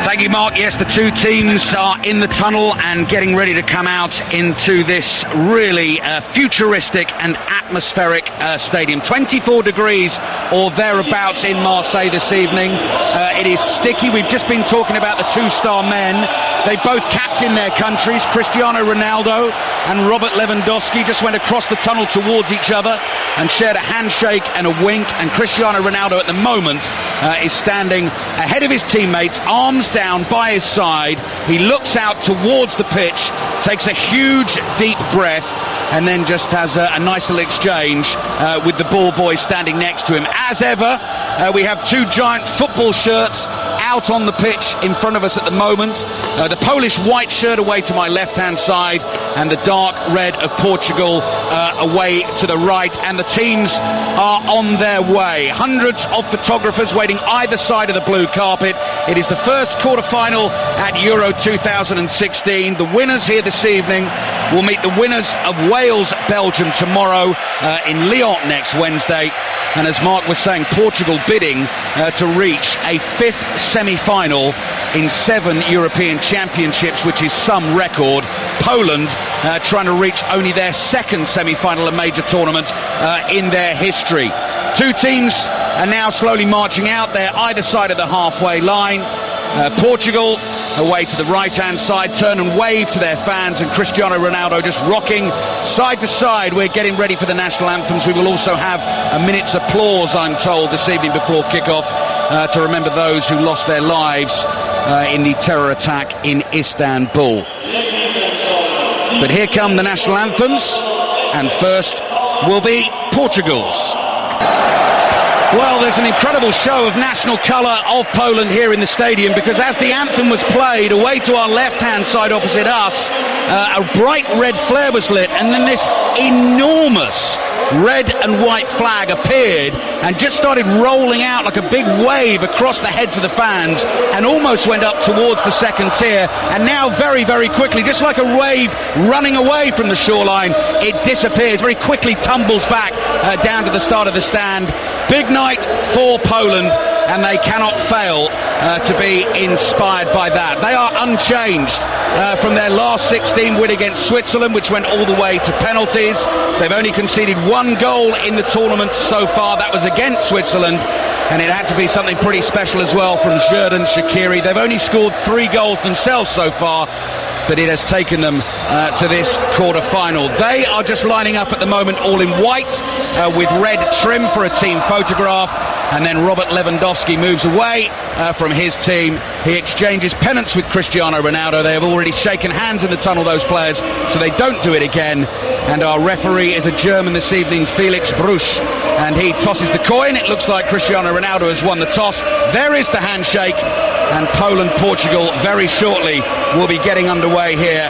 Thank you, Mark. Yes, the two teams are in the tunnel and getting ready to come out into this really futuristic and atmospheric stadium. 24 degrees or thereabouts in Marseille this evening. It is sticky. We've just been talking about the two-star men. They both captain their countries. Cristiano Ronaldo and Robert Lewandowski just went across the tunnel towards each other and shared a handshake and a wink. And Cristiano Ronaldo at the moment is standing ahead of his teammates, arms down by his side. He looks out towards the pitch, takes a huge deep breath, and then just has a nice little exchange with the ball boy standing next to him. As ever, we have two giant football shirts out on the pitch in front of us at the moment. The Polish white shirt away to my left-hand side and the dark red of Portugal away to the right. And the teams are on their way. Hundreds of photographers waiting either side of the blue carpet. It is the first quarter-final at Euro 2016. The winners here this evening will meet the winners of Wales-Belgium tomorrow in Lyon next Wednesday. And as Mark was saying, Portugal bidding to reach a fifth semi-final in 7 European Championships, which is some record. Poland trying to reach only their second semi-final, a major tournament in their history. Two teams are now slowly marching out there either side of the halfway line. Portugal away to the right-hand side, turn and wave to their fans, and Cristiano Ronaldo just rocking side to side. We're getting ready for the national anthems. We will also have a minute's applause, I'm told, this evening before kick-off to remember those who lost their lives in the terror attack in Istanbul. But here come the national anthems, and first will be Portugal's. Well, there's an incredible show of national colour of Poland here in the stadium, because as the anthem was played, away to our left-hand side opposite us, a bright red flare was lit, and then this enormous red and white flag appeared and just started rolling out like a big wave across the heads of the fans and almost went up towards the second tier, and now very, very quickly, just like a wave running away from the shoreline, it disappears, very quickly tumbles back down to the start of the stand. Big night for Poland, and they cannot fail to be inspired by that. They are unchanged from their last 16 win against Switzerland, which went all the way to penalties. They've only conceded one goal in the tournament so far. That was against Switzerland, and it had to be something pretty special as well from Xherdan Shaqiri. They've only scored 3 goals themselves so far, but it has taken them to this quarter-final. They are just lining up at the moment all in white with red trim for a team photograph, and then Robert Lewandowski moves away from his team. He exchanges pennants with Cristiano Ronaldo. They have already shaken hands in the tunnel, those players, so they don't do it again. And our referee is a German this evening, Felix Brusch, and he tosses the coin. It looks like Cristiano Ronaldo has won the toss. There is the handshake, and Poland-Portugal very shortly will be getting underway here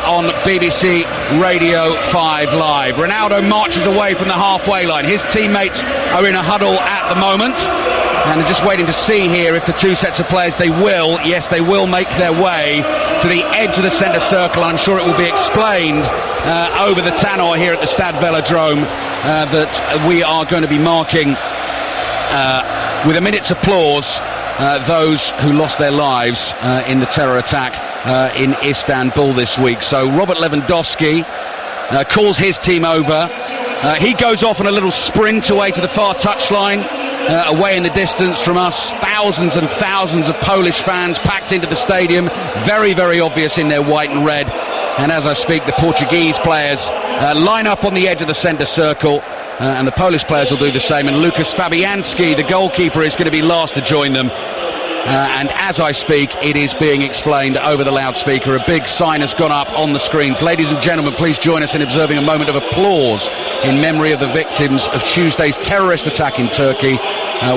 on BBC Radio 5 Live. Ronaldo marches away from the halfway line. His teammates are in a huddle at the moment, and they're just waiting to see here if the two sets of players, they will make their way to the edge of the centre circle. I'm sure it will be explained over the tannoy here at the Stade Velodrome that we are going to be marking with a minute's applause those who lost their lives in the terror attack in Istanbul this week. So Robert Lewandowski calls his team over. He goes off on a little sprint away to the far touchline, away in the distance from us. Thousands and thousands of Polish fans packed into the stadium, very, very obvious in their white and red. And as I speak, the Portuguese players line up on the edge of the centre circle, and the Polish players will do the same. And Lucas Fabianski, the goalkeeper, is going to be last to join them. And as I speak, it is being explained over the loudspeaker. A big sign has gone up on the screens. Ladies and gentlemen, please join us in observing a moment of applause in memory of the victims of Tuesday's terrorist attack in Turkey,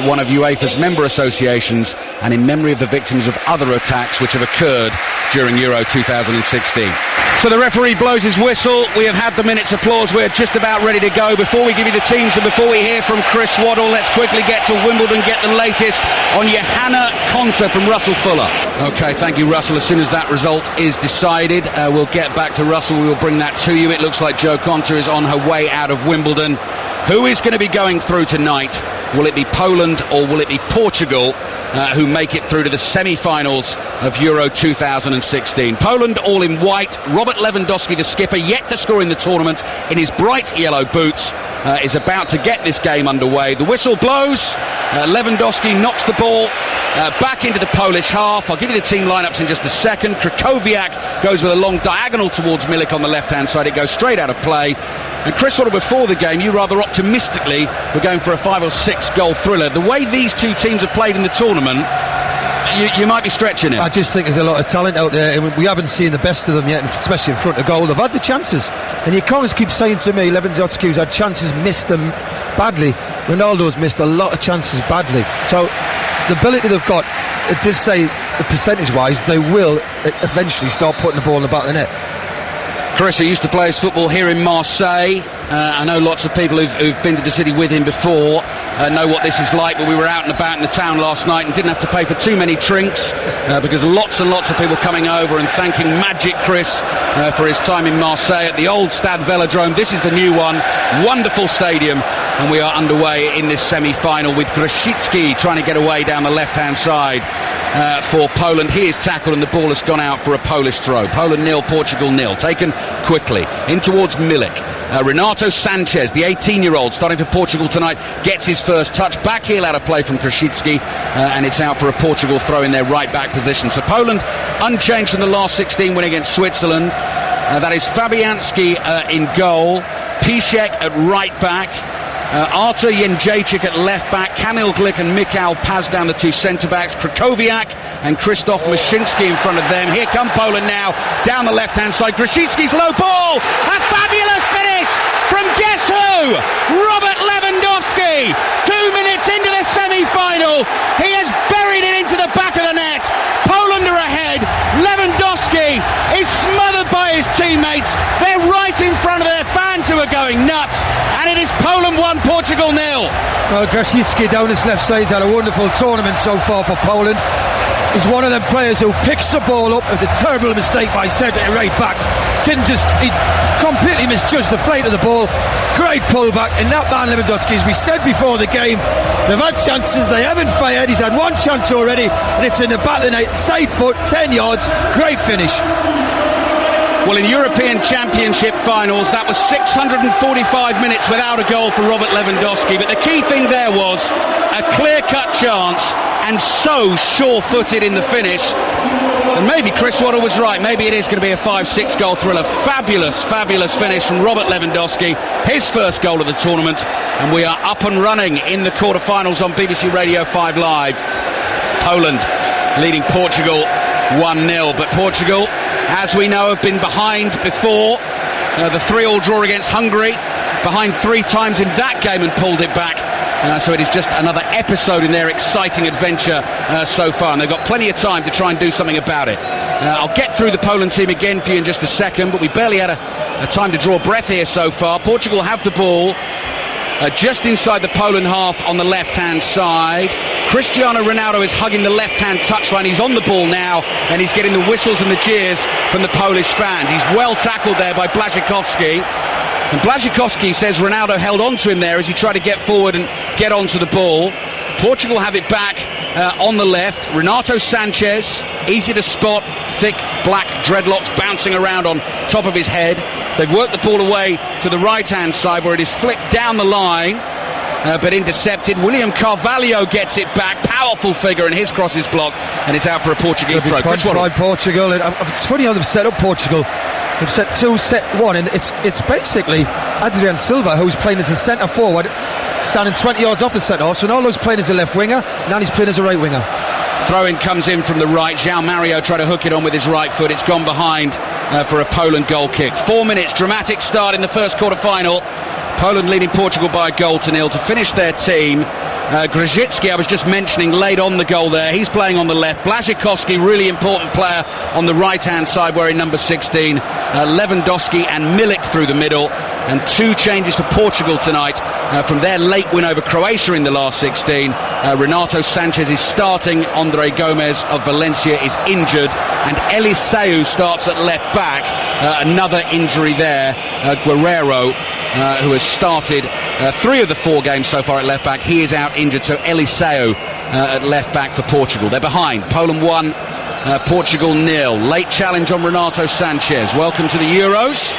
one of UEFA's member associations, and in memory of the victims of other attacks which have occurred during Euro 2016. So the referee blows his whistle. We have had the minute's applause. We're just about ready to go. Before we give you the teams and before we hear from Chris Waddle, let's quickly get to Wimbledon, get the latest on Johanna Konta from Russell Fuller. Okay, thank you, Russell. As soon as that result is decided, we'll get back to Russell. We will bring that to you. It looks like Jo Konta is on her way out of Wimbledon. Who is going to be going through tonight Will it be Poland or will it be Portugal who make it through to the semi-finals of Euro 2016? Poland all in white. Robert Lewandowski, the skipper, yet to score in the tournament, in his bright yellow boots, is about to get this game underway. The whistle blows. Lewandowski knocks the ball back into the Polish half. I'll give you the team lineups in just a second. Krakowiak goes with a long diagonal towards Milik on the left-hand side. It goes straight out of play. And Chris Waddle, before the game, you rather optimistically were going for a 5 or 6 goal thriller. The way these two teams have played in the tournament, you might be stretching it. I just think there's a lot of talent out there, and we haven't seen the best of them yet, especially in front of goal. They've had the chances, and you can't keep saying to me Lewandowski's had chances, missed them badly. Ronaldo's missed a lot of chances badly. So the ability they've got, it does say percentage-wise they will eventually start putting the ball in the back of the net. Carissa used to play his football here in Marseille. I know lots of people who've been to the city with him before know what this is like, but we were out and about in the town last night and didn't have to pay for too many drinks because lots and lots of people coming over and thanking Magic Chris for his time in Marseille at the old Stade Velodrome. This is the new one. Wonderful stadium, and we are underway in this semi-final with Grosicki trying to get away down the left-hand side for Poland. He is tackled and the ball has gone out for a Polish throw. Poland 0, Portugal 0. Taken quickly in towards Milik. Renato Sanchez, the 18-year-old, starting for Portugal tonight, gets his first touch. Back heel out of play from Grosicki, and it's out for a Portugal throw in their right-back position. So Poland unchanged from the last 16 win against Switzerland. That is Fabianski in goal, Piszczek at right-back, Artur Jędrzejczyk at left-back, Kamil Glik and Michał Paz down the two centre-backs, Krakowiak and Krzysztof Maszyński in front of them. Here come Poland now, down the left-hand side. Grosicki's low ball, a fabulous finish from guess who? Robert Lewandowski. 2 minutes into the semi-final, he has buried it into the back of the net. Poland are ahead. Lewandowski is smothered by his teammates. They're right in front of their fans who are going nuts, and it is Poland 1, Portugal 0. Well, Grosicki down his left side's had a wonderful tournament so far for Poland. He's one of them players who picks the ball up. It was a terrible mistake by Cedric right back. He completely misjudged the flight of the ball. Great pullback, and that man Lewandowski, as we said before the game, they've had chances, they haven't fired. He's had one chance already, and it's in the back of the net, side foot, 10 yards, great finish. Well, in European Championship finals, that was 645 minutes without a goal for Robert Lewandowski. But the key thing there was a clear-cut chance and so sure-footed in the finish. And maybe Chris Waddle was right. Maybe it is going to be a 5-6 goal thriller. Fabulous, fabulous finish from Robert Lewandowski. His first goal of the tournament. And we are up and running in the quarter-finals on BBC Radio 5 Live. Poland leading Portugal 1-0. But Portugal, as we know, have been behind before. The 3-3 draw against Hungary, behind 3 times in that game and pulled it back. So it is just another episode in their exciting adventure so far, and they've got plenty of time to try and do something about it. I'll get through the Poland team again for you in just a second, but we barely had a time to draw breath here so far. Portugal have the ball just inside the Poland half on the left-hand side. Cristiano Ronaldo is hugging the left-hand touchline. He's on the ball now, and he's getting the whistles and the jeers from the Polish fans. He's well tackled there by Błaszczykowski. And Błaszczykowski says Ronaldo held on to him there as he tried to get forward and get onto the ball. Portugal have it back on the left. Renato Sanchez, easy to spot, thick black dreadlocks bouncing around on top of his head. They've worked the ball away to the right-hand side where it is flicked down the line, but intercepted. William Carvalho gets it back. Powerful figure, and his cross is blocked, and it's out for a Portuguese throw. By Portugal. It's funny how they've set up Portugal. They've set 2, set 1, and it's basically Adrian Silva who's playing as a centre forward, standing 20 yards off the centre half. So Ronaldo's playing as a left winger, now he's playing as a right winger. Throw-in comes in from the right. João Mario tried to hook it on with his right foot. It's gone behind for a Poland goal kick. 4 minutes, dramatic start in the first quarter-final. Poland leading Portugal by a goal to 0 to finish their team. Grosicki, I was just mentioning, laid on the goal there. He's playing on the left. Błaszczykowski, really important player on the right-hand side wearing number 16. Lewandowski and Milik through the middle. And 2 changes for Portugal tonight from their late win over Croatia in the last 16. Renato Sanchez is starting. Andre Gomez of Valencia is injured. And Eliseu starts at left back. Another injury there. Guerrero, who has started 3 of the 4 games so far at left back. He is out injured, so Eliseu at left back for Portugal. They're behind. Poland 1, Portugal 0. Late challenge on Renato Sanchez. Welcome to the Euros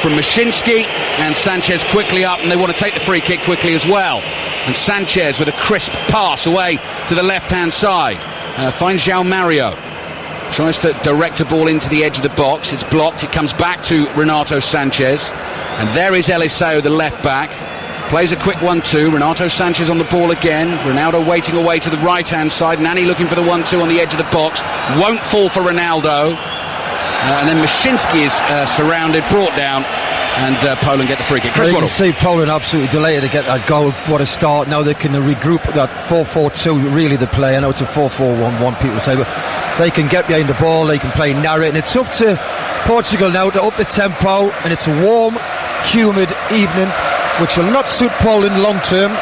from Mashinski, and Sanchez quickly up, and they want to take the free kick quickly as well. And Sanchez with a crisp pass away to the left-hand side. Finds João Mario. Tries to direct a ball into the edge of the box. It's blocked. It comes back to Renato Sanchez. And there is Eliseu, the left back. Plays a quick 1-2. Renato Sanchez on the ball again. Ronaldo waiting away to the right-hand side. Nani looking for the 1-2 on the edge of the box. Won't fall for Ronaldo. And then Mashinski is surrounded, brought down, and Poland get the free kick. Chris You Waddle. can see Poland absolutely delighted to get that goal. What a start. Now they can regroup. That 4-4-2 really the play. I know it's a 4-4-1-1 people say, but they can get behind the ball, they can play narrow, and it's up to Portugal now to up the tempo. And it's a warm, humid evening, which will not suit Poland long term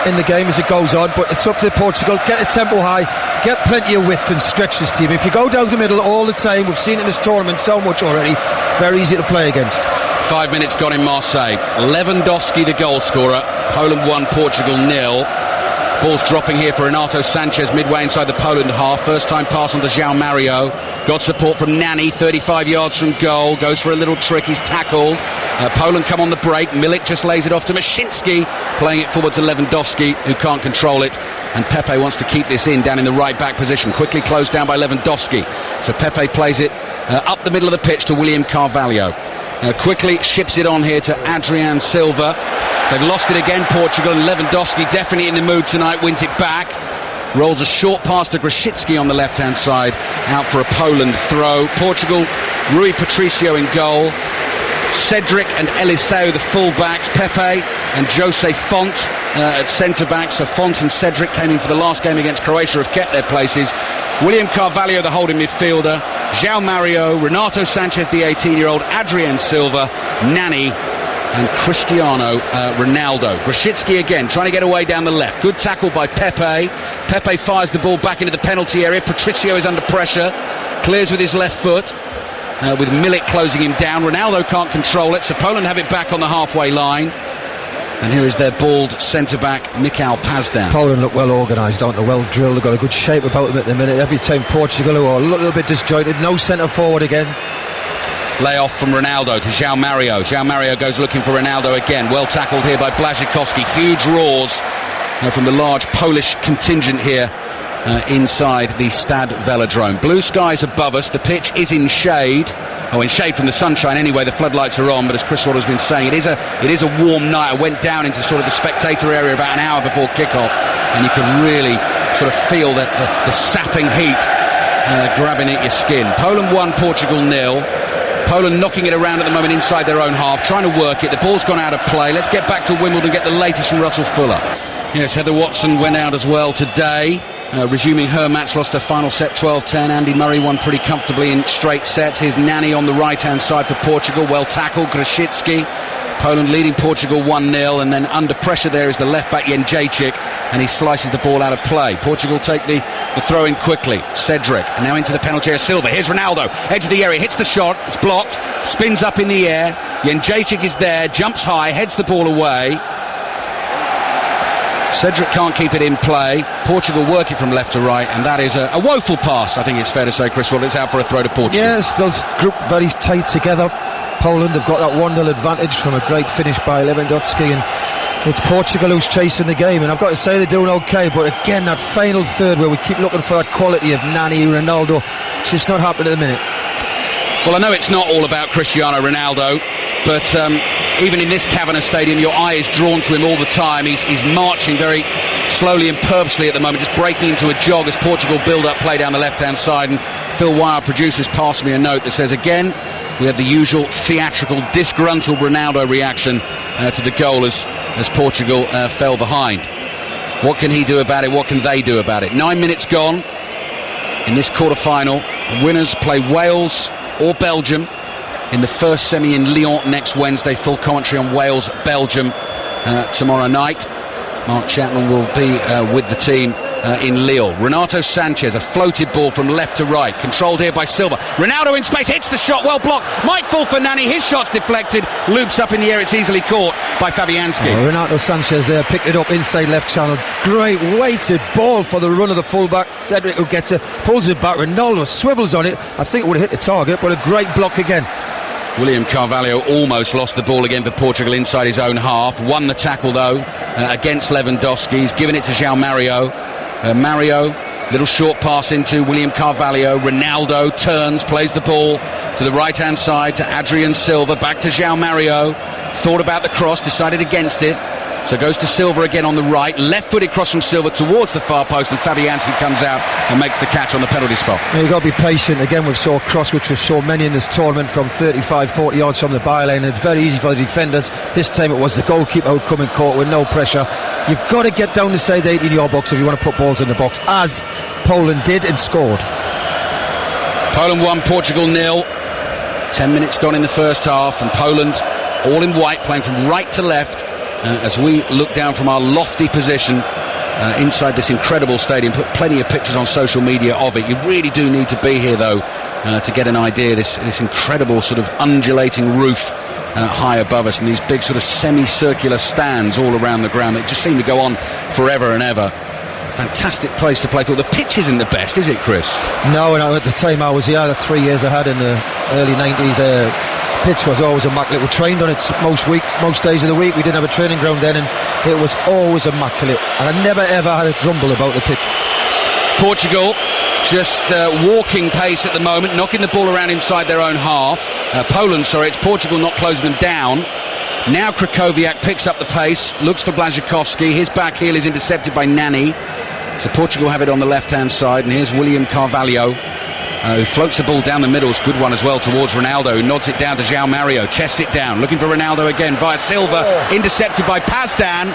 in the game as it goes on, but it's up to Portugal. Get the tempo high, get plenty of width, and stretch this team. If you go down the middle all the time, we've seen it in this tournament so much already, very easy to play against. 5 minutes gone in Marseille. Lewandowski the goal scorer. Poland 1, Portugal 0. Ball's dropping here for Renato Sanchez midway inside the Poland half. First time pass on to João Mario. Got support from Nani, 35 yards from goal. Goes for a little trick, he's tackled. Poland come on the break. Milik just lays it off to Mashinski, playing it forward to Lewandowski, who can't control it. And Pepe wants to keep this in down in the right back position. Quickly closed down by Lewandowski. So Pepe plays it up the middle of the pitch to William Carvalho. Quickly ships it on here to Adrian Silva. They've lost it again, Portugal, and Lewandowski definitely in the mood tonight, wins it back. Rolls a short pass to Grosicki on the left-hand side, out for a Poland throw. Portugal, Rui Patricio in goal. Cedric and Eliseu, the full-backs. Pepe and Jose Font at centre-back. So Font and Cedric came in for the last game against Croatia, have kept their places. William Carvalho, the holding midfielder. João Mario, Renato Sanchez, the 18-year-old. Adrian Silva, Nani, and Cristiano Ronaldo. Grosicki again, trying to get away down the left. Good tackle by Pepe. Pepe fires the ball back into the penalty area. Patricio is under pressure. Clears with his left foot. With Milik closing him down. Ronaldo can't control it, so Poland have it back on the halfway line. And here is their bald centre-back, Michał Pazdan. Poland look well organised, don't they? Well drilled. They've got a good shape about them at the minute. Every time Portugal, who are a little bit disjointed. No centre-forward again. Lay-off from Ronaldo to João Mario. João Mario goes looking for Ronaldo again. Well tackled here by Błaszczykowski. Huge roars from the large Polish contingent here inside the Stade Velodrome. Blue skies above us. The pitch is in shade. In shade from the sunshine anyway. The floodlights are on, but as Chris Waddle's been saying, it is a warm night. I went down into sort of the spectator area about an hour before kickoff, and you can really sort of feel that the sapping heat grabbing at your skin. Poland 1, Portugal 0. Poland knocking it around at the moment inside their own half, trying to work it. The ball's gone out of play. Let's get back to Wimbledon and get the latest from Russell Fuller. Yes, Heather Watson went out as well today, resuming her match, lost her final set 12-10. Andy Murray won pretty comfortably in straight sets. Here's Nani on the right-hand side for Portugal, well tackled. Grosicki. Poland leading Portugal 1-0, and then under pressure there is the left-back Jędrzejczyk, and he slices the ball out of play. Portugal take the throw in quickly. Cedric, now into the penalty area. Silva, here's Ronaldo, edge of the area, hits the shot, it's blocked, spins up in the air. Jędrzejczyk is there, jumps high, heads the ball away. Cedric can't keep it in play. Portugal working from left to right, and that is a woeful pass, I think it's fair to say, Chris. Well, it's out for a throw to Portugal. Yes, those group very tight together. Poland have got that 1-0 advantage from a great finish by Lewandowski, and it's Portugal who's chasing the game, and I've got to say they're doing okay, but again that final third where we keep looking for that quality of Nani, Ronaldo, it's just not happening at the minute. Well, I know it's not all about Cristiano Ronaldo, but even in this cavernous stadium your eye is drawn to him all the time. He's marching very slowly and purposely at the moment, just breaking into a jog as Portugal build up play down the left hand side. And Phil Wire, producers, passed me a note that says again we have the usual theatrical disgruntled Ronaldo reaction to the goal as Portugal fell behind. What can he do about it? What can they do about it? 9 minutes gone in this quarter-final. Winners play Wales or Belgium in the first semi in Lyon next Wednesday. Full commentary on Wales-Belgium tomorrow night. Mark Chapman will be with the team in Lille. Renato Sanchez, a floated ball from left to right, controlled here by Silva. Ronaldo in space, hits the shot, well blocked, might fall for Nani, his shot's deflected, loops up in the air, it's easily caught by Fabianski. Renato Sanchez there picked it up inside left channel. Great weighted ball for the run of the fullback. Cedric who gets it, pulls it back, Ronaldo swivels on it. I think it would have hit the target, but a great block again. William Carvalho almost lost the ball again for Portugal inside his own half. Won the tackle though against Lewandowski. He's given it to João Mario. Mario, little short pass into William Carvalho. Ronaldo turns, plays the ball to the right hand side to Adrian Silva. Back to João Mario. Thought about the cross, decided against it. So goes to Silva again on the right. Left-footed cross from Silva towards the far post, and Fabianski comes out and makes the catch on the penalty spot. You've got to be patient. Again, we saw a cross which we've shown many in this tournament from 35, 40 yards from the byline. It's very easy for the defenders. This time it was the goalkeeper who come in caught with no pressure. You've got to get down the side 8 in your box if you want to put balls in the box, as Poland did and scored. Poland 1, Portugal 0. 10 minutes gone in the first half, and Poland all in white, playing from right to left. As we look down from our lofty position inside this incredible stadium, put plenty of pictures on social media of it. You really do need to be here though to get an idea. This incredible sort of undulating roof high above us, and these big sort of semicircular stands all around the ground that just seem to go on forever and ever. Fantastic place to play for. The pitch isn't the best, is it, Chris? No, and at the time I was here, the 3 years I had in the early 90s, pitch was always immaculate. We trained on it most weeks, most days of the week. We didn't have a training ground then, and it was always immaculate, and I never ever had a grumble about the pitch. Portugal just walking pace at the moment, knocking the ball around inside their own half. Poland, sorry, it's Portugal not closing them down. Now Krakowiak picks up the pace, looks for Błaszczykowski. His back heel is intercepted by Nani. So Portugal have it on the left-hand side, and here's William Carvalho, who floats the ball down the middle. It's a good one as well towards Ronaldo, who nods it down to João Mario, chests it down, looking for Ronaldo again via Silva, intercepted by Pazdan.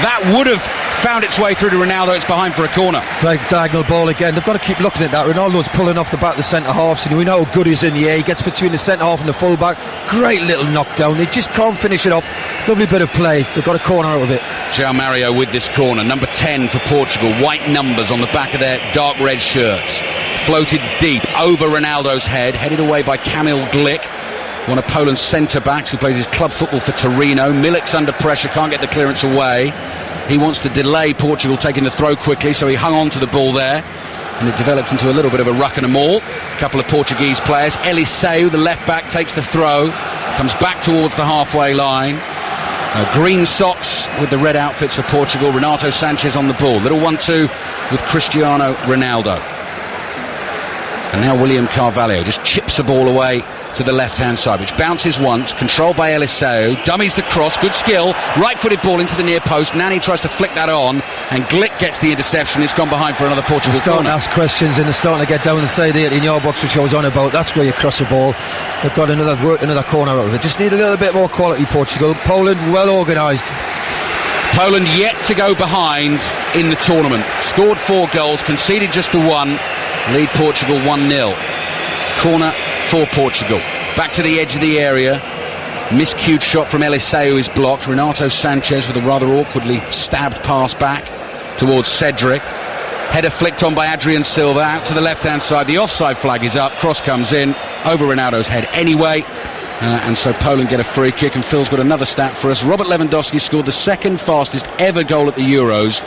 That would have found its way through to Ronaldo. It's behind for a corner. Great diagonal ball again. They've got to keep looking at that. Ronaldo's pulling off the back of the centre halves, and we know how good he's in the air. He gets between the centre half and the full back. Great little knockdown. They just can't finish it off. Lovely bit of play. They've got a corner out of it. João Mario with this corner. Number 10 for Portugal. White numbers on the back of their dark red shirts. Floated deep over Ronaldo's head, headed away by Kamil Glik, one of Poland's centre-backs who plays his club football for Torino. Milik's under pressure, can't get the clearance away. He wants to delay Portugal taking the throw quickly, so he hung on to the ball there, and it developed into a little bit of a ruck and a maul. A couple of Portuguese players. Eliseu, the left-back, takes the throw, comes back towards the halfway line. Green socks with the red outfits for Portugal. Renato Sanchez on the ball. Little 1-2 with Cristiano Ronaldo. And now William Carvalho just chips the ball away to the left-hand side, which bounces once, controlled by Eliseu, dummies the cross, good skill, right-footed ball into the near post. Nani tries to flick that on, and Glik gets the interception. It's gone behind for another Portugal corner. Starting to ask questions, and they're starting to get down the side here in your box, which I was on about. That's where you cross the ball. They've got another corner out of it. Just need a little bit more quality, Portugal. Poland, well organised. Poland yet to go behind in the tournament. Scored 4 goals, conceded just the 1. Lead Portugal 1-0. Corner for Portugal. Back to the edge of the area. Miscued shot from Eliseu is blocked. Renato Sanchez with a rather awkwardly stabbed pass back towards Cedric. Header flicked on by Adrian Silva out to the left-hand side. The offside flag is up. Cross comes in over Ronaldo's head anyway. And so Poland get a free kick, and Phil's got another stat for us. Robert Lewandowski scored the second fastest ever goal at the Euros.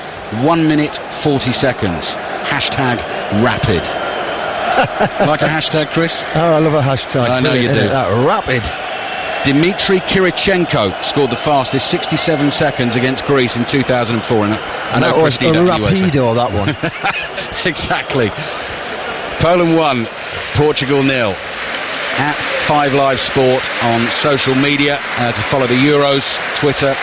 1 minute 40 seconds. Hashtag rapid. Like a hashtag, Chris? Oh, I love a hashtag. I know you do. Rapid. Dmitry Kirichenko scored the fastest, 67 seconds against Greece in 2004. And that was a rapido, that one. Exactly. Poland 1, Portugal 0. At 5 Live Sport on social media to follow the Euros, Twitter,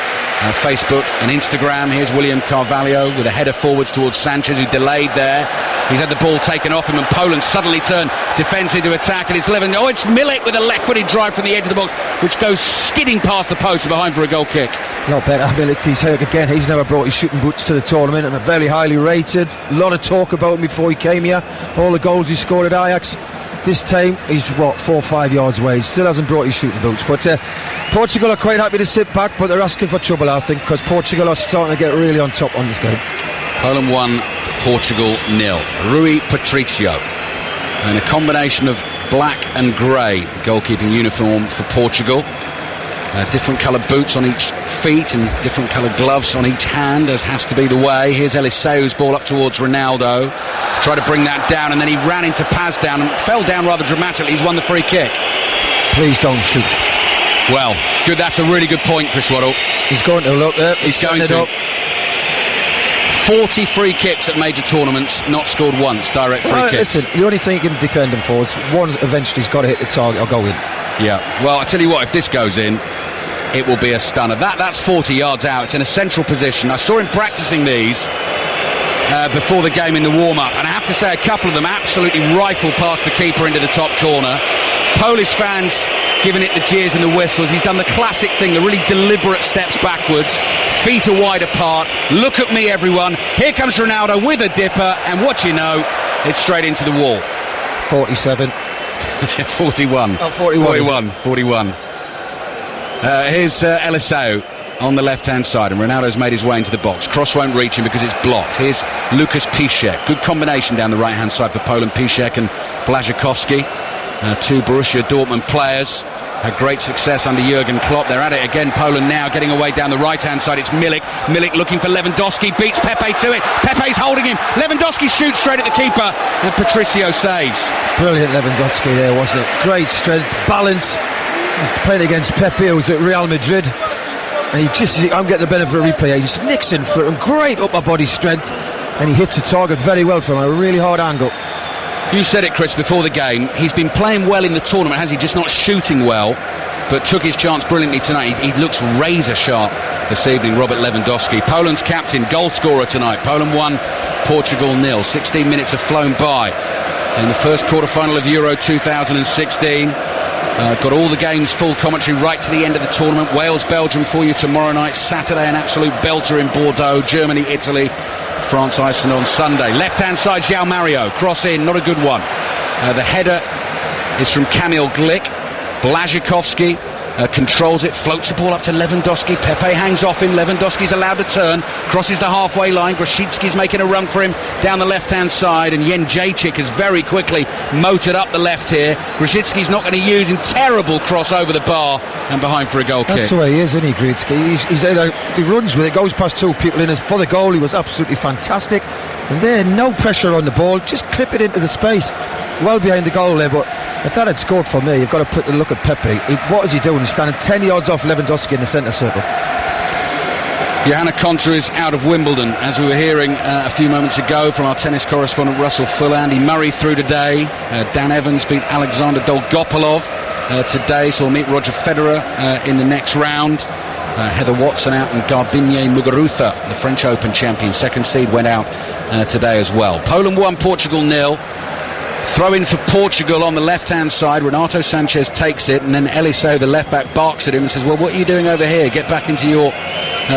Facebook and Instagram. Here's William Carvalho with a header forwards towards Sanchez, who delayed there. He's had the ball taken off him, and Poland suddenly turned defence into attack, and it's Lewandowski. Oh, it's Milik with a left-footed drive from the edge of the box, which goes skidding past the post and behind for a goal kick. Not better. Milik, he's hurt again. He's never brought his shooting boots to the tournament, and very highly rated. A lot of talk about him before he came here. All the goals he scored at Ajax. This time he's 4 or 5 yards away. He still hasn't brought his shooting boots. But Portugal are quite happy to sit back, but they're asking for trouble, I think, because Portugal are starting to get really on top on this game. Poland 1, Portugal 0. Rui Patricio. And a combination of black and grey goalkeeping uniform for Portugal. Different coloured boots on each feet and different coloured gloves on each hand, as has to be the way. Here's Eliseu's ball up towards Ronaldo. Tried to bring that down, and then he ran into Paz down and fell down rather dramatically. He's won the free kick. Please don't shoot. Well, good. That's a really good point, Chris Waddle. He's going to look there. He's going to. Up. 40 free kicks at major tournaments, not scored once, direct free kicks. Listen, the only thing you can defend him for is one eventually's got to hit the target or go in. Yeah, well, I tell you what, if this goes in, it will be a stunner. That's 40 yards out. It's in a central position. I saw him practicing these before the game in the warm-up, and I have to say a couple of them absolutely rifle past the keeper into the top corner. Polish fans giving it the jeers and the whistles. He's done the classic thing, the really deliberate steps backwards, feet are wide apart. Look at me, everyone. Here comes Ronaldo with a dipper, and what you know, it's straight into the wall. 47. 41. Oh, 41. 41. Here's Eliseu on the left-hand side, and Ronaldo's made his way into the box. Cross won't reach him because it's blocked. Here's Lucas Piszczek. Good combination down the right-hand side for Poland. Piszczek and Błaszczykowski, two Borussia Dortmund players. Had great success under Jurgen Klopp. They're at it again. Poland now getting away down the right-hand side. It's Milik. Milik looking for Lewandowski. Beats Pepe to it. Pepe's holding him. Lewandowski shoots straight at the keeper, and Patricio saves. Brilliant Lewandowski there, wasn't it? Great strength, balance. He's playing against Pepe, who's at Real Madrid, and I'm getting the benefit of a replay. He just nicks in for him. Great upper body strength, and he hits the target very well from a really hard angle. You said it, Chris, before the game. He's been playing well in the tournament, has he? Just not shooting well, but took his chance brilliantly tonight. He looks razor sharp this evening, Robert Lewandowski. Poland's captain, goal scorer tonight. Poland 1, Portugal 0. 16 minutes have flown by in the first quarter-final of Euro 2016. Got all the games, full commentary right to the end of the tournament. Wales-Belgium for you tomorrow night. Saturday, an absolute belter in Bordeaux. Germany-Italy. France-Iceland on Sunday. Left-hand side, João Mario. Cross in, not a good one. The header is from Kamil Glik. Błaszczykowski controls it, floats the ball up to Lewandowski. Pepe hangs off him. Lewandowski's allowed to turn, crosses the halfway line. Grosicki's making a run for him down the left-hand side, and Jędrzejczyk has very quickly motored up the left here. Grosicki's not going to use him. Terrible cross over the bar and behind for a goal kick. That's the way he is, isn't he, Grosicki? He runs with it, goes past two people in. For the goal, he was absolutely fantastic. And there, no pressure on the ball, just clip it into the space. Well behind the goal there, but if that had scored for me, you've got to put the look at Pepe. What is he doing? He's standing 10 yards off Lewandowski in the centre circle. Johanna Kontra is out of Wimbledon, as we were hearing a few moments ago from our tennis correspondent Russell Fuller. Andy Murray through today. Dan Evans beat Alexander Dolgopolov today, so we'll meet Roger Federer in the next round. Heather Watson out, and Garbine Muguruza, the French Open champion, second seed, went out today as well. Poland 1, Portugal 0. Throw in for Portugal on the left-hand side. Renato Sanchez takes it, and then Eliseu, the left-back, barks at him and says, well, what are you doing over here? Get back into your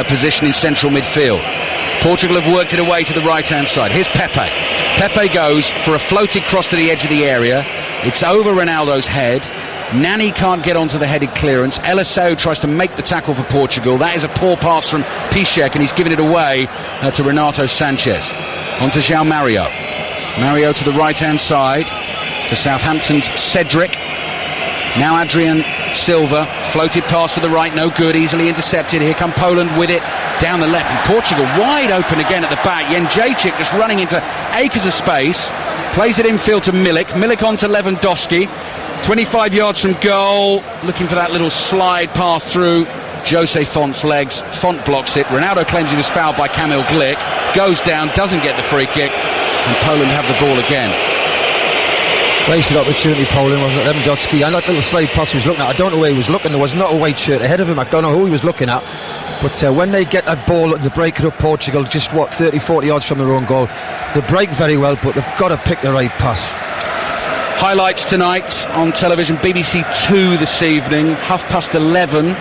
position in central midfield. Portugal have worked it away to the right-hand side. Here's Pepe. Pepe goes for a floated cross to the edge of the area. It's over Ronaldo's head. Nani can't get onto the headed clearance. Eliseu tries to make the tackle for Portugal. That is a poor pass from Piszczek, and he's given it away to Renato Sanchez. On to João Mario. Mario to the right-hand side, to Southampton's Cedric. Now Adrian Silva, floated pass to the right, no good, easily intercepted. Here come Poland with it down the left, and Portugal wide open again at the back. Jędrzejczyk just running into acres of space, plays it infield to Milik. Milik on to Lewandowski, 25 yards from goal, looking for that little slide pass through Jose Font's legs. Font blocks it. Ronaldo claims he was fouled by Kamil Glik, goes down, doesn't get the free kick, and Poland have the ball again. Wasted opportunity, Poland, wasn't it? Lewandowski, and that little slide pass he was looking at, I don't know where he was looking. There was not a white shirt ahead of him. I don't know who he was looking at, but when they get that ball and they break it up, Portugal, just 30-40 yards from their own goal, they break very well, but they've got to pick the right pass. Highlights tonight on television. BBC 2 this evening, 11:30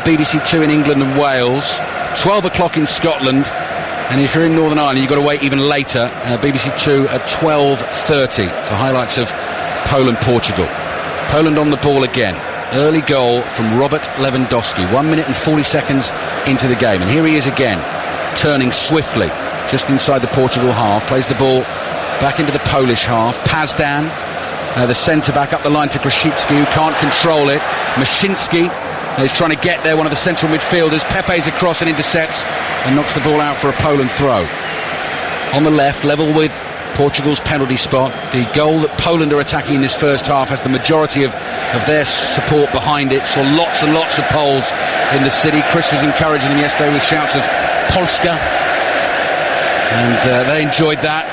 BBC 2 in England and Wales, 12 o'clock in Scotland, and if you're in Northern Ireland you've got to wait even later, BBC 2 at 12:30 for highlights of Poland-Portugal. Poland on the ball again. Early goal from Robert Lewandowski, 1 minute and 40 seconds into the game, and here he is again, turning swiftly, just inside the Portugal half, plays the ball back into the Polish half. Pazdan, the centre-back, up the line to Grosicki, who can't control it. Maszinski is trying to get there, one of the central midfielders. Pepe's across and intercepts and knocks the ball out for a Poland throw. On the left, level with Portugal's penalty spot. The goal that Poland are attacking in this first half has the majority of their support behind it. Saw lots and lots of Poles in the city. Chris was encouraging them yesterday with shouts of Polska, and they enjoyed that.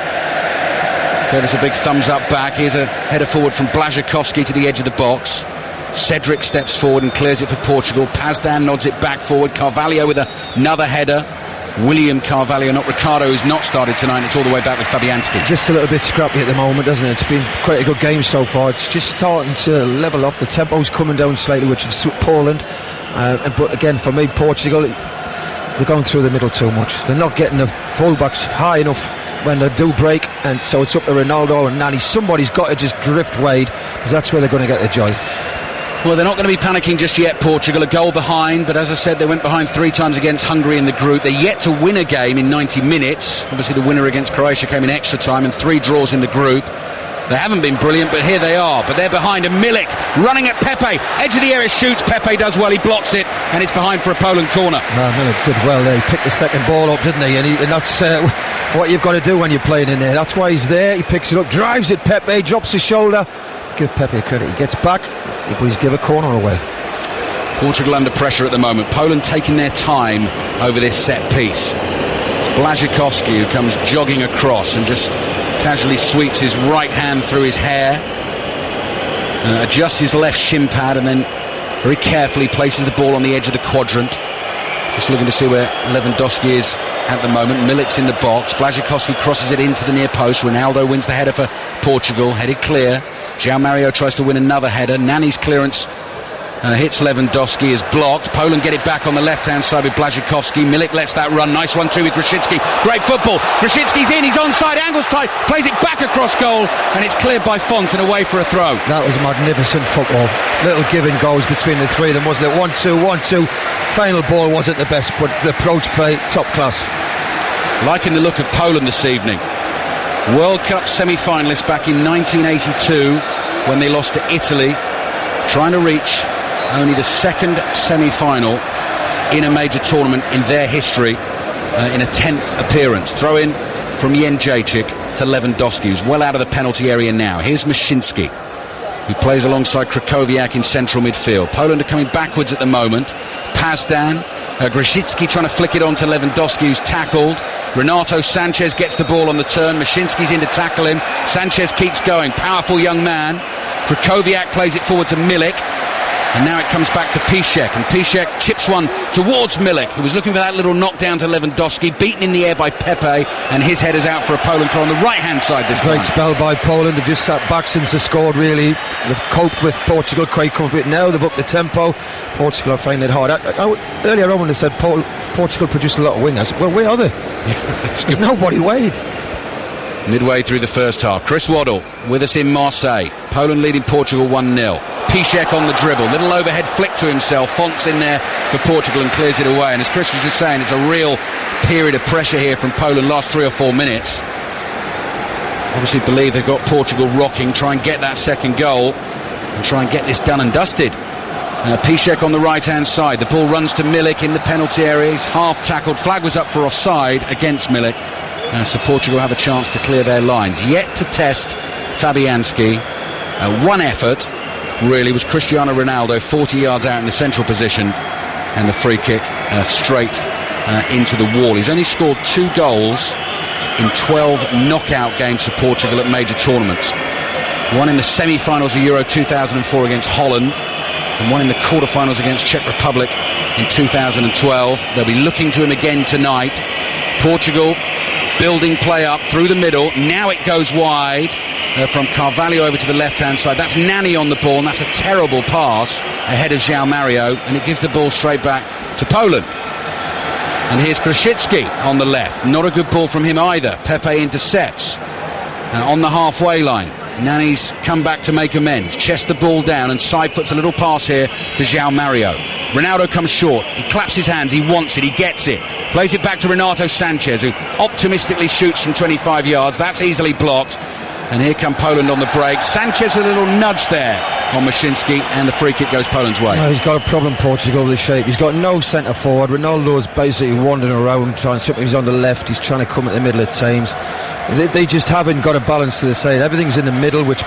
Gave us a big thumbs up back. Here's a header forward from Błaszczykowski to the edge of the box. Cedric steps forward and clears it for Portugal. Pazdan nods it back forward. Carvalho with another header. William Carvalho, not Ricardo, who's not started tonight. It's all the way back with Fabianski. Just a little bit scrappy at the moment, doesn't it? It's been quite a good game so far. It's just starting to level off. The tempo's coming down slightly, which is Poland. But again, for me, Portugal, they're going through the middle too much. They're not getting the fullbacks high enough when they do break, and so it's up to Ronaldo and Nani. Somebody's got to just drift wide, because that's where they're going to get the joy. Well, they're not going to be panicking just yet, Portugal. A goal behind, but as I said, they went behind 3 times against Hungary in the group. They're yet to win a game in 90 minutes. Obviously, the winner against Croatia came in extra time, and 3 draws in the group. They haven't been brilliant, but here they are. But they're behind, and Milik running at Pepe. Edge of the area, shoots. Pepe does well. He blocks it, and it's behind for a Poland corner. Milik did well there. He picked the second ball up, didn't he? And that's what you've got to do when you're playing in there. That's why he's there. He picks it up, drives it. Pepe drops his shoulder. Give Pepe credit. He gets back, but he's give a corner away. Portugal under pressure at the moment. Poland taking their time over this set piece. It's Błaszczykowski who comes jogging across and just casually sweeps his right hand through his hair, adjusts his left shin pad, and then very carefully places the ball on the edge of the quadrant. Just looking to see where Lewandowski is at the moment. Milik's in the box. Błaszczykowski crosses it into the near post. Ronaldo wins the header for Portugal, headed clear. João Mario tries to win another header. Nani's clearance hits Lewandowski, is blocked. Poland get it back on the left-hand side with Błaszczykowski. Milik lets that run. Nice 1-2 with Grosicki. Great football. Grosicki's in. He's onside. Angle's tight. Plays it back across goal, and it's cleared by Font and away for a throw. That was magnificent football. Little giving goals between the three of them, wasn't it? 1-2, 1-2. Final ball wasn't the best, but the approach play, top class. Liking the look of Poland this evening. World Cup semi-finalists back in 1982 when they lost to Italy, trying to reach only the second semi-final in a major tournament in their history, in a 10th appearance. Throw in from Jędrzejczyk to Lewandowski, who's well out of the penalty area now. Here's Maszinski, who plays alongside Krychowiak in central midfield. Poland are coming backwards at the moment. Pazdan, Grosicki trying to flick it on to Lewandowski, who's tackled. Renato Sanchez gets the ball on the turn. Maszinski's in to tackle him. Sanchez keeps going. Powerful young man. Krychowiak plays it forward to Milik. And now it comes back to Piszczek. And Piszczek chips one towards Milik, who was looking for that little knockdown to Lewandowski. Beaten in the air by Pepe. And his header's out for a Poland throw on the right-hand side this time. Great spell by Poland. They've just sat back since they scored, really. They've coped with Portugal quite comfortably. Now they've upped the tempo. Portugal are finding it hard. Earlier on when they said Portugal produced a lot of wingers. Well, where are they? There's nobody wide. Midway through the first half, Chris Waddle with us in Marseille. Poland leading Portugal 1-0. Piszczek on the dribble, little overhead flick to himself. Font's in there for Portugal and clears it away. And as Chris was just saying, it's a real period of pressure here from Poland last 3 or 4 minutes. Obviously believe they've got Portugal rocking, try and get that second goal and try and get this done and dusted. Piszczek on the right hand side, the ball runs to Milik in the penalty area. He's half tackled, flag was up for offside against Milik. So Portugal have a chance to clear their lines. Yet to test Fabianski. One effort really was Cristiano Ronaldo, 40 yards out in the central position, and the free kick straight into the wall. He's only scored 2 goals in 12 knockout games for Portugal at major tournaments. One in the semi-finals of Euro 2004 against Holland, and one in the quarter-finals against Czech Republic in 2012. They'll be looking to him again tonight. Portugal building play up through the middle. Now it goes wide from Carvalho over to the left-hand side. That's Nani on the ball, and that's a terrible pass ahead of João Mario, and it gives the ball straight back to Poland. And here's Grosicki on the left. Not a good ball from him either. Pepe intercepts on the halfway line. Nani's come back to make amends. Chests the ball down and side puts a little pass here to João Mario. Ronaldo comes short. He claps his hands. He wants it. He gets it. Plays it back to Renato Sanchez, who optimistically shoots from 25 yards. That's easily blocked. And here come Poland on the break. Sanchez with a little nudge there on Mashinsky, and the free kick goes Poland's way. Well, he's got a problem, Portugal, with the shape. He's got no centre forward. Ronaldo's basically wandering around, trying. Sometimes he's on the left. He's trying to come at the middle at times. They just haven't got a balance to the side. Everything's in the middle, which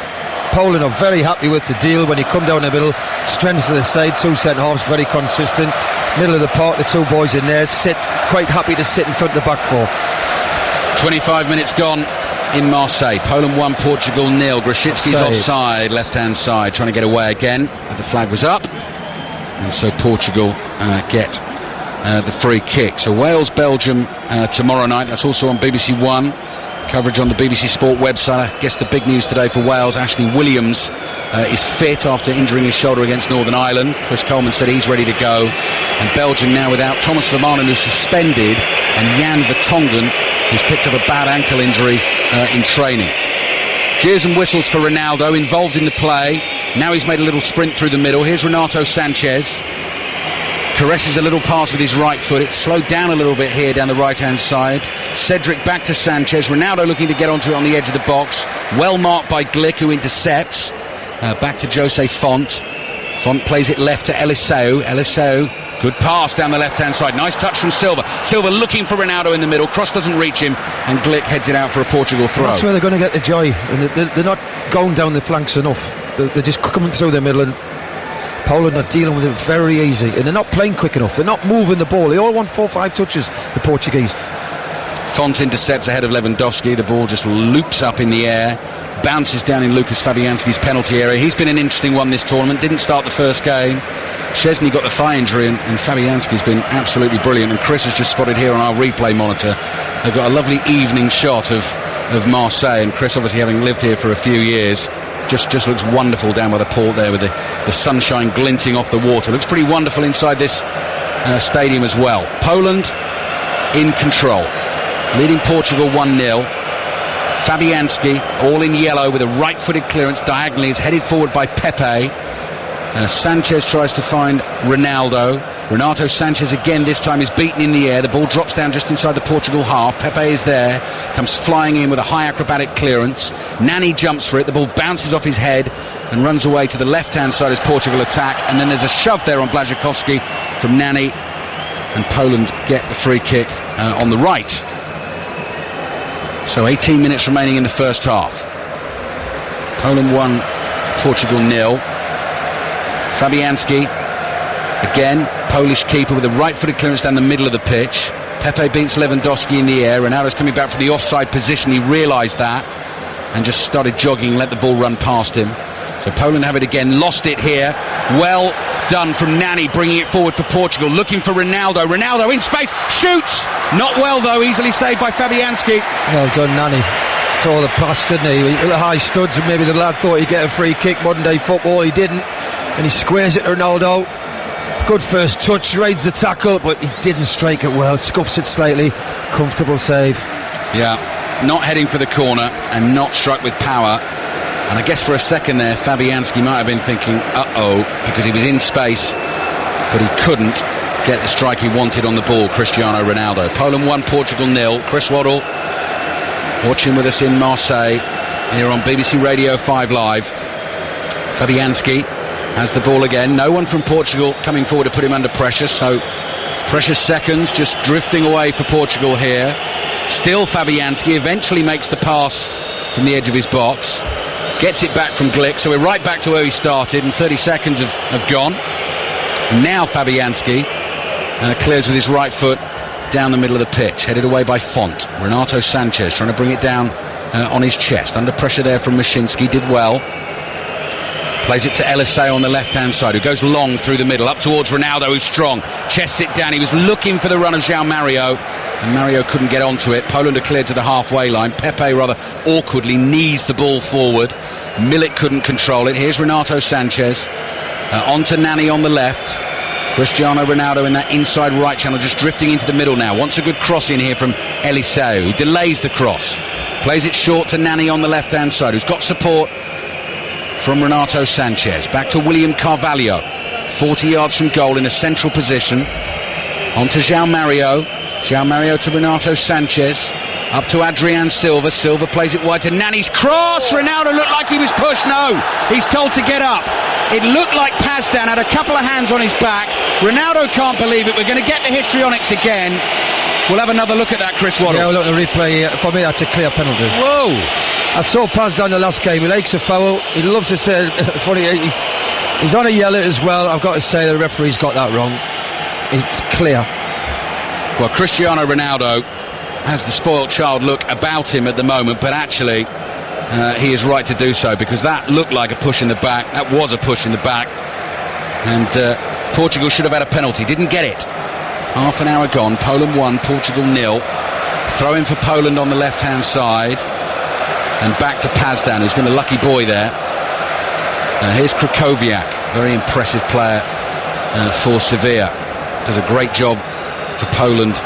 Poland are very happy with to deal when you come down the middle. Strength to the side, two centre-halves, very consistent. Middle of the park, the two boys in there sit, quite happy to sit in front of the back four. 25 minutes gone in Marseille. Poland 1, Portugal 0. Grosicki's offside, left-hand side, trying to get away again, but the flag was up, and so Portugal get the free kick. So Wales-Belgium tomorrow night. That's also on BBC One. Coverage on the BBC Sport website. I guess the big news today for Wales, Ashley Williams is fit after injuring his shoulder against Northern Ireland. Chris Coleman said he's ready to go. And Belgium now without Thomas Vermaelen, who's suspended, and Jan Vertonghen, who's picked up a bad ankle injury in training. Cheers and whistles for Ronaldo, involved in the play. Now he's made a little sprint through the middle. Here's Renato Sanchez. Caresses a little pass with his right foot. It's slowed down a little bit here down the right-hand side. Cedric back to Sanchez. Ronaldo looking to get onto it on the edge of the box. Well marked by Glick, who intercepts. Back to Jose Font. Font plays it left to Eliseu. Eliseu, good pass down the left-hand side. Nice touch from Silva. Silva looking for Ronaldo in the middle. Cross doesn't reach him, and Glick heads it out for a Portugal throw. That's where they're going to get the joy. And they're not going down the flanks enough. They're just coming through the middle, and Poland are dealing with it very easy, and they're not playing quick enough. They're not moving the ball. They all want 4 or 5 touches, the Portuguese. Font intercepts ahead of Lewandowski. The ball just loops up in the air, bounces down in Lucas Fabianski's penalty area. He's been an interesting one this tournament. Didn't start the first game. Chesney got the thigh injury, and Fabianski's been absolutely brilliant. And Chris has just spotted here on our replay monitor, they've got a lovely evening shot of Marseille, and Chris, obviously having lived here for a few years, just looks wonderful down by the port there with the sunshine glinting off the water. Looks pretty wonderful inside this stadium as well. Poland in control, leading Portugal 1-0. Fabianski, all in yellow, with a right-footed clearance diagonally, is headed forward by Pepe. Sanchez tries to find Ronaldo. Renato Sanchez again, this time is beaten in the air. The ball drops down just inside the Portugal half. Pepe is there, comes flying in with a high acrobatic clearance. Nani jumps for it. The ball bounces off his head and runs away to the left-hand side as Portugal attack. And then there's a shove there on Błaszczykowski from Nani. And Poland get the free kick on the right. So 18 minutes remaining in the first half. Poland 1, Portugal 0. Fabianski, again, Polish keeper with a right-footed clearance down the middle of the pitch. Pepe beats Lewandowski in the air. Ronaldo's coming back from the offside position. He realised that and just started jogging, let the ball run past him. So Poland have it again, lost it here. Well done from Nani, bringing it forward for Portugal, looking for Ronaldo. Ronaldo in space, shoots! Not well though, easily saved by Fabianski. Well done, Nani. Saw the pass, didn't he? The high studs, and maybe the lad thought he'd get a free kick. Modern day football, he didn't. And he squares it to Ronaldo. Good first touch, raids the tackle, but he didn't strike it well. Scuffs it slightly. Comfortable save. Yeah, not heading for the corner and not struck with power. And I guess for a second there, Fabianski might have been thinking, uh-oh, because he was in space, but he couldn't get the strike he wanted on the ball, Cristiano Ronaldo. Poland 1, Portugal 0. Chris Waddle watching with us in Marseille here on BBC Radio 5 Live. Fabianski has the ball again. No one from Portugal coming forward to put him under pressure, so precious seconds just drifting away for Portugal here. Still Fabianski eventually makes the pass from the edge of his box, gets it back from Glick, so we're right back to where he started, and 30 seconds have gone. And now Fabianski clears with his right foot down the middle of the pitch, headed away by Font. Renato Sanchez trying to bring it down on his chest, under pressure there from Mashinsky, did well. Plays it to Eliseu on the left-hand side, who goes long through the middle, up towards Ronaldo, who's strong. Chests it down. He was looking for the run of João Mario, and Mario couldn't get onto it. Poland are cleared to the halfway line. Pepe rather awkwardly knees the ball forward. Milik couldn't control it. Here's Renato Sanchez. Onto Nani on the left. Cristiano Ronaldo in that inside right channel, just drifting into the middle now. Wants a good cross in here from Eliseu, who delays the cross. Plays it short to Nani on the left-hand side, who's got support from Renato Sanchez. Back to William Carvalho. 40 yards from goal in a central position. On to João Mario. João Mario to Renato Sanchez. Up to Adrian Silva. Silva plays it wide to Nani's cross. Ronaldo looked like he was pushed. No, he's told to get up. It looked like Pazdan had a couple of hands on his back. Ronaldo can't believe it. We're going to get the histrionics again. We'll have another look at that, Chris Waddle. Yeah, we'll look at the replay. For me, that's a clear penalty. Whoa! I saw Pazdan the last game. He likes a foul. He loves to say, it's funny, he's on a yellow as well. I've got to say the referee's got that wrong. It's clear. Well, Cristiano Ronaldo has the spoilt child look about him at the moment, but actually he is right to do so, because that looked like a push in the back. That was a push in the back, and Portugal should have had a penalty. Didn't get it. Half an hour gone. Poland 1, Portugal 0. Throw in for Poland on the left-hand side, and back to Pazdan, who's been a lucky boy there. Here's Krychowiak, very impressive player for Sevilla. Does a great job for Poland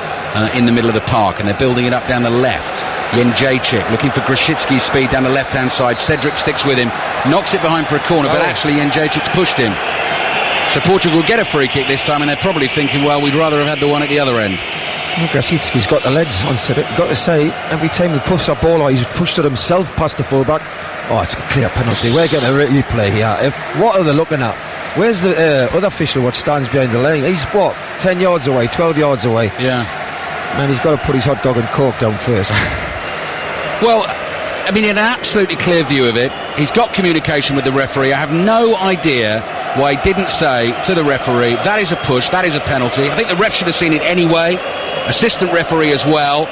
in the middle of the park, and they're building it up down the left. Jędrzejczyk looking for Grosicki's speed down the left-hand side. Cedric sticks with him, knocks it behind for a corner, but actually Jędrzejczyk's pushed him. So Portugal get a free kick this time, and they're probably thinking, well, we'd rather have had the one at the other end. Grosicki's got the legs on Cedric. Got to say, every time he pushed that ball, he's pushed it himself past the fullback. Oh, it's a clear penalty. We're getting a replay here. What are they looking at? Where's the other official what stands behind the lane? He's 10 yards away, 12 yards away. Yeah. Man, he's got to put his hot dog and coke down first. Well, I mean, in an absolutely clear view of it, he's got communication with the referee. I have no idea why he didn't say to the referee, that is a push, that is a penalty. I think the ref should have seen it anyway. Assistant referee as well.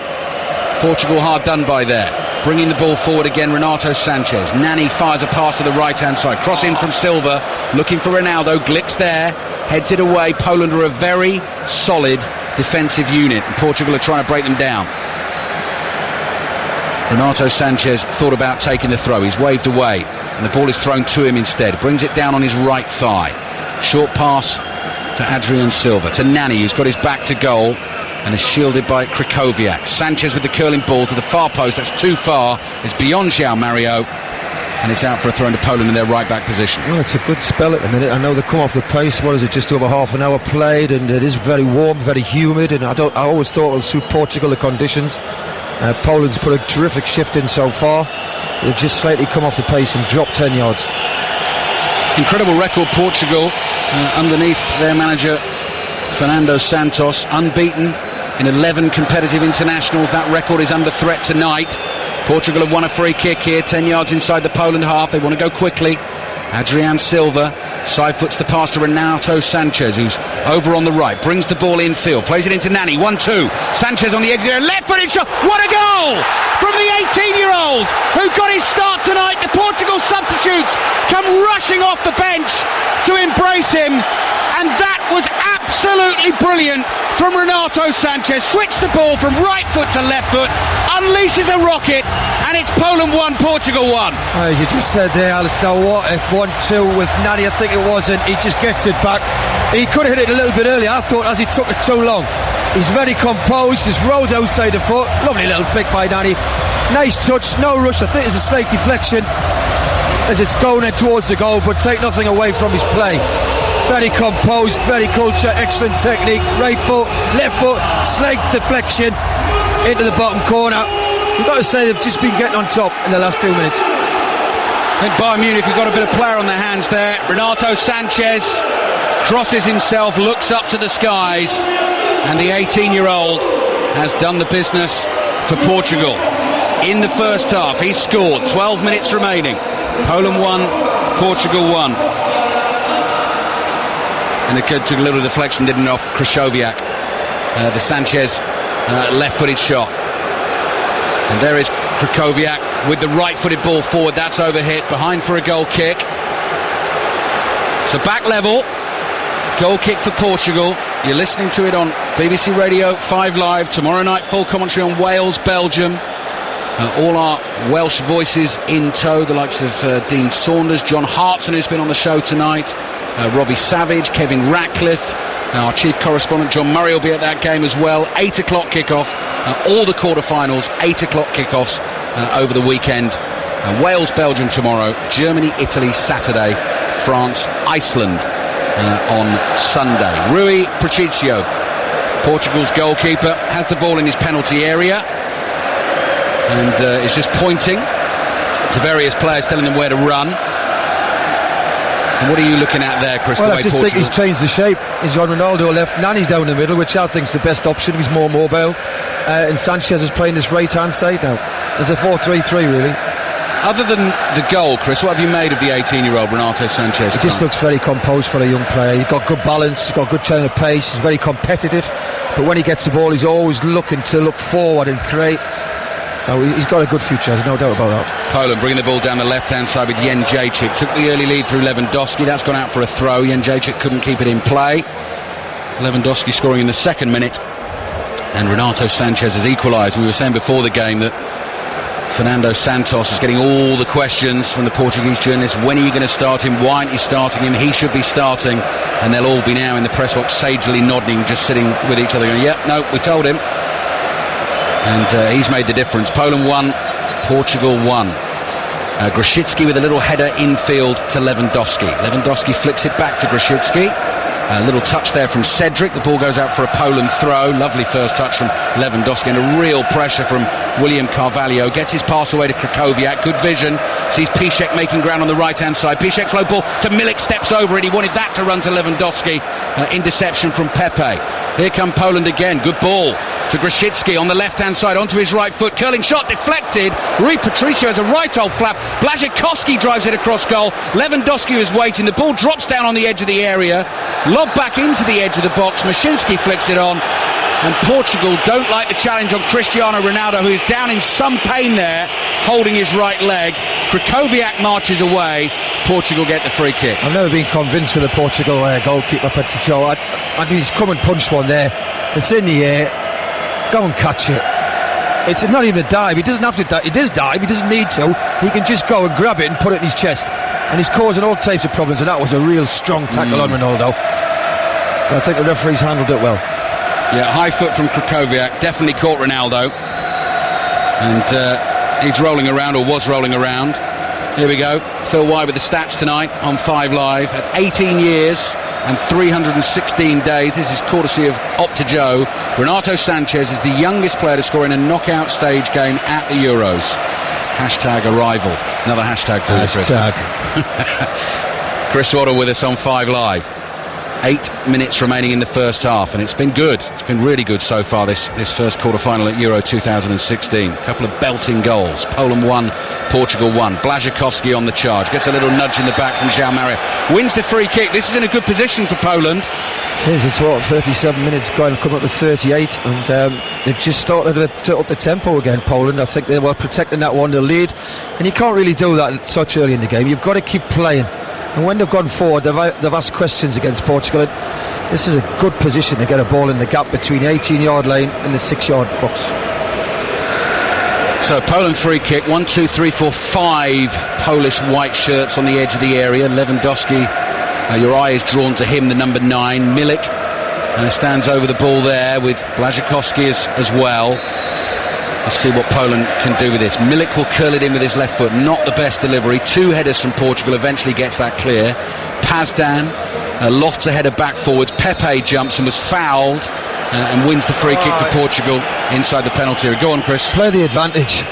Portugal hard done by there. Bringing the ball forward again, Renato Sanchez. Nani fires a pass to the right-hand side. Cross in from Silva, looking for Ronaldo. Glick's there, heads it away. Poland are a very solid defensive unit, and Portugal are trying to break them down. Renato Sanchez thought about taking the throw. He's waved away, and the ball is thrown to him instead. Brings it down on his right thigh. Short pass to Adrian Silva. To Nani, who's got his back to goal and is shielded by Krychowiak. Sanchez with the curling ball to the far post. That's too far. It's beyond João Mario, and it's out for a throw into Poland in their right back position. Well, it's a good spell at the minute. I know they come off the pace. What is it, just over half an hour played, and it is very warm, very humid, and I always thought it would suit Portugal, the conditions. Poland's put a terrific shift in so far. They've just slightly come off the pace and dropped 10 yards. Incredible record, Portugal, underneath their manager Fernando Santos, unbeaten in 11 competitive internationals. That record is under threat tonight. Portugal have won a free kick here, 10 yards inside the Poland half. They want to go quickly. Adrian Silva side puts the pass to Renato Sanchez, who's over on the right, brings the ball infield, plays it into Nani, 1-2. Sanchez on the edge there, left-footed shot. What a goal from the 18-year-old who got his start tonight. The Portugal substitutes come rushing off the bench to embrace him, and that was absolutely brilliant from Renato Sanchez. Switched the ball from right foot to left foot, unleashes a rocket, and it's Poland 1, Portugal 1. You just said there, Alistair, what if 1-2 with Nani, I think it was, and he just gets it back. He could have hit it a little bit earlier, I thought, as he took it too long. He's very composed, just rolls outside the foot. Lovely little flick by Nani. Nice touch, no rush. I think there's a slight deflection as it's going in towards the goal, but take nothing away from his play. Very composed, very cultured, excellent technique. Right foot, left foot, slight deflection into the bottom corner. You've got to say they've just been getting on top in the last 2 minutes. I think Bayern Munich have got a bit of player on their hands there. Renato Sanchez crosses himself, looks up to the skies, and the 18-year-old has done the business for Portugal. In the first half, he scored. 12 minutes remaining. Poland 1, Portugal 1. And it took a little deflection, didn't off Krychowiak. The Sanchez left-footed shot. And there is Krychowiak with the right-footed ball forward. That's overhit, behind for a goal kick. So back level, goal kick for Portugal. You're listening to it on BBC Radio 5 Live. Tomorrow night, full commentary on Wales, Belgium. All our Welsh voices in tow, the likes of Dean Saunders, John Hartson, who's been on the show tonight, Robbie Savage, Kevin Ratcliffe, our chief correspondent John Murray will be at that game as well. 8 o'clock kickoff, all the quarterfinals, 8 o'clock kickoffs over the weekend. Wales, Belgium tomorrow, Germany, Italy Saturday, France, Iceland on Sunday. Rui Patricio, Portugal's goalkeeper, has the ball in his penalty area and is just pointing to various players, telling them where to run. And what are you looking at there, Chris? Well, I just think he's changed the shape. He's got Ronaldo left, Nani down the middle, which I think is the best option. He's more mobile, and Sanchez is playing this right-hand side now. There's a 4-3-3 really. Other than the goal, Chris, what have you made of the 18-year-old Renato Sanchez? He just looks very composed for a young player. He's got good balance, he's got good turn of pace, he's very competitive, but when he gets the ball he's always looking to look forward and create. So he's got a good future, there's no doubt about that. Poland bringing the ball down the left-hand side with Jędrzejczyk. Took the early lead through Lewandowski. That's gone out for a throw. Jędrzejczyk couldn't keep it in play. Lewandowski scoring in the second minute. And Renato Sanchez has equalised. We were saying before the game that Fernando Santos is getting all the questions from the Portuguese journalists. When are you going to start him? Why aren't you starting him? He should be starting. And they'll all be now in the press box sagely nodding, just sitting with each other going, yep, no, we told him. And he's made the difference. Poland 1, Portugal 1. Grosicki with a little header infield to Lewandowski. Lewandowski flicks it back to Grosicki. A little touch there from Cedric. The ball goes out for a Poland throw. Lovely first touch from Lewandowski and a real pressure from William Carvalho. Gets his pass away to Krychowiak. Good vision. Sees Piszczek making ground on the right-hand side. Piszczek's low ball to Milik, steps over it. He wanted that to run to Lewandowski. Interception from Pepe. Here come Poland again. Good ball to Grosicki on the left-hand side, onto his right foot. Curling shot deflected. Rui Patricio has a right old flap. Błaszczykowski drives it across goal. Lewandowski was waiting. The ball drops down on the edge of the area. Lob back into the edge of the box. Maszinski flicks it on. And Portugal don't like the challenge on Cristiano Ronaldo, who is down in some pain there, holding his right leg. Krychowiak marches away. Portugal get the free kick. I've never been convinced with the Portugal goalkeeper Patricio. I think he's come and punched one there. It's in the air. Go and catch it. It's not even a dive. He doesn't have to dive. He does dive. He doesn't need to. He can just go and grab it and put it in his chest. And he's causing all types of problems. And that was a real strong tackle on Ronaldo. But I think the referees handled it well. Yeah, high foot from Krychowiak. Definitely caught Ronaldo. And he's rolling around, or was rolling around. Here we go. Phil White with the stats tonight on 5 Live. At 18 years and 316 days, this is courtesy of Opta Joe. Renato Sanchez is the youngest player to score in a knockout stage game at the Euros. Hashtag arrival. Another hashtag for you, Chris. Chris Waddle with us on 5 Live. 8 minutes remaining in the first half, and it's been good. It's been really good so far, this first quarter-final at Euro 2016. A couple of belting goals. Poland 1, Portugal 1. Błaszczykowski on the charge. Gets a little nudge in the back from João Mario. Wins the free kick. This is in a good position for Poland. It is. It's 37 minutes going to come up with 38, and they've just started to up the tempo again, Poland. I think they were protecting that 1-0 lead, and you can't really do that such early in the game. You've got to keep playing. And when they've gone forward, they've asked questions against Portugal. This is a good position to get a ball in the gap between the 18-yard line and the 6-yard box. So Poland free kick. 1, 2, 3, 4, 5 Polish white shirts on the edge of the area. Lewandowski, your eye is drawn to him, the number 9. Milik stands over the ball there with Błaszczykowski as well. Let's see what Poland can do with this. Milik will curl it in with his left foot. Not the best delivery. 2 headers from Portugal. Eventually gets that clear. Pazdan lofts a header back forwards. Pepe jumps and was fouled and wins the free kick for Portugal inside the penalty area. Go on, Chris. Play the advantage.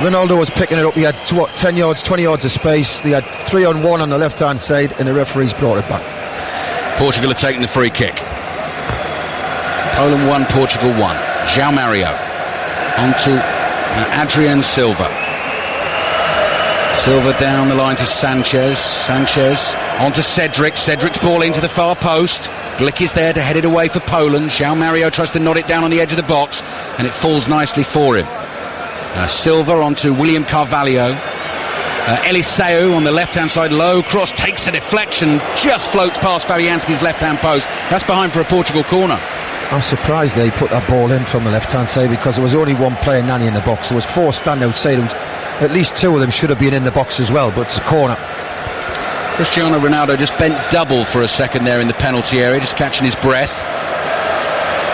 Ronaldo was picking it up. He had 10 yards, 20 yards of space. They had 3-on-1 on the left-hand side, and the referees brought it back. Portugal are taking the free kick. Poland 1, Portugal 1. João Mario. On to Adrian Silva. Silva down the line to Sanchez. Sanchez on to Cedric. Cedric's ball into the far post. Glick is there to head it away for Poland. João Mario tries to nod it down on the edge of the box, and it falls nicely for him. Silva on to William Carvalho. Eliseu on the left-hand side, low cross, takes a deflection, just floats past Fabianski's left-hand post. That's behind for a Portugal corner. I'm surprised they put that ball in from the left-hand side, because there was only one player, Nani, in the box. There was 4 standing outside, and at least 2 of them should have been in the box as well, but it's a corner. Cristiano Ronaldo just bent double for a second there in the penalty area, just catching his breath.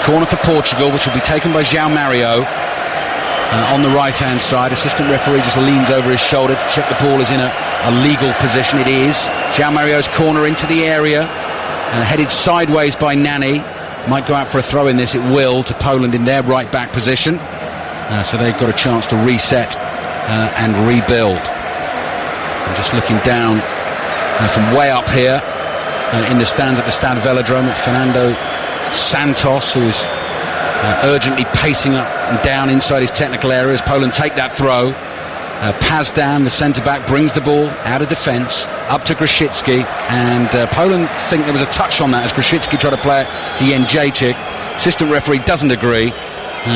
Corner for Portugal, which will be taken by João Mario on the right-hand side. Assistant referee just leans over his shoulder to check the ball is in a legal position. It is. João Mario's corner into the area. headed sideways by Nani. Might go out for a throw in this, it will, to Poland in their right back position. So they've got a chance to reset and rebuild. I'm just looking down from way up here in the stands at the Stade Velodrome at Fernando Santos, who is urgently pacing up and down inside his technical areas. Poland take that throw. Pazdan, the centre-back, brings the ball out of defence up to Grosicki, and Poland think there was a touch on that as Grosicki tried to play it to Jędrzejczyk. Assistant referee doesn't agree,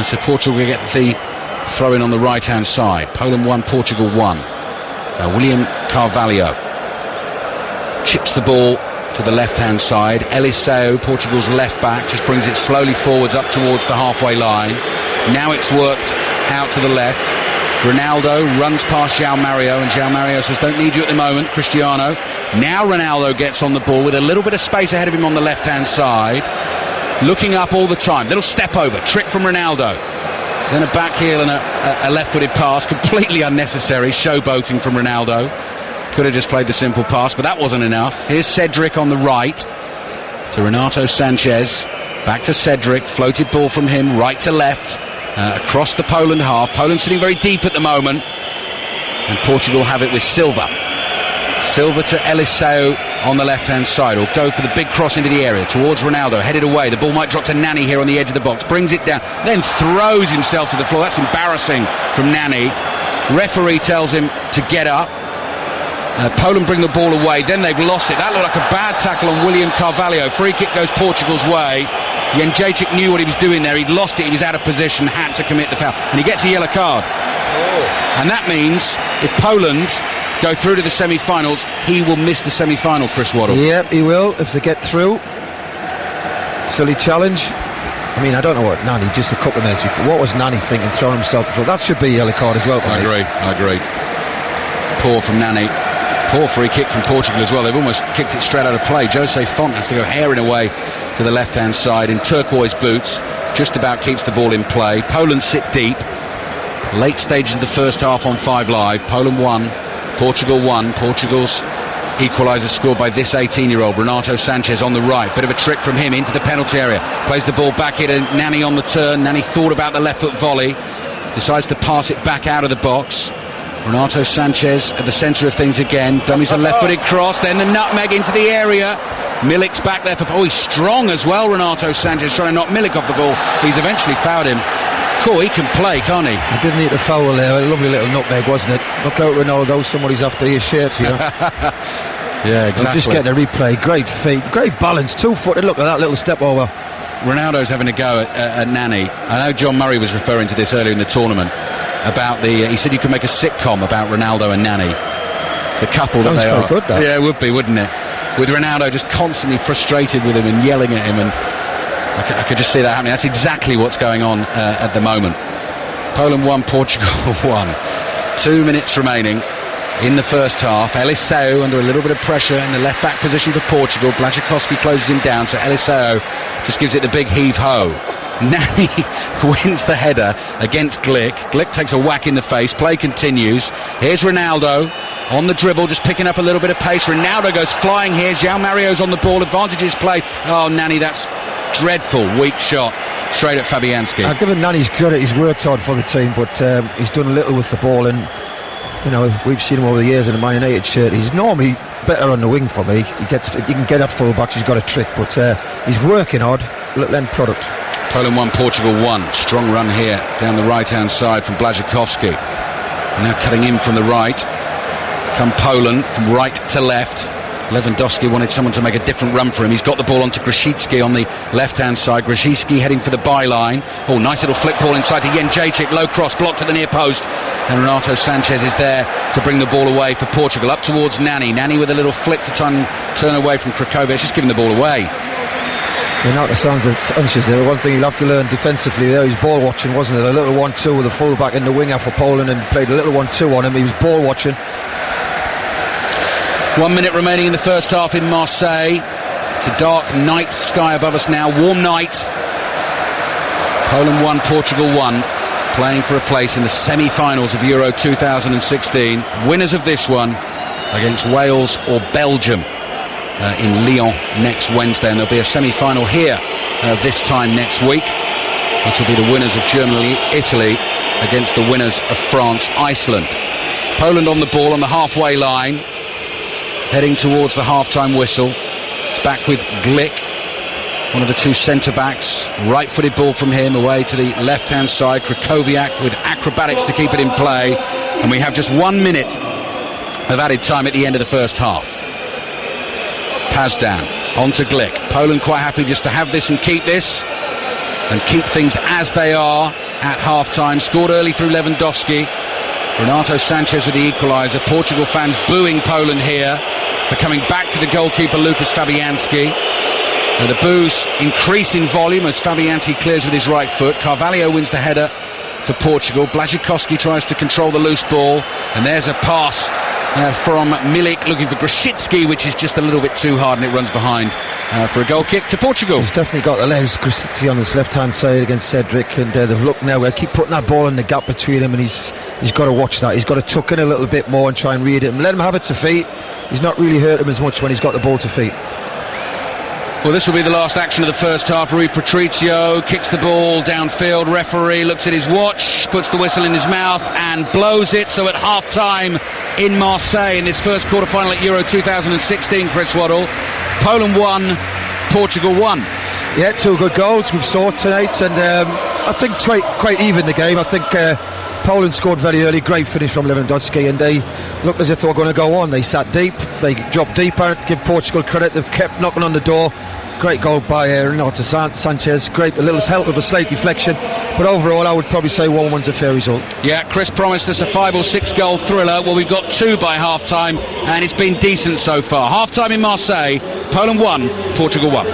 so Portugal will get the throw in on the right-hand side. Poland 1, Portugal 1. William Carvalho chips the ball to the left-hand side. Eliseu, Portugal's left-back, just brings it slowly forwards up towards the halfway line. Now it's worked out to the left. Ronaldo runs past João Mario, and João Mario says, don't need you at the moment, Cristiano. Now Ronaldo gets on the ball with a little bit of space ahead of him on the left-hand side, looking up all the time. Little step over, trick from Ronaldo. Then a back heel and a left-footed pass, completely unnecessary, showboating from Ronaldo. Could have just played the simple pass, but that wasn't enough. Here's Cedric on the right to Renato Sanchez. Back to Cedric, floated ball from him, right to left. Across the Poland half. Poland sitting very deep at the moment, and Portugal have it with Silva. Silva to Eliseu on the left hand side, or go for the big cross into the area towards Ronaldo, headed away. The ball might drop to Nani here on the edge of the box, brings it down, then throws himself to the floor. That's embarrassing from Nani. Referee tells him to get up. Poland bring the ball away, then they've lost it. That looked like a bad tackle on William Carvalho. Free kick goes Portugal's way. Jędrzejczyk knew what he was doing there. He'd lost it, he was out of position, had to commit the foul, and he gets a yellow card. And that means if Poland go through to the semi-finals, he will miss the semi-final, Chris Waddle. Yep, he will, if they get through. Silly challenge. I mean, I don't know what Nani, just a couple of minutes before, what was Nani thinking, throwing himself to the floor? That should be a yellow card as well. I agree. Poor from Nani. Poor free kick from Portugal as well. They've almost kicked it straight out of play. Jose Font has to go herring away to the left-hand side in turquoise boots. Just about keeps the ball in play. Poland sit deep. Late stages of the first half on 5 Live. Poland 1, Portugal 1. Portugal's equaliser scored by this 18-year-old, Renato Sanchez, on the right. Bit of a trick from him into the penalty area. Plays the ball back into Nani on the turn. Nani thought about the left-foot volley. Decides to pass it back out of the box. Renato Sanchez at the centre of things again. Dummies a left-footed cross, then the nutmeg into the area. Milik's back there for... Oh, he's strong as well, Renato Sanchez, trying to knock Milik off the ball. He's eventually fouled him. Cool, he can play, can't he? He didn't need to foul there. A lovely little nutmeg, wasn't it? Look out, Ronaldo, somebody's after your shirt, you know. Yeah, exactly. I'm just getting a replay. Great feet, great balance, 2-footed. Look at that little step over. Ronaldo's having a go at Nani. I know John Murray was referring to this earlier in the tournament about he said you could make a sitcom about Ronaldo and Nani, the couple that they are. Sounds quite good, that. Yeah, it would be, wouldn't it? With Ronaldo just constantly frustrated with him and yelling at him, and I could just see that happening. That's exactly what's going on at the moment. Poland 1, Portugal 1. 2 minutes remaining in the first half. Eliseu under a little bit of pressure in the left back position for Portugal. Błaszczykowski closes him down, so Eliseu just gives it the big heave-ho. Nani wins the header against Glick. Glick takes a whack in the face. Play continues. Here's Ronaldo on the dribble, just picking up a little bit of pace. Ronaldo goes flying here. João Mario's on the ball. Advantages play. Oh, Nani, that's dreadful. Weak shot straight at Fabianski. I've given Nani's credit. He's worked hard for the team, but he's done little with the ball, and you know, we've seen him over the years in a Man United shirt. He's normally better on the wing for me. He can get at full-backs. He's got a trick, but he's working hard. Little end product. Poland 1, Portugal 1. Strong run here down the right-hand side from Błaszczykowski. Now cutting in from the right. Come Poland from right to left. Lewandowski wanted someone to make a different run for him. He's got the ball onto Grosicki on the left-hand side. Grosicki heading for the byline. Oh, nice little flick ball inside to Jędrzejczyk. Low cross, blocked at the near post. And Renato Sanchez is there to bring the ball away for Portugal. Up towards Nani. Nani with a little flick to try and turn away from Krakovic. Just giving the ball away. Renato Sanchez, the one thing he'll have to learn defensively there, he's ball watching, wasn't it? A little 1-2 with a full-back in the winger for Poland, and played a little 1-2 on him. He was ball watching. 1 minute remaining in the first half in Marseille. It's a dark night sky above us now, warm night. Poland 1, Portugal 1, playing for a place in the semi-finals of Euro 2016. Winners of this one against Wales or Belgium in Lyon next Wednesday, and there'll be a semi-final here this time next week, which will be the winners of Germany-Italy against the winners of France-Iceland. Poland on the ball on the halfway line, heading towards the half-time whistle. It's back with Glick, one of the two centre-backs. Right-footed ball from him away to the left-hand side. Krychowiak with acrobatics to keep it in play. And we have just 1 minute of added time at the end of the first half. Pazdan on to Glick. Poland quite happy just to have this and keep this, and keep things as they are at half-time. Scored early through Lewandowski. Renato Sanchez with the equaliser. Portugal fans booing Poland here for coming back to the goalkeeper Lucas Fabianski. And the boos increase in volume as Fabianski clears with his right foot. Carvalho wins the header for Portugal. Błaszczykowski tries to control the loose ball, and there's a pass from Milik looking for Grosicki, which is just a little bit too hard, and it runs behind for a goal kick to Portugal. He's definitely got the legs, Grosicki, on his left hand side against Cedric, and they've looked now, keep putting that ball in the gap between him, and he's got to watch that. He's got to tuck in a little bit more and try and read it and let him have it to feet. He's not really hurt him as much when he's got the ball to feet. Well, this will be the last action of the first half. Rui Patricio kicks the ball downfield. Referee looks at his watch, puts the whistle in his mouth and blows it. So at half-time in Marseille in this first quarter-final at Euro 2016, Chris Waddle, Poland 1, Portugal 1. Yeah, two good goals we've scored tonight, and I think it's quite even the game. I think Poland scored very early, great finish from Lewandowski, and they looked as if they were going to go on. They sat deep, they dropped deeper. Give Portugal credit, they've kept knocking on the door. Great goal by Renato Sanchez, great, a little help of a slight deflection, but overall I would probably say 1-1's a fair result. Yeah, Chris promised us a 5 or 6 goal thriller. Well, we've got 2 by half time, and it's been decent so far. Half time in Marseille, Poland 1, Portugal 1.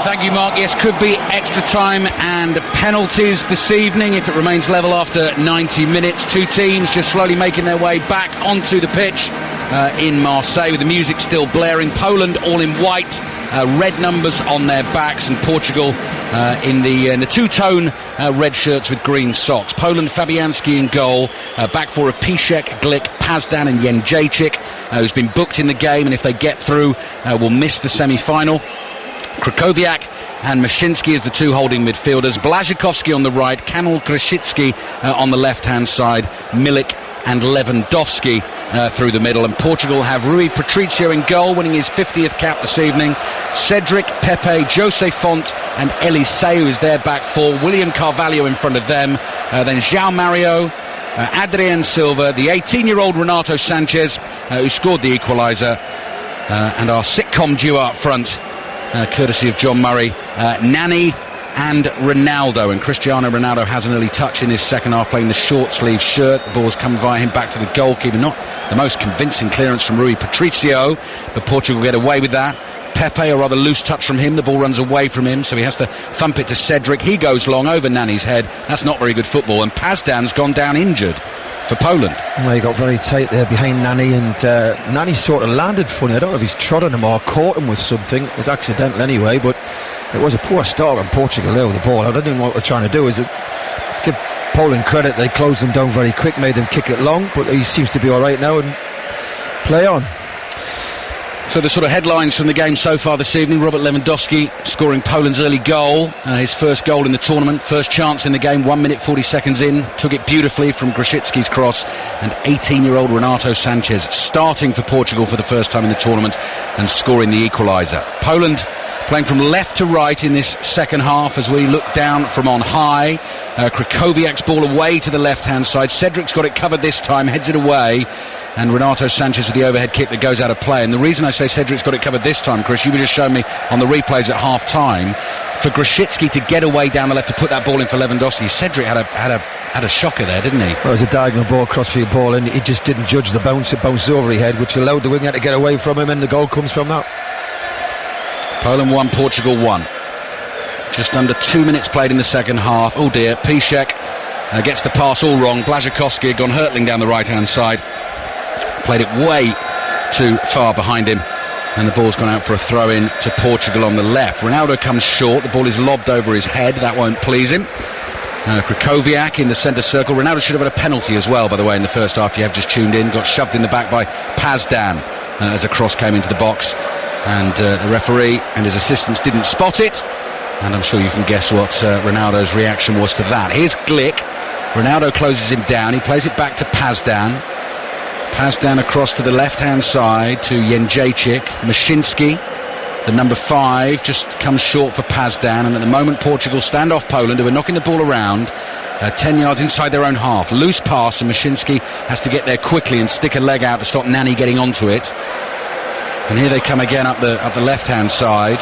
Thank you, Mark. Yes, could be extra time and penalties this evening if it remains level after 90 minutes. Two teams just slowly making their way back onto the pitch in Marseille with the music still blaring. Poland all in white, red numbers on their backs, and Portugal in the two-tone red shirts with green socks. Poland, Fabianski in goal, back four of Piszczek, Glick, Pazdan and Jędrzejczyk, who's been booked in the game, and if they get through will miss the semi-final. Krychowiak and Mashinsky as the two holding midfielders. Błaszczykowski on the right, Kamil Grosicki on the left-hand side, Milik and Lewandowski through the middle. And Portugal have Rui Patricio in goal, winning his 50th cap this evening. Cedric, Pepe, Jose Font and Eliseu is their back four. William Carvalho in front of them. Then João Mario, Adrien Silva, the 18-year-old Renato Sanchez, who scored the equaliser, and our sitcom duo up front, courtesy of John Murray, Nani and Ronaldo. And Cristiano Ronaldo has an early touch in his second half, playing the short sleeve shirt. The ball's come via him back to the goalkeeper. Not the most convincing clearance from Rui Patricio, but Portugal get away with that. Pepe, a rather loose touch from him. The ball runs away from him, so he has to thump it to Cedric. He goes long over Nani's head. That's not very good football, and Pazdan's gone down injured for Poland. Well, he got very tight there behind Nani, and Nani sort of landed funny. I don't know if he's trod on him or caught him with something. It was accidental anyway, but it was a poor start on Portugal there with the ball. I don't know what they're trying to do. Is it give Poland credit? They closed them down very quick, made them kick it long, but he seems to be all right now and play on. So the sort of headlines from the game so far this evening: Robert Lewandowski scoring Poland's early goal, his first goal in the tournament, first chance in the game, 1 minute 40 seconds in, took it beautifully from Grosicki's cross. And 18-year-old Renato Sanchez starting for Portugal for the first time in the tournament and scoring the equaliser. Poland playing from left to right in this second half as we look down from on high. Krychowiak's ball away to the left-hand side. Cedric's got it covered this time, heads it away, and Renato Sanchez with the overhead kick that goes out of play. And the reason I say Cedric's got it covered this time, Chris, you were just showing me on the replays at half-time, for Grosicki to get away down the left to put that ball in for Lewandowski. Cedric had a shocker there, didn't he? Well, it was a diagonal ball, crossfield ball, and he just didn't judge the bounce. It bounced over his head, which allowed the winger to get away from him, and the goal comes from that. Poland 1, Portugal 1. Just under 2 minutes played in the second half. Oh dear, Piszczek gets the pass all wrong. Błaszczykowski had gone hurtling down the right-hand side. Played it way too far behind him, and the ball's gone out for a throw-in to Portugal on the left. Ronaldo comes short. The ball is lobbed over his head. That won't please him. Krychowiak in the centre circle. Ronaldo should have had a penalty as well, by the way, in the first half. You have just tuned in. Got shoved in the back by Pazdan as a cross came into the box. and the referee and his assistants didn't spot it, and I'm sure you can guess what Ronaldo's reaction was to that. Here's Glick. Ronaldo closes him down. He plays it back to Pazdan. Pazdan across to the left-hand side to Jędrzejczyk. Maszinski, the number 5, just comes short for Pazdan, and at the moment Portugal stand off Poland, who are knocking the ball around 10 yards inside their own half. Loose pass, and Maszinski has to get there quickly and stick a leg out to stop Nani getting onto it. And here they come again up the left-hand side.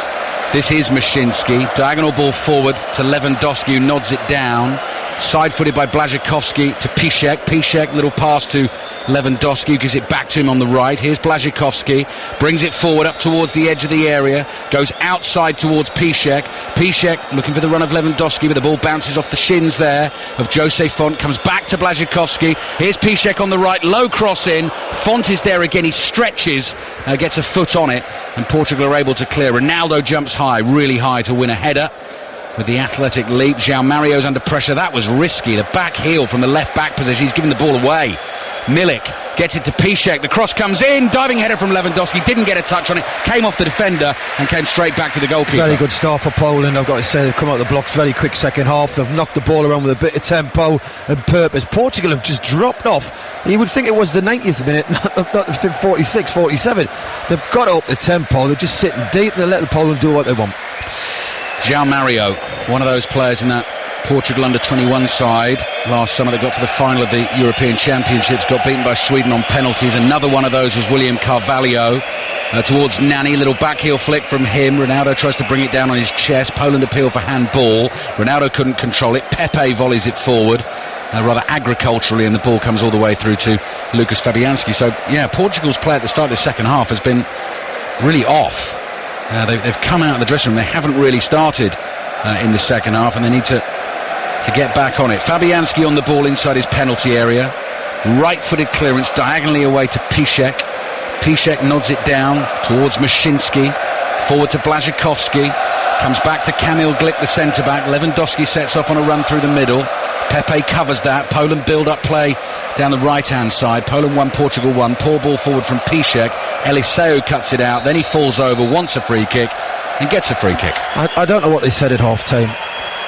This is Maszinski. Diagonal ball forward to Lewandowski, who nods it down. Side-footed by Błaszczykowski to Piszczek. Piszczek, little pass to Lewandowski, gives it back to him on the right. Here's Błaszczykowski, brings it forward up towards the edge of the area, goes outside towards Piszczek. Piszczek looking for the run of Lewandowski, but the ball bounces off the shins there of Jose Font, comes back to Błaszczykowski. Here's Piszczek on the right, low cross in. Font is there again, he stretches, gets a foot on it, and Portugal are able to clear. Ronaldo jumps high, really high, to win a header with the athletic leap. João Mario's under pressure. That was risky. The back heel from the left back position. He's giving the ball away. Milik gets it to Piszczek. The cross comes in. Diving header from Lewandowski. Didn't get a touch on it. Came off the defender and came straight back to the goalkeeper. Very good start for Poland. I've got to say, they've come out of the blocks very quick second half. They've knocked the ball around with a bit of tempo and purpose. Portugal have just dropped off. You would think it was the 90th minute, not the 46, 47. They've got up the tempo. They're just sitting deep and they're letting Poland do what they want. João Mario, one of those players in that Portugal under-21 side last summer that got to the final of the European Championships, got beaten by Sweden on penalties. Another one of those was William Carvalho towards Nani, little backheel flick from him. Ronaldo tries to bring it down on his chest. Poland appeal for handball. Ronaldo couldn't control it. Pepe volleys it forward rather agriculturally, and the ball comes all the way through to Lucas Fabianski. So yeah, Portugal's play at the start of the second half has been really off. They've come out of the dressing room. They haven't really started in the second half, and they need to get back on it. Fabianski on the ball inside his penalty area. Right-footed clearance diagonally away to Piszczek. Piszczek nods it down towards Maszinski. Forward to Błaszczykowski. Comes back to Kamil Glick, the centre-back. Lewandowski sets up on a run through the middle. Pepe covers that. Poland build-up play down the right-hand side. Poland 1, Portugal 1. Poor ball forward from Piszczek. Eliseu cuts it out. Then he falls over, wants a free kick, and gets a free kick. I don't know what they said at half-time.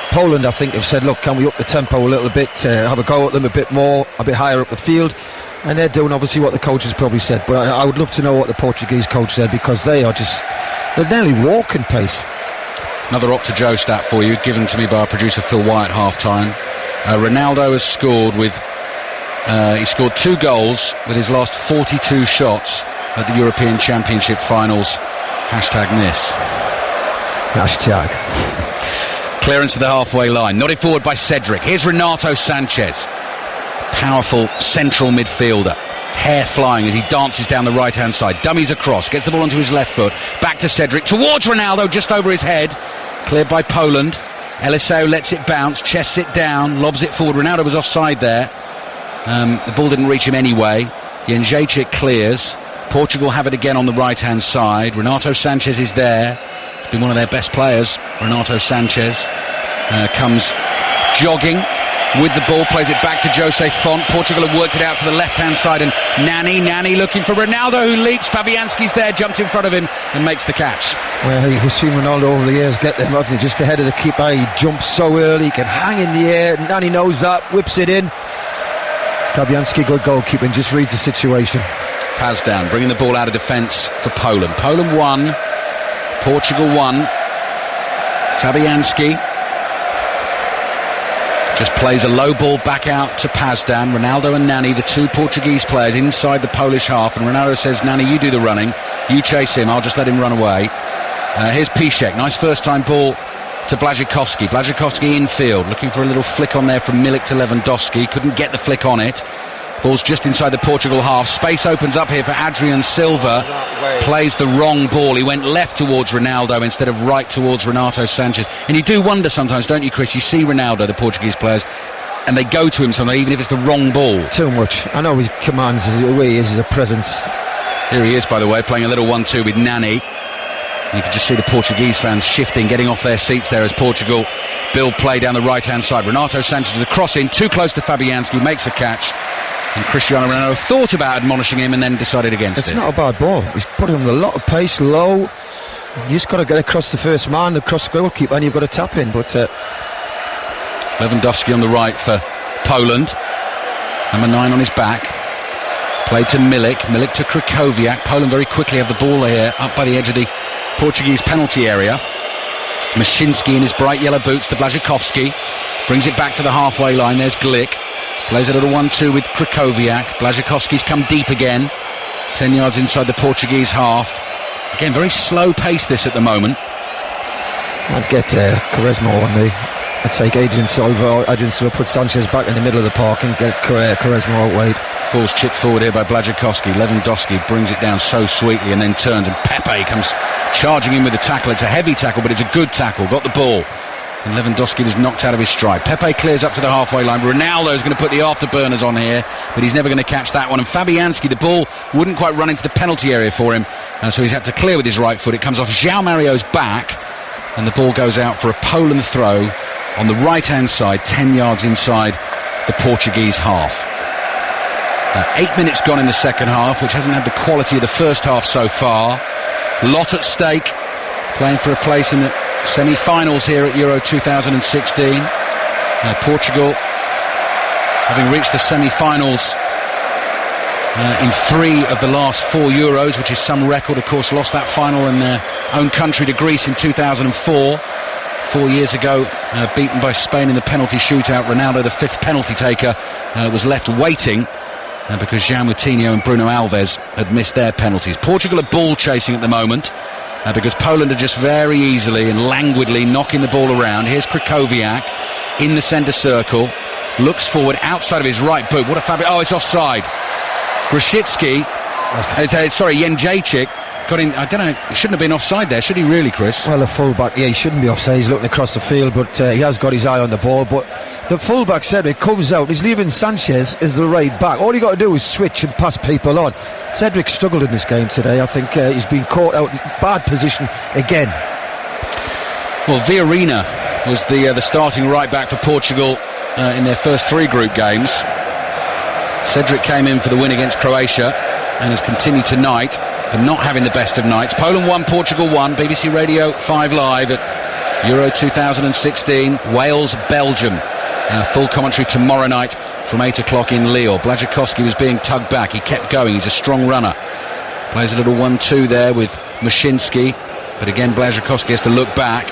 Poland, I think, have said, look, can we up the tempo a little bit, have a go at them a bit more, a bit higher up the field? And they're doing, obviously, what the coach has probably said. But I would love to know what the Portuguese coach said, because they're nearly walking pace. Another Opta-Joe stat for you, given to me by our producer Phil White at half-time. Ronaldo has scored with... he scored 2 goals with his last 42 shots at the European Championship finals. #miss. Hashtag. Clearance to the halfway line. Nodded forward by Cedric. Here's Renato Sanchez. Powerful central midfielder. Hair flying as he dances down the right-hand side. Dummies across. Gets the ball onto his left foot. Back to Cedric. Towards Ronaldo, just over his head. Cleared by Poland. Eliseu lets it bounce. Chests it down. Lobs it forward. Ronaldo was offside there. The ball didn't reach him anyway. Jędrzejczyk clears. Portugal have it again on the right-hand side. Renato Sanchez is there. He's been one of their best players. Renato Sanchez comes jogging with the ball, plays it back to Jose Font. Portugal have worked it out to the left-hand side, and Nani looking for Ronaldo, who leaps. Fabianski's there, jumps in front of him and makes the catch. Well, we've seen Ronaldo over the years get them, haven't he? Just ahead of the keeper. He jumps so early, he can hang in the air. Nani knows that, whips it in. Fabianski, good goalkeeping, just reads the situation. Pazdan bringing the ball out of defence for Poland. Poland 1, Portugal 1. Fabianski just plays a low ball back out to Pazdan. Ronaldo and Nani, the 2 Portuguese players inside the Polish half, and Ronaldo says, Nani, you do the running, you chase him, I'll just let him run away. Here's Piszczek, nice first time ball to Błaszczykowski. Błaszczykowski infield, looking for a little flick on there from Milik to Lewandowski, couldn't get the flick on it. Ball's just inside the Portugal half. Space opens up here for Adrian Silva. Plays the wrong ball. He went left towards Ronaldo instead of right towards Renato Sanchez. And you do wonder sometimes, don't you, Chris? You see Ronaldo, the Portuguese players, and they go to him sometimes, even if it's the wrong ball. Too much. I know he commands the way he is as a presence. Here he is, by the way, playing a little 1-2 with Nani. You can just see the Portuguese fans shifting, getting off their seats there as Portugal build play down the right-hand side. Renato Sanchez is a cross in, too close to Fabianski, makes a catch. And Cristiano Ronaldo thought about admonishing him and then decided against it. It's not a bad ball. He's putting him with a lot of pace, low, You just got to get across the first man, across the goalkeeper, and you've got to tap in. But Lewandowski on the right for Poland. Number 9 on his back. Played to Milik. Milik to Krychowiak. Poland very quickly have the ball here, up by the edge of the Portuguese penalty area. Maszinski in his bright yellow boots to Błaszczykowski. Brings it back to the halfway line. There's Glick. Plays a little 1-2 with Krychowiak. Błaszczykowski's come deep again. 10 yards inside the Portuguese half. Again, very slow pace this at the moment. I'd get Quaresma on me. I'd take Adrian Silva. Put Sanchez back in the middle of the park and get Quaresma out wide. Ball's chipped forward here by Błaszczykowski. Lewandowski brings it down so sweetly and then turns, and Pepe comes charging in with the tackle. It's a heavy tackle, but it's a good tackle. Got the ball. And Lewandowski was knocked out of his stride. Pepe clears up to the halfway line. Ronaldo's going to put the afterburners on here, but he's never going to catch that one. And Fabianski, the ball wouldn't quite run into the penalty area for him, so he's had to clear with his right foot. It comes off João Mario's back, and the ball goes out for a Poland throw on the right-hand side, 10 yards inside the Portuguese half. 8 minutes gone in the second half, which hasn't had the quality of the first half so far. Lot at stake, playing for a place in the semi-finals here at Euro 2016. Portugal, having reached the semi-finals in 3 of the last 4 Euros, which is some record. Of course, lost that final in their own country to Greece in 2004. 4 years ago, beaten by Spain in the penalty shootout. Ronaldo, the 5th penalty taker, was left waiting because João Moutinho and Bruno Alves had missed their penalties. Portugal are ball chasing at the moment, because Poland are just very easily and languidly knocking the ball around. Here's Krychowiak in the centre circle, looks forward outside of his right boot. What a fabulous... Oh, it's offside. Jędrzejczyk got in. I don't know, he shouldn't have been offside there, should he really, Chris? Well, the full-back, he shouldn't be offside. He's looking across the field, but he has got his eye on the ball. But the full-back Cedric comes out, he's leaving Sanchez as the right back. All you got to do is switch and pass people on. Cedric struggled in this game today. I think he's been caught out in bad position again. Well, Villarina was the starting right back for Portugal in their first 3 group games. Cedric came in for the win against Croatia and has continued tonight, but not having the best of nights. Poland 1, Portugal 1. BBC Radio 5 Live at Euro 2016. Wales, Belgium. Full commentary tomorrow night from 8 o'clock in Lille. Błaszczykowski was being tugged back. He kept going. He's a strong runner. Plays a little 1-2 there with Maszinski, but again Błaszczykowski has to look back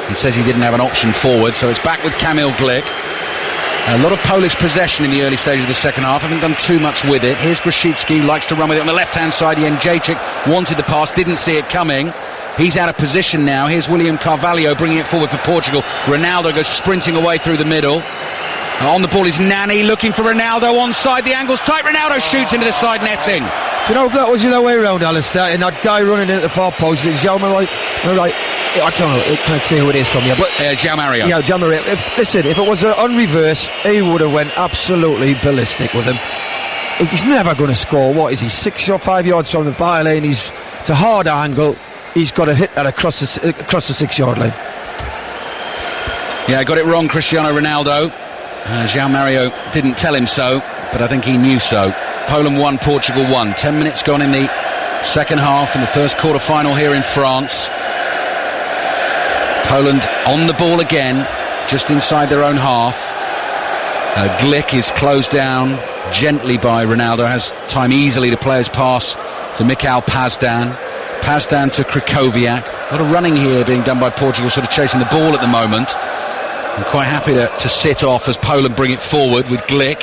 and says he didn't have an option forward, so it's back with Kamil Glick. A lot of Polish possession in the early stages of the second half. Haven't done too much with it. Here's Grosicki, likes to run with it on the left-hand side. Jędrzejczyk wanted the pass, didn't see it coming. He's out of position now. Here's William Carvalho bringing it forward for Portugal. Ronaldo goes sprinting away through the middle. On the ball is Nani, looking for Ronaldo onside. The angle's tight. Ronaldo shoots into the side netting. Do you know if that was the other way around, Alistair, and that guy running into the far post, is João Mario, right? I don't know, I can't say who it is from here, but João Mario. Yeah, João Mario. If it was on reverse, he would have went absolutely ballistic with him. He's never going to score. What is he, 6 or 5 yards from the byline? It's a hard angle. He's got to hit that across the 6-yard line. Yeah, I got it wrong, Cristiano Ronaldo. João Mario didn't tell him so, but I think he knew so. Poland 1, Portugal 1. 10 minutes gone in the second half in the first quarter-final here in France. Poland on the ball again, just inside their own half. Glick is closed down gently by Ronaldo, has time easily to play his pass to Mikhail Pazdan. Pazdan to Krychowiak. A lot of running here being done by Portugal, sort of chasing the ball at the moment. I'm quite happy to sit off as Poland bring it forward with Glick.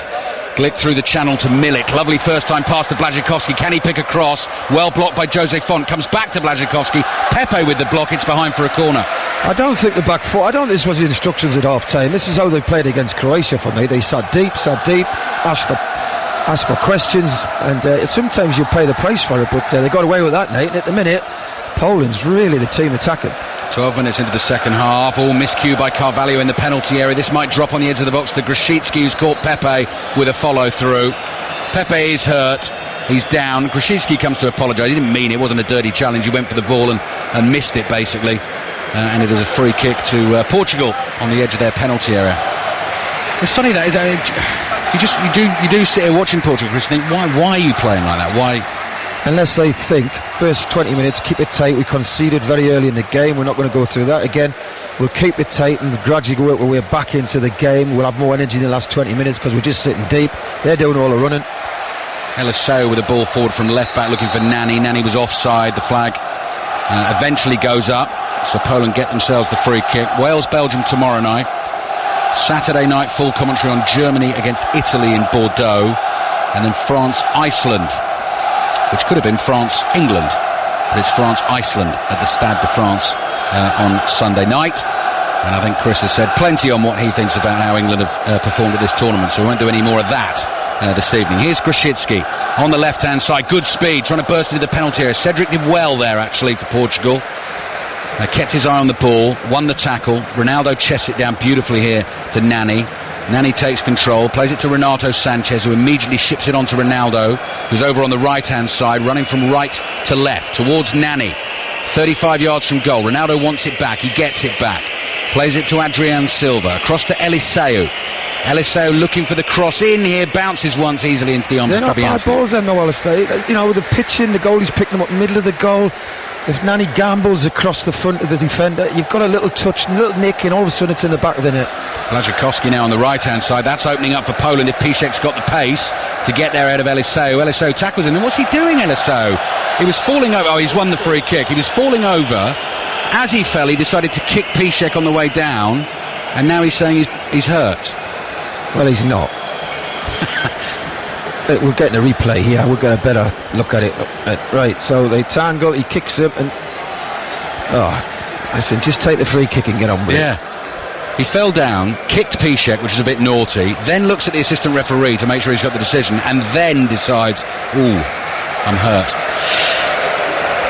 Glick through the channel to Milik. Lovely first time pass to Błaszczykowski. Can he pick a cross? Well blocked by Jose Font. Comes back to Błaszczykowski. Pepe with the block. It's behind for a corner. I don't think the back four. I don't think this was the instructions at half time. This is how they played against Croatia for me. They sat deep, asked for questions, and sometimes you pay the price for it, but they got away with that night. And at the minute, Poland's really the team attacking. 12 minutes into the second half, all miscue by Carvalho in the penalty area. This might drop on the edge of the box to Grosicki, who's caught Pepe with a follow-through. Pepe is hurt, he's down. Grosicki comes to apologise. He didn't mean it, wasn't a dirty challenge. He went for the ball and missed it, basically. And it is a free kick to Portugal on the edge of their penalty area. It's funny that you do sit here watching Portugal, Chris, think, why are you playing like that? Why unless they think first 20 minutes keep it tight. We conceded very early in the game. We're not going to go through that again. We'll keep it tight and gradually work our way back into the game. We'll have more energy in the last 20 minutes because we're just sitting deep. They're doing all the running. Eliseo with a ball forward from left back looking for Nani. Nani was offside. The flag eventually goes up, so Poland get themselves the free kick. Wales-Belgium tomorrow night. Saturday night full commentary on Germany against Italy in Bordeaux, and then France-Iceland, which could have been France-England, but it's France-Iceland at the Stade de France on Sunday night. And I think Chris has said plenty on what he thinks about how England have performed at this tournament, so we won't do any more of that this evening. Here's Grosicki on the left-hand side, good speed, trying to burst into the penalty area. Cedric did well there actually for Portugal. Kept his eye on the ball, won the tackle. Ronaldo chests it down beautifully here to Nani. Nani takes control, plays it to Renato Sanchez, who immediately ships it on to Ronaldo, who's over on the right-hand side, running from right to left, towards Nani. 35 yards from goal. Ronaldo wants it back, he gets it back. Plays it to Adrian Silva, across to Eliseo. Eliseo looking for the cross in here, bounces once easily into the arms of Fabianski. They're not bad balls then, though, Alistair. You know, with the pitching, the goalie's picking them up middle of the goal. If Nani gambles across the front of the defender, you've got a little touch, a little nick, and all of a sudden it's in the back of the net. Blazikowski now on the right-hand side. That's opening up for Poland if Piszczek's got the pace to get there out of Eliseo. Eliseo tackles him. And what's he doing, Eliseo? He was falling over. Oh, he's won the free kick. He was falling over. As he fell, he decided to kick Piszczek on the way down. And now he's saying he's hurt. Well, he's not. We're getting a replay here. We'll get a better look at it. Right, so they tangle, he kicks him, and listen, just take the free kick and get on with it. Yeah, he fell down, kicked Piszczek, which is a bit naughty, then looks at the assistant referee to make sure he's got the decision, and then decides, ooh, I'm hurt.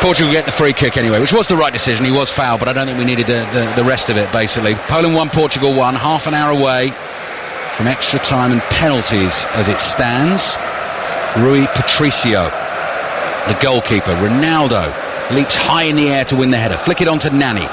Portugal get the free kick anyway, which was the right decision. He was fouled, but I don't think we needed the rest of it, basically. Poland 1, Portugal 1, half an hour away from extra time and penalties as it stands. Rui Patricio, the goalkeeper. Ronaldo leaps high in the air to win the header. Flick it on to Nani.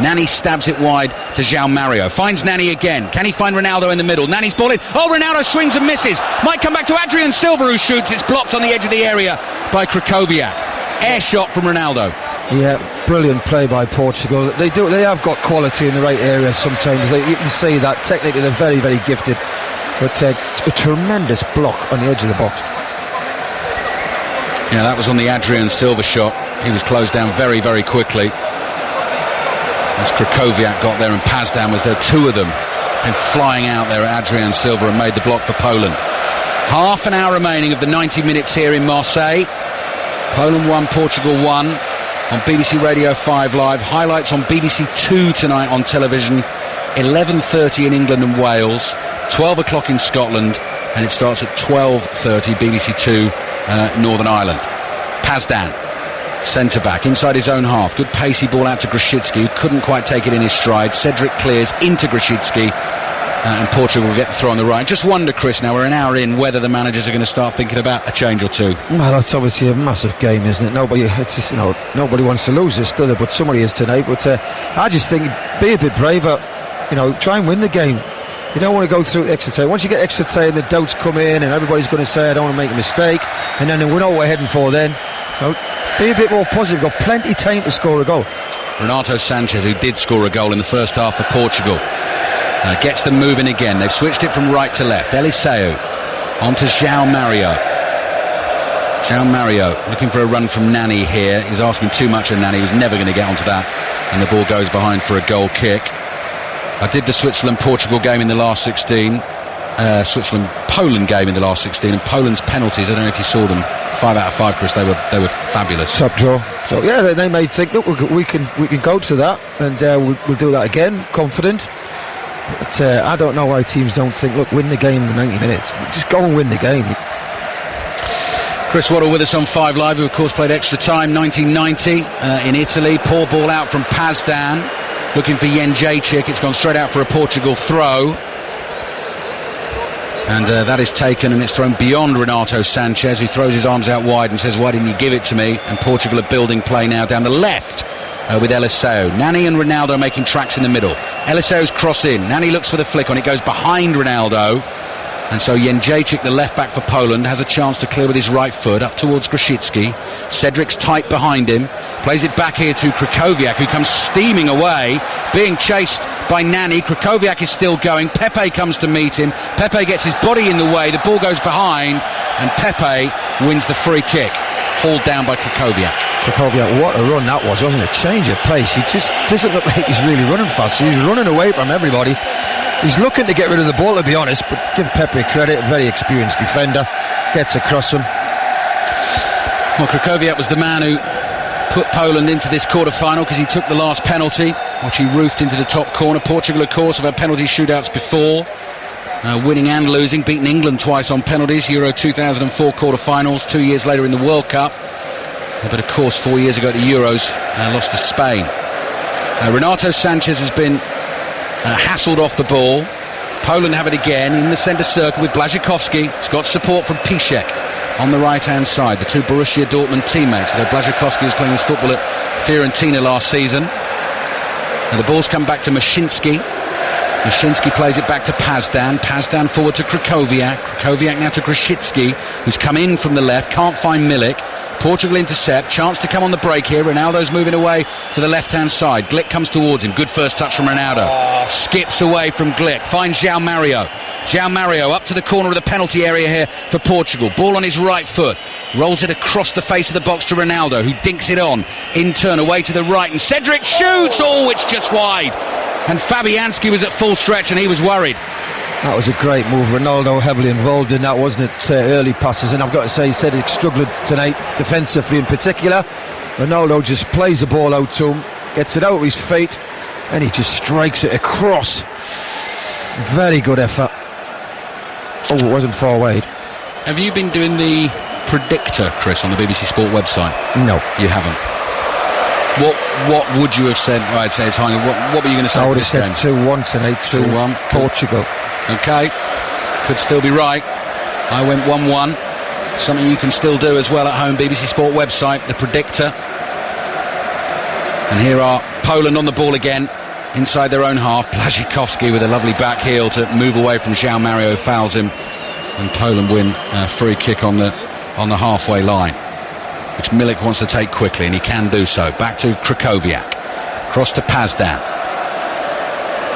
Nani stabs it wide to João Mario. Finds Nani again. Can he find Ronaldo in the middle? Nani's ball in. Oh, Ronaldo swings and misses. Might come back to Adrian Silva, who shoots. It's blocked on the edge of the area by Krychowiak. Air shot from Ronaldo. Yeah, brilliant play by Portugal. They have got quality in the right areas sometimes. You can see that. Technically they're very, very gifted. But a tremendous block on the edge of the box. Yeah, that was on the Adrian Silva shot. He was closed down very, very quickly. As Krychowiak got there and Pazdan was there, two of them, and flying out there at Adrian Silva and made the block for Poland. Half an hour remaining of the 90 minutes here in Marseille. Poland 1, Portugal 1 on BBC Radio 5 Live. Highlights on BBC 2 tonight on television. 11:30 in England and Wales. 12 o'clock in Scotland. And it starts at 12:30 BBC 2 Northern Ireland. Pazdan, centre-back, inside his own half. Good pacey ball out to Grosicki, who couldn't quite take it in his stride. Cedric clears into Grosicki. And Portugal will get the throw on the right. Just wonder, Chris, now we're an hour in, whether the managers are going to start thinking about a change or two. Well, that's obviously a massive game, isn't it? Nobody wants to lose this, do they? But somebody is tonight. But I just think, be a bit braver. Try and win the game. You don't want to go through extra time. Once you get extra time, the doubts come in, and everybody's going to say, I don't want to make a mistake. And then we know what we're heading for then. So be a bit more positive. Got plenty of time to score a goal. Renato Sanchez, who did score a goal in the first half for Portugal. Gets them moving again. They've switched it from right to left. Eliseo onto João Mario. João Mario looking for a run from Nani here. He's asking too much of Nani. He was never going to get onto that. And the ball goes behind for a goal kick. I did the Switzerland-Portugal game in the last 16. Switzerland-Poland game in the last 16. And Poland's penalties, I don't know if you saw them. 5 out of 5, Chris. They were fabulous. Top draw. So yeah, they may think, look, we can go to that, and we'll do that again. Confident. But I don't know why teams don't think, look, win the game in the 90 minutes. Just go and win the game. Chris Waddle with us on 5 Live, who of course played extra time 1990 in Italy. Poor ball out from Pazdan, looking for Jędrzejczyk. It's gone straight out for a Portugal throw. And that is taken, and it's thrown beyond Renato Sanchez, who throws his arms out wide and says, why didn't you give it to me? And Portugal are building play now down the left. With Eliseo. Nani and Ronaldo making tracks in the middle. Eliseo's cross in. Nani looks for the flick on. It goes behind Ronaldo. And so Jędrzejczyk, the left back for Poland, has a chance to clear with his right foot up towards Grosicki. Cedric's tight behind him, plays it back here to Krychowiak, who comes steaming away, being chased by Nani. Krychowiak is still going. Pepe comes to meet him. Pepe gets his body in the way, the ball goes behind, and Pepe wins the free kick, hauled down by Krychowiak. Krychowiak, what a run that was, wasn't it? Change of pace. He just doesn't look like he's really running fast. He's running away from everybody. He's looking to get rid of the ball, to be honest, but give Pepe credit, a very experienced defender, gets across him. Well, Krychowiak was the man who put Poland into this quarter-final because he took the last penalty, which he roofed into the top corner. Portugal, of course, have had penalty shootouts before, winning and losing, beaten England twice on penalties, Euro 2004 quarter-finals, 2 years later in the World Cup. But of course, 4 years ago at the Euros, lost to Spain. Renato Sanchez has been hassled off the ball. Poland have it again in the centre circle with Błaszczykowski. It's got support from Piszczek on the right-hand side, the two Borussia Dortmund teammates, though Błaszczykowski was playing his football at Fiorentina last season. And the ball's come back to Maszyński. Maszyński plays it back to Pazdan. Pazdan forward to Krychowiak. Krychowiak now to Grosicki, who's come in from the left, can't find Milik. Portugal intercept, chance to come on the break here. Ronaldo's moving away to the left-hand side. Glick comes towards him, good first touch from Ronaldo. Skips away from Glick, finds João Mario. João Mario up to the corner of the penalty area here for Portugal. Ball on his right foot, rolls it across the face of the box to Ronaldo, who dinks it on, in turn away to the right, and Cedric shoots, it's just wide. And Fabianski was at full stretch and he was worried. That was a great move. Ronaldo heavily involved in that, wasn't it? Early passes, and I've got to say, Cedric struggled tonight defensively in particular. Ronaldo just plays the ball out to him, gets it out of his feet, and he just strikes it across. Very good effort. Oh, it wasn't far wide. Have you been doing the predictor, Chris, on the BBC Sport website? No. You haven't? What would you have said? I'd say it's high. What were you going to say? I would have said 2-1 tonight, 2-1 Portugal. Okay, could still be right. I went 1-1. Something you can still do as well at home. BBC Sport website, the predictor. And here are Poland on the ball again, inside their own half. Błaszczykowski with a lovely back heel to move away from João Mario, fouls him, and Poland win a free kick on the halfway line, which Milik wants to take quickly, and he can do so. Back to Krychowiak, cross to Pazdan,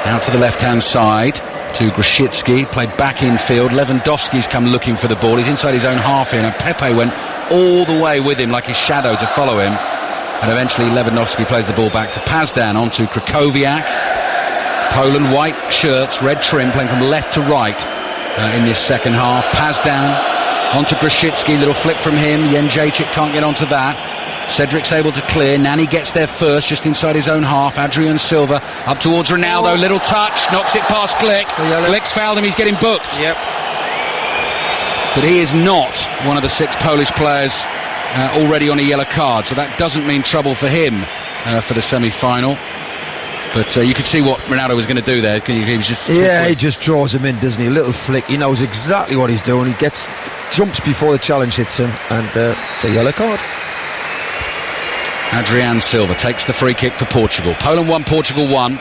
out to the left-hand side to Grosicki, played back infield. Lewandowski's come looking for the ball. He's inside his own half here, and Pepe went all the way with him like his shadow to follow him, and eventually Lewandowski plays the ball back to Pazdan, onto Krychowiak. Poland, white shirts, red trim, playing from left to right in this second half. Pazdan onto Grosicki, little flick from him. Jędrzejczyk can't get onto that. Cedric's able to clear. Nani gets there first, just inside his own half. Adrian Silva up towards Ronaldo, little touch, knocks it past Glick. Glick's fouled him, he's getting booked. Yep. But he is not one of the 6 Polish players already on a yellow card, so that doesn't mean trouble for him for the semi-final. But you could see what Ronaldo was going to do there. He was just he just draws him in, doesn't he? A little flick. He knows exactly what he's doing. He jumps before the challenge hits him, and it's a yellow card. Adrian Silva takes the free kick for Portugal. Poland 1, Portugal 1.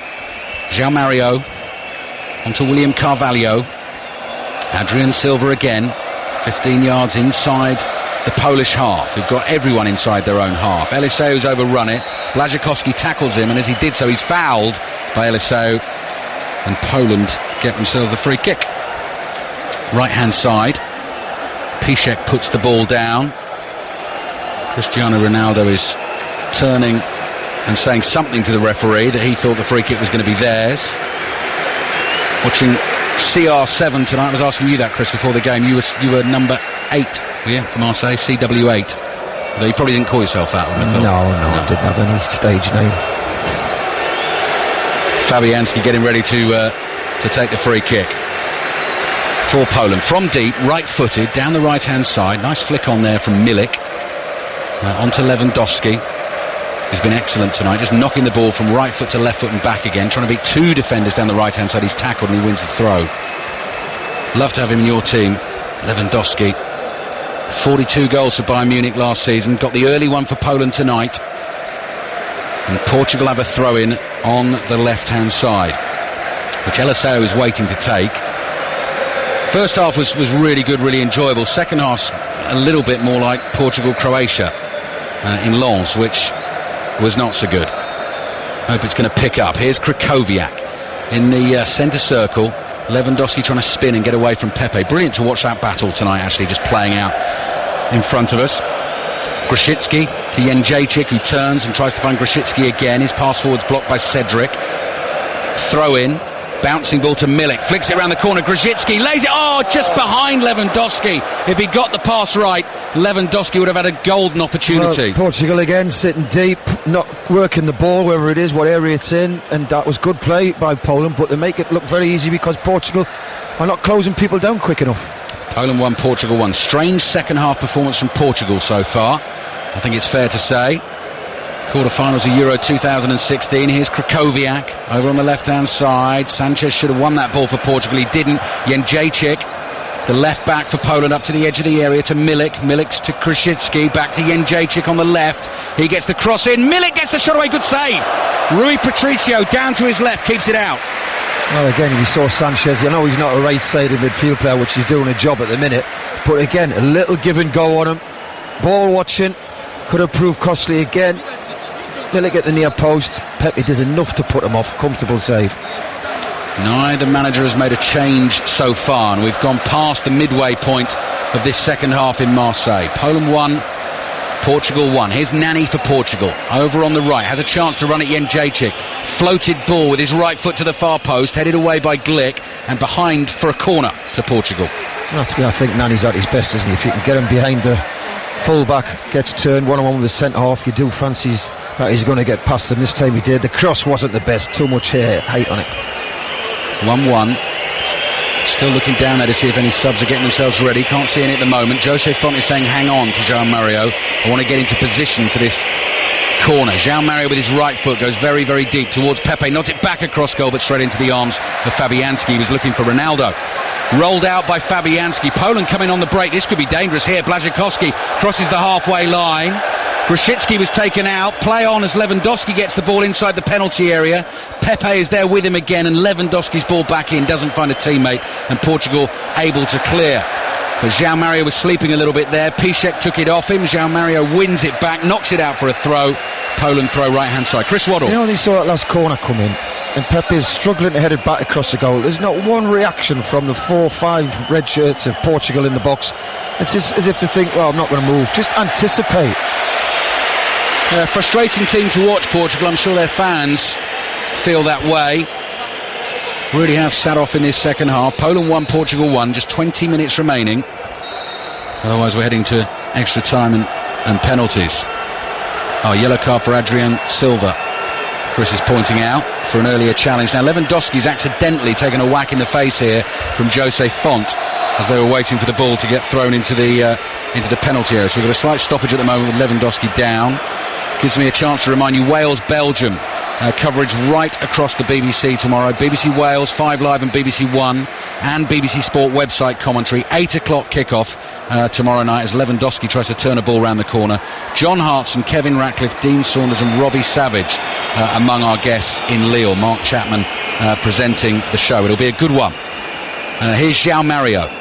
João Mario onto William Carvalho. Adrian Silva again, 15 yards inside the Polish half. They've got everyone inside their own half. Eliseu's overrun it. Błaszczykowski tackles him, and as he did so, he's fouled by Eliseu, and Poland get themselves the free kick. Right-hand side. Piszczek puts the ball down. Cristiano Ronaldo is turning and saying something to the referee that he thought the free kick was going to be theirs. Watching CR7 tonight, I was asking you that, Chris, before the game. You were number 8, were you, for Marseille, CW8? Though you probably didn't call yourself that one, I thought. No, I didn't have any stage name. Fabianski getting ready to take the free kick for Poland. From deep, right-footed, down the right-hand side. Nice flick on there from Milik. Onto Lewandowski. He's been excellent tonight, just knocking the ball from right foot to left foot and back again, trying to beat 2 defenders down the right-hand side. He's tackled and he wins the throw. Love to have him in your team, Lewandowski. 42 goals for Bayern Munich last season. Got the early one for Poland tonight. And Portugal have a throw-in on the left-hand side, which Eliseu is waiting to take. First half was really good, really enjoyable. Second half's a little bit more like Portugal-Croatia in Lens, which was not so good. Hope it's going to pick up. Here's Krakowiak in the centre circle. Lewandowski trying to spin and get away from Pepe. Brilliant to watch that battle tonight, actually, just playing out in front of us. Grosicki to Jędrzejczyk, who turns and tries to find Grosicki again. His pass forward's blocked by Cedric. Throw in. Bouncing ball to Milik, flicks it around the corner. Grosicki lays it, just behind Lewandowski. If he got the pass right, Lewandowski would have had a golden opportunity. Portugal again sitting deep, not working the ball, wherever it is, what area it's in, and that was good play by Poland, but they make it look very easy because Portugal are not closing people down quick enough. Poland 1, Portugal 1. Strange second half performance from Portugal so far, I think it's fair to say. Quarter-finals of Euro 2016. Here's Krakowiak over on the left-hand side. Sanchez should have won that ball for Portugal. He didn't. Jędrzejczyk, the left-back for Poland, up to the edge of the area to Milik. Milik's to Grosicki, back to Jędrzejczyk on the left. He gets the cross in. Milik gets the shot away. Good save. Rui Patricio down to his left, keeps it out. Well, again, if you saw Sanchez, you know he's not a right-sided midfield player, which he's doing a job at the minute. But again, a little give and go on him. Ball watching. Could have proved costly again. Milik at the near post. Pepe does enough to put him off. Comfortable save. Neither manager has made a change so far, and we've gone past the midway point of this second half in Marseille. Poland 1, Portugal 1. Here's Nani for Portugal. Over on the right. Has a chance to run at Jędrzejczyk. Floated ball with his right foot to the far post. Headed away by Glick. And behind for a corner to Portugal. That's where I think Nani's at his best, isn't he? If you can get him behind the full-back, gets turned one-on-one with the centre-half, you do fancy that he's going to get past him. This time he did. The cross wasn't the best. Too much height on it. 1-1. Still looking down there to see if any subs are getting themselves ready. Can't see any at the moment. Jose Font is saying hang on to João Mario. I want to get into position for this corner. João Mario with his right foot goes very, very deep towards Pepe. Not it back across goal, but straight into the arms of Fabianski. He was looking for Ronaldo. Rolled out by Fabianski. Poland coming on the break. This could be dangerous here. Błaszczykowski crosses the halfway line. Grosicki was taken out. Play on as Lewandowski gets the ball inside the penalty area. Pepe is there with him again, and Lewandowski's ball back in, doesn't find a teammate, and Portugal able to clear. But João Mario was sleeping a little bit there. Piszczek took it off him. João Mario wins it back, knocks it out for a throw. Poland throw right hand side. Chris Waddle. You know, when they saw that last corner come in and Pepe is struggling to head it back across the goal, there's not one reaction from the 4 or 5 red shirts of Portugal in the box. It's just as if they think, well, I'm not going to move. Just anticipate. Frustrating team to watch, Portugal. I'm sure their fans feel that way. Really have sat off in this second half. Poland 1, Portugal 1, just 20 minutes remaining. Otherwise we're heading to extra time and penalties. Yellow card for Adrian Silva. Chris is pointing out for an earlier challenge. Now Lewandowski's accidentally taken a whack in the face here from Jose Font as they were waiting for the ball to get thrown into the penalty area. So we've got a slight stoppage at the moment with Lewandowski down. Gives me a chance to remind you, Wales-Belgium coverage right across the BBC tomorrow. BBC Wales, 5 Live and BBC One, and BBC Sport website commentary. 8 o'clock kickoff tomorrow night as Lewandowski tries to turn a ball round the corner. John Hartson, Kevin Ratcliffe, Dean Saunders and Robbie Savage among our guests in Lille. Mark Chapman presenting the show. It'll be a good one. Here's João Mario.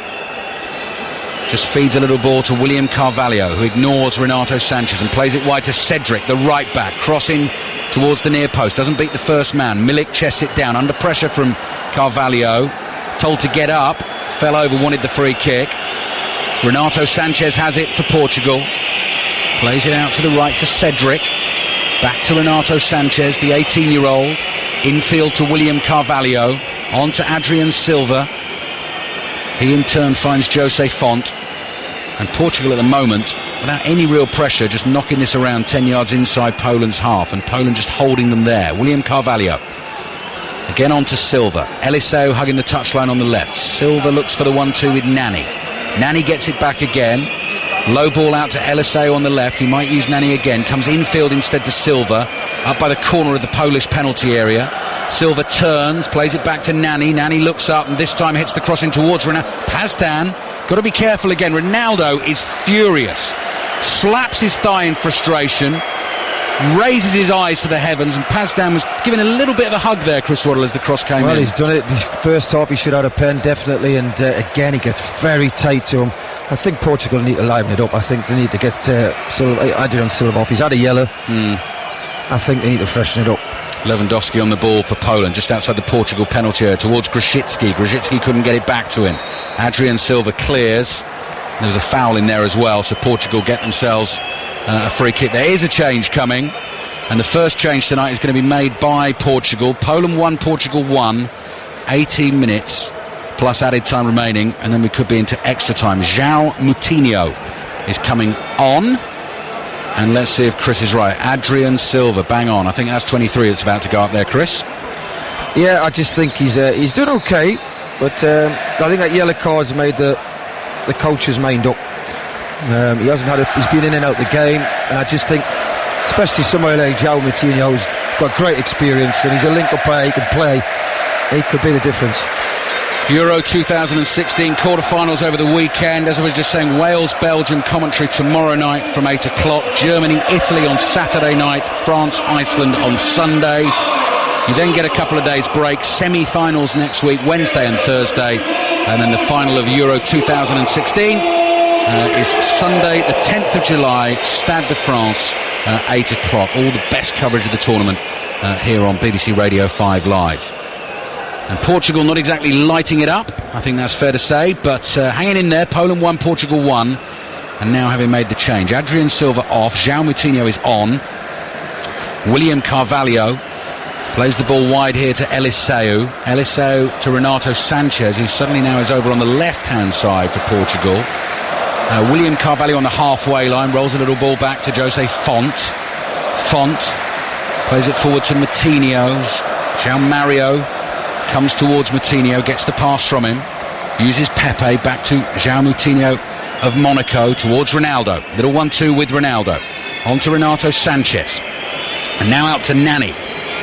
Just feeds a little ball to William Carvalho, who ignores Renato Sanchez and plays it wide to Cedric, the right back, crossing towards the near post. Doesn't beat the first man. Milik chests it down, under pressure from Carvalho. Told to get up, fell over, wanted the free kick. Renato Sanchez has it for Portugal. Plays it out to the right to Cedric. Back to Renato Sanchez, the 18-year-old. Infield to William Carvalho. On to Adrian Silva. He in turn finds Jose Font, and Portugal at the moment, without any real pressure, just knocking this around 10 yards inside Poland's half, and Poland just holding them there. William Carvalho. Again on to Silva. Eliseu hugging the touchline on the left. Silva looks for the 1-2 with Nani. Nani gets it back again. Low ball out to Eliseu on the left. He might use Nani again. Comes infield instead to Silva. Up by the corner of the Polish penalty area. Silva turns, plays it back to Nani. Nani looks up and this time hits the crossing towards Ronaldo. Pastan, got to be careful again. Ronaldo is furious. Slaps his thigh in frustration. raises his eyes to the heavens, and Pazdan was giving a little bit of a hug there, Chris Waddle, as the cross came in. Well, he's done it. The first half he should have had a pen, definitely, and again he gets very tight to him. I think Portugal need to liven it up. I think they need to get Adrian Silva off. He's had a yellow. I think they need to freshen it up. Lewandowski on the ball for Poland, just outside the Portugal penalty area, towards Grosicki. Grosicki couldn't get it back to him. Adrian Silva clears. There was a foul in there as well, so Portugal get themselves a free kick. There is a change coming, and the first change tonight is going to be made by Portugal. Poland 1, Portugal 1, 18 minutes plus added time remaining, and then we could be into extra time. João Moutinho is coming on, and let's see if Chris is right. Adrian Silva, bang on. I think that's 23 that's about to go up there, Chris. Yeah, I just think he's done okay, but I think that yellow card's made the coach's mind up. He hasn't he's been in and out the game, and I just think, especially somebody like João Moutinho, who's got great experience and he's a link-up player, he can play, he could be the difference. Euro 2016 quarterfinals over the weekend. As I was just saying, Wales-Belgium commentary tomorrow night from 8 o'clock. Germany-Italy on Saturday night. France-Iceland on Sunday. You then get a couple of days break. Semi-finals next week, Wednesday and Thursday. And then the final of Euro 2016 is Sunday, the 10th of July, Stade de France, 8 o'clock. All the best coverage of the tournament here on BBC Radio 5 Live. And Portugal not exactly lighting it up, I think that's fair to say, but hanging in there. Poland 1, Portugal 1, and now having made the change. Adrian Silva off, João Moutinho is on. William Carvalho plays the ball wide here to Eliseu. Eliseu to Renato Sanchez, who suddenly now is over on the left-hand side for Portugal. William Carvalho on the halfway line, rolls a little ball back to Jose Font. Font plays it forward to Moutinho. João Mario comes towards Moutinho, gets the pass from him, uses Pepe back to João Moutinho of Monaco towards Ronaldo. Little 1-2 with Ronaldo. On to Renato Sanchez. And now out to Nani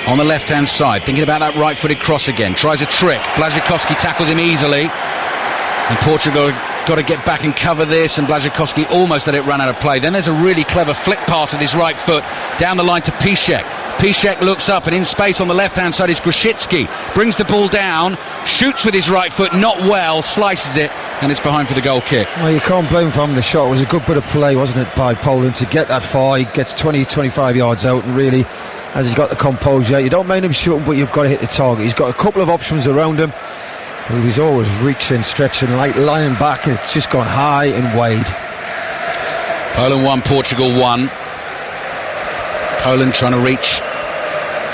on the left-hand side, thinking about that right-footed cross again. Tries a trick. Błaszczykowski tackles him easily. And Portugal got to get back and cover this, and Błaszczykowski almost let it run out of play. Then there's a really clever flick pass with his right foot down the line to Piszczek. Piszczek looks up, and in space on the left-hand side is Grosicki. Brings the ball down, shoots with his right foot, not well, slices it, and it's behind for the goal kick. Well, you can't blame him from the shot. It was a good bit of play, wasn't it, by Poland to get that far. He gets 20-25 yards out, and really, as he's got the composure, you don't mind him shooting, but you've got to hit the target. He's got a couple of options around him. He's always reaching, stretching, lying back, and it's just gone high and wide. Poland 1, Portugal 1. Poland trying to reach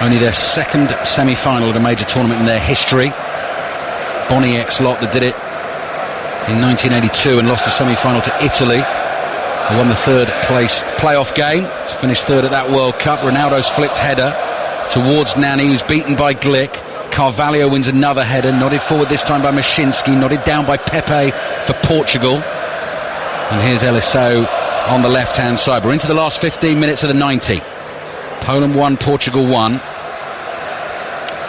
only their second semi-final at a major tournament in their history. Boniek's lot that did it in 1982 and lost the semi-final to Italy. They won the third place playoff game to finish third at that World Cup. Ronaldo's flicked header towards Nani, who's beaten by Glick. Carvalho wins another header, nodded forward this time by Mashinsky, nodded down by Pepe for Portugal. And here's Eliseu on the left-hand side. We're into the last 15 minutes of the 90. Poland 1, Portugal 1.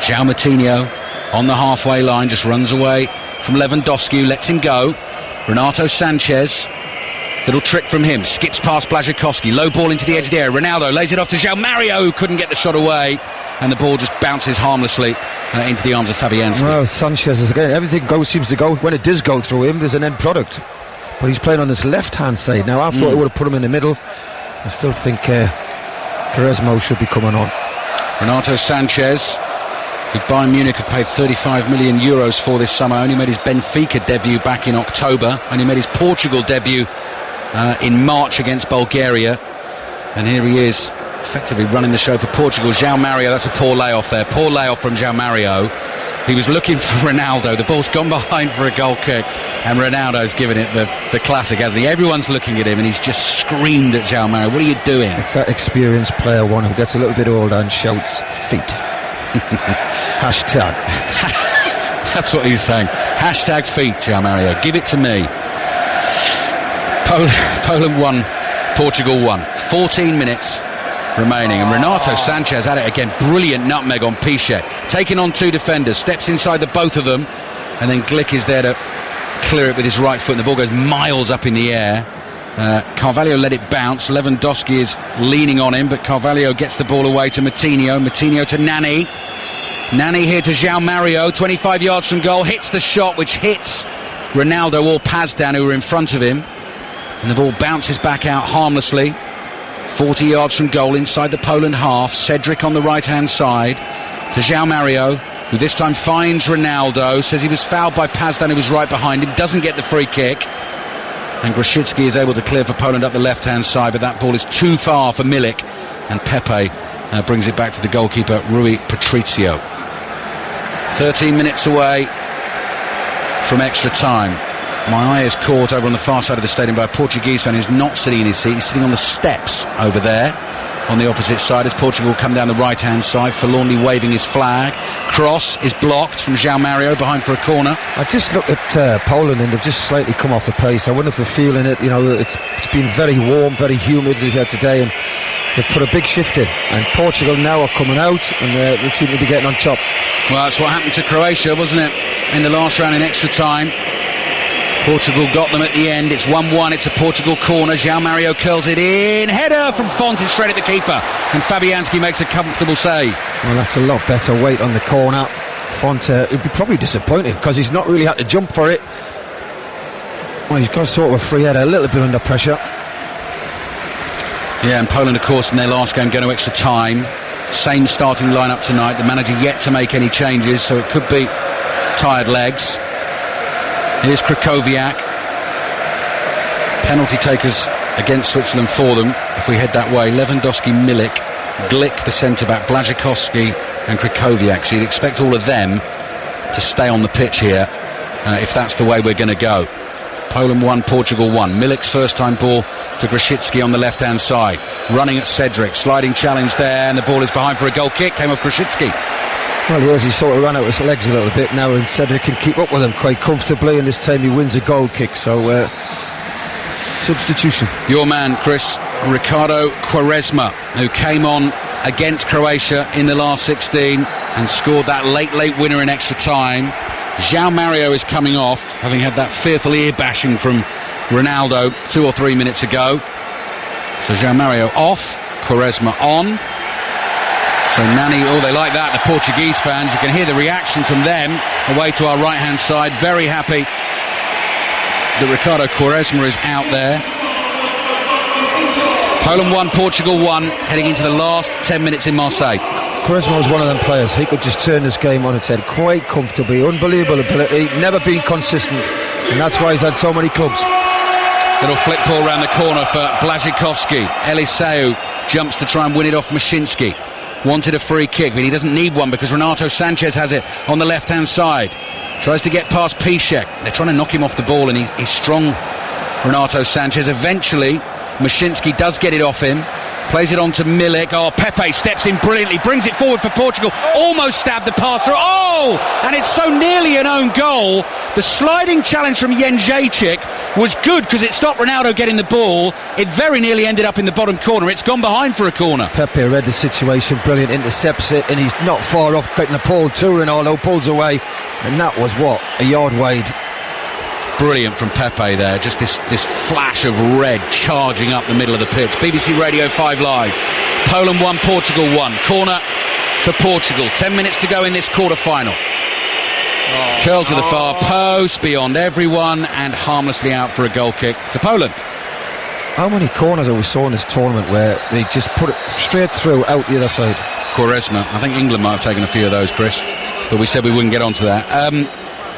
João Moutinho on the halfway line, just runs away from Lewandowski, who lets him go. Renato Sanchez, little trick from him, skips past Błaszczykowski, low ball into the edge of the area. Ronaldo lays it off to João Mario, who couldn't get the shot away, and the ball just bounces harmlessly into the arms of Fabianski. Well, Sanchez is again, everything seems to go, when it does go through him, there's an end product. But he's playing on this left-hand side now. I thought it would have put him in the middle. I still think Quaresma should be coming on. Renato Sanchez, who Bayern Munich have paid 35 million euros for this summer, only made his Benfica debut back in October, only made his Portugal debut in March against Bulgaria, and here he is effectively running the show for Portugal. João Mario, that's a poor layoff there, poor layoff from João Mario. He was looking for Ronaldo, the ball's gone behind for a goal kick, and Ronaldo's given it the classic, hasn't he? Everyone's looking at him, and he's just screamed at João Mario, what are you doing? It's that experienced player one who gets a little bit older and shouts feet. Hashtag. That's what he's saying. Hashtag feet, João Mario. Give it to me. Poland 1, Portugal 1. 14 minutes remaining, and Renato Sanchez had it again. Brilliant nutmeg on Piszczek. Taking on two defenders, steps inside the both of them, and then Glick is there to clear it with his right foot, and the ball goes miles up in the air. Carvalho let it bounce. Lewandowski is leaning on him, but Carvalho gets the ball away to Moutinho to Nani. Nani here to João Mario, 25 yards from goal, hits the shot which hits Ronaldo or Pazdan, who are in front of him, and the ball bounces back out harmlessly. 40 yards from goal inside the Poland half. Cedric on the right hand side to João Mario, who this time finds Ronaldo, says he was fouled by Pazdan, who was right behind him, doesn't get the free kick, and Grosicki is able to clear for Poland up the left hand side, but that ball is too far for Milik, and Pepe brings it back to the goalkeeper Rui Patricio. 13 minutes away from extra time. My eye is caught over on the far side of the stadium by a Portuguese fan who's not sitting in his seat. He's sitting on the steps over there on the opposite side as Portugal come down the right hand side, forlornly waving his flag. Cross is blocked from João Mario, behind for a corner. I just look at Poland, and they've just slightly come off the pace. I wonder if they're feeling it. You know, it's been very warm, very humid here today, and they've put a big shift in, and Portugal now are coming out, and they seem to be getting on top. Well, that's what happened to Croatia, wasn't it, in the last round in extra time. Portugal got them at the end. It's 1-1. It's a Portugal corner. João Mario curls it in. Header from Font is straight at the keeper, and Fabianski makes a comfortable save. Well, that's a lot better weight on the corner. Font would be probably disappointed because he's not really had to jump for it. Well, he's got sort of a free header, a little bit under pressure. Yeah, and Poland, of course, in their last game going to extra time. Same starting lineup tonight. The manager yet to make any changes, so it could be tired legs. Here's Krychowiak. Penalty takers against Switzerland for them if we head that way. Lewandowski, Milik, Glick the centre-back, Błaszczykowski and Krychowiak. So you'd expect all of them to stay on the pitch here if that's the way we're going to go. Poland 1, Portugal 1. Milik's first time ball to Grosicki on the left hand side, running at Cedric, sliding challenge there, and the ball is behind for a goal kick. Came off Grosicki. Well, he sort of ran out his legs a little bit now, and Cedric can keep up with him quite comfortably, and this time he wins a goal kick. So substitution. Your man, Chris, Ricardo Quaresma, who came on against Croatia in the last 16 and scored that late winner in extra time. João Mario is coming off, having had that fearful ear bashing from Ronaldo 2 or 3 minutes ago. So João Mario off, Quaresma on. So Nani, they like that, the Portuguese fans. You can hear the reaction from them away to our right hand side. Very happy that Ricardo Quaresma is out there. Poland 1, Portugal 1, heading into the last 10 minutes in Marseille. Quaresma was one of them players. He could just turn this game on its head quite comfortably. Unbelievable ability, never been consistent, and that's why he's had so many clubs. Little flip ball around the corner for Błaszczykowski. Eliseu jumps to try and win it off Mashinski. Wanted a free kick, but he doesn't need one because Renato Sanchez has it on the left hand side. Tries to get past Piszczek. They're trying to knock him off the ball, and he's strong, Renato Sanchez. Eventually Mashinski does get it off him, plays it on to Milik. Pepe steps in brilliantly, brings it forward for Portugal, almost stabbed the pass through. And it's so nearly an own goal. The sliding challenge from Jędrzejczyk was good because it stopped Ronaldo getting the ball. It very nearly ended up in the bottom corner. It's gone behind for a corner. Pepe read the situation, brilliant, intercepts it, and he's not far off getting the ball too. Ronaldo pulls away, and that was a yard wide. Brilliant from Pepe there, just this flash of red charging up the middle of the pitch. BBC Radio 5 Live. Poland 1, Portugal 1. Corner for Portugal. 10 minutes to go in this quarter-final. Curl to the far post, beyond everyone, and harmlessly out for a goal kick to Poland. How many corners have we saw in this tournament where they just put it straight through out the other side? Quaresma. I think England might have taken a few of those, Chris, but we said we wouldn't get onto that.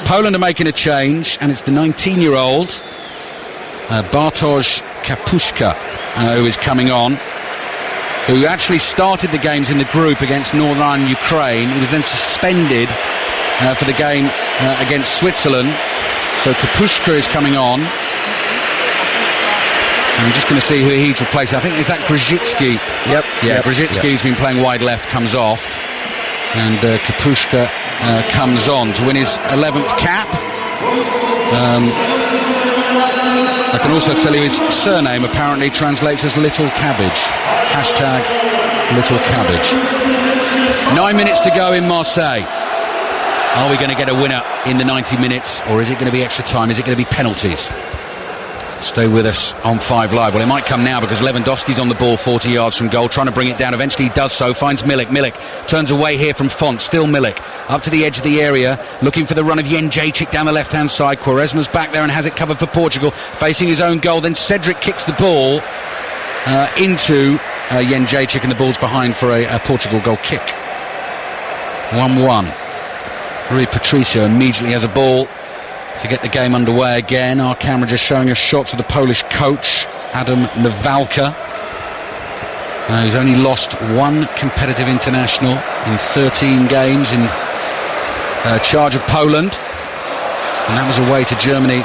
Poland are making a change, and it's the 19-year-old Bartosz Kapuska who is coming on, who actually started the games in the group against Northern Ukraine. He was then suspended for the game against Switzerland. So Kapuska is coming on. And I'm just going to see who he's replacing. I think, is that Grosicki? Yep. Yeah, Grosicki's been playing wide left, comes off. And Kapuska comes on to win his 11th cap. I can also tell you his surname apparently translates as Little Cabbage. Hashtag Little Cabbage. 9 minutes to go in Marseille. Are we going to get a winner in the 90 minutes, or is it going to be extra time? Is it going to be penalties? Stay with us on 5 Live. Well, it might come now because Lewandowski's on the ball 40 yards from goal, trying to bring it down. Eventually he does so, finds Milik. Milik turns away here from Font. Still Milik up to the edge of the area, looking for the run of Jędrzejczyk down the left-hand side. Quaresma's back there and has it covered for Portugal, facing his own goal. Then Cedric kicks the ball into Jędrzejczyk, and the ball's behind for a Portugal goal kick. 1-1. Rui Patricio immediately has a ball to get the game underway again. Our camera just showing us shots of the Polish coach, Adam Nawalka. He's only lost one competitive international in 13 games in charge of Poland, and that was away to Germany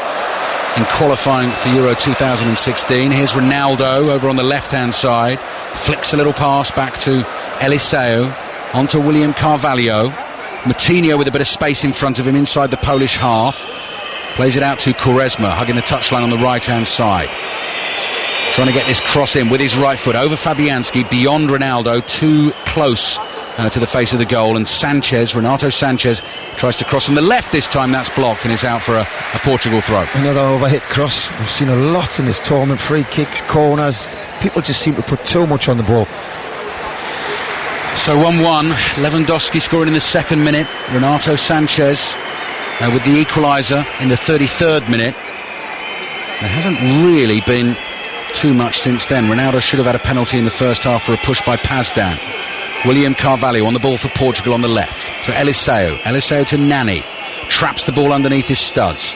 in qualifying for Euro 2016. Here's Ronaldo over on the left-hand side, flicks a little pass back to Eliseu, onto William Carvalho. Moutinho with a bit of space in front of him inside the Polish half. Plays it out to Quaresma, hugging the touchline on the right-hand side. Trying to get this cross in with his right foot over Fabianski, beyond Ronaldo, too close to the face of the goal. And Sanchez, Renato Sanchez, tries to cross from the left this time. That's blocked and it's out for a Portugal throw. Another overhit cross. We've seen a lot in this tournament. Free kicks, corners. People just seem to put too much on the ball. So 1-1, Lewandowski scoring in the 2nd minute. Renato Sanchez with the equaliser in the 33rd minute. There hasn't really been too much since then. Ronaldo should have had a penalty in the first half for a push by Pazdan. William Carvalho on the ball for Portugal on the left. To Eliseu. Eliseu to Nani. Traps the ball underneath his studs.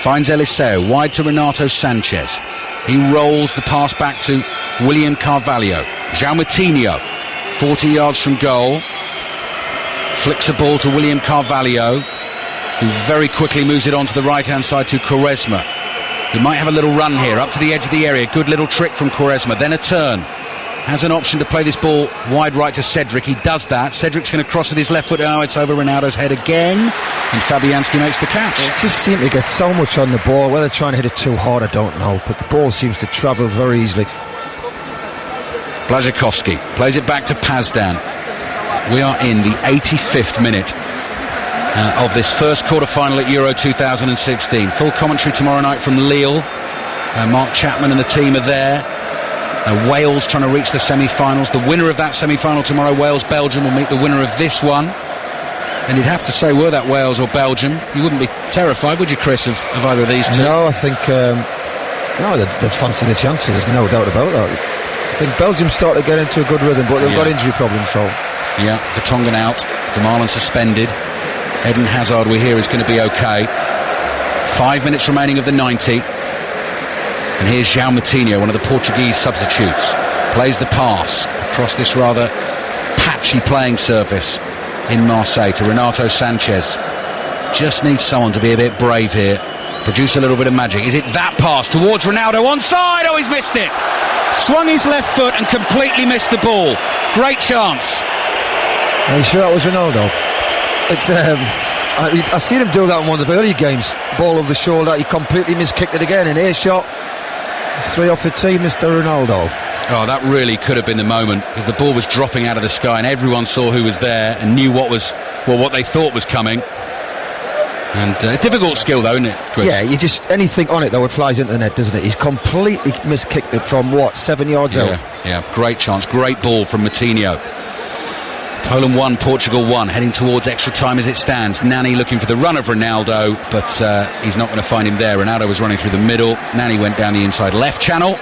Finds Eliseu. Wide to Renato Sanchez. He rolls the pass back to William Carvalho. João Moutinho, 40 yards from goal. Flicks the ball to William Carvalho, who very quickly moves it on to the right-hand side to Quaresma, who might have a little run here, up to the edge of the area. Good little trick from Quaresma. Then a turn. Has an option to play this ball wide right to Cedric. He does that. Cedric's going to cross with his left foot. Oh, it's over Ronaldo's head again. And Fabianski makes the catch. It just seems to get so much on the ball. Whether they're trying to hit it too hard, I don't know. But the ball seems to travel very easily. Błaszczykowski plays it back to Pazdan. We are in the 85th minute of this first quarter-final at Euro 2016. Full commentary tomorrow night from Lille. Mark Chapman and the team are there. Wales trying to reach the semi-finals. The winner of that semi-final tomorrow, Wales-Belgium, will meet the winner of this one. And you'd have to say, were that Wales or Belgium, you wouldn't be terrified, would you, Chris, of either of these two? No, I think they'd fancy the chances. There's no doubt about that. I think Belgium started to get into a good rhythm, but they've got injury problems. So yeah, Vertonghen out, Vermaelen suspended. Eden Hazard, we hear, is going to be okay. 5 minutes remaining of the 90. And here's João Moutinho, one of the Portuguese substitutes. Plays the pass across this rather patchy playing surface in Marseille to Renato Sanchez. Just needs someone to be a bit brave here, produce a little bit of magic. Is it that pass towards Ronaldo? Onside! Oh, he's missed it! Swung his left foot and completely missed the ball. Great chance. Are you sure that was Ronaldo? It's I seen him do that in one of the early games. Ball over the shoulder, he completely miskicked it again. In A-shot, 3 off the team, Mr. Ronaldo. Oh, that really could have been the moment, because the ball was dropping out of the sky and everyone saw who was there and knew what they thought was coming. And difficult skill though, isn't it, Chris? Yeah, you just, anything on it though, it flies into the net, doesn't it? He's completely miskicked it from 7 yards out. Yeah, great chance, great ball from Moutinho. Poland 1, Portugal 1, heading towards extra time as it stands. Nani looking for the run of Ronaldo, but he's not going to find him there. Ronaldo was running through the middle. Nani went down the inside left channel.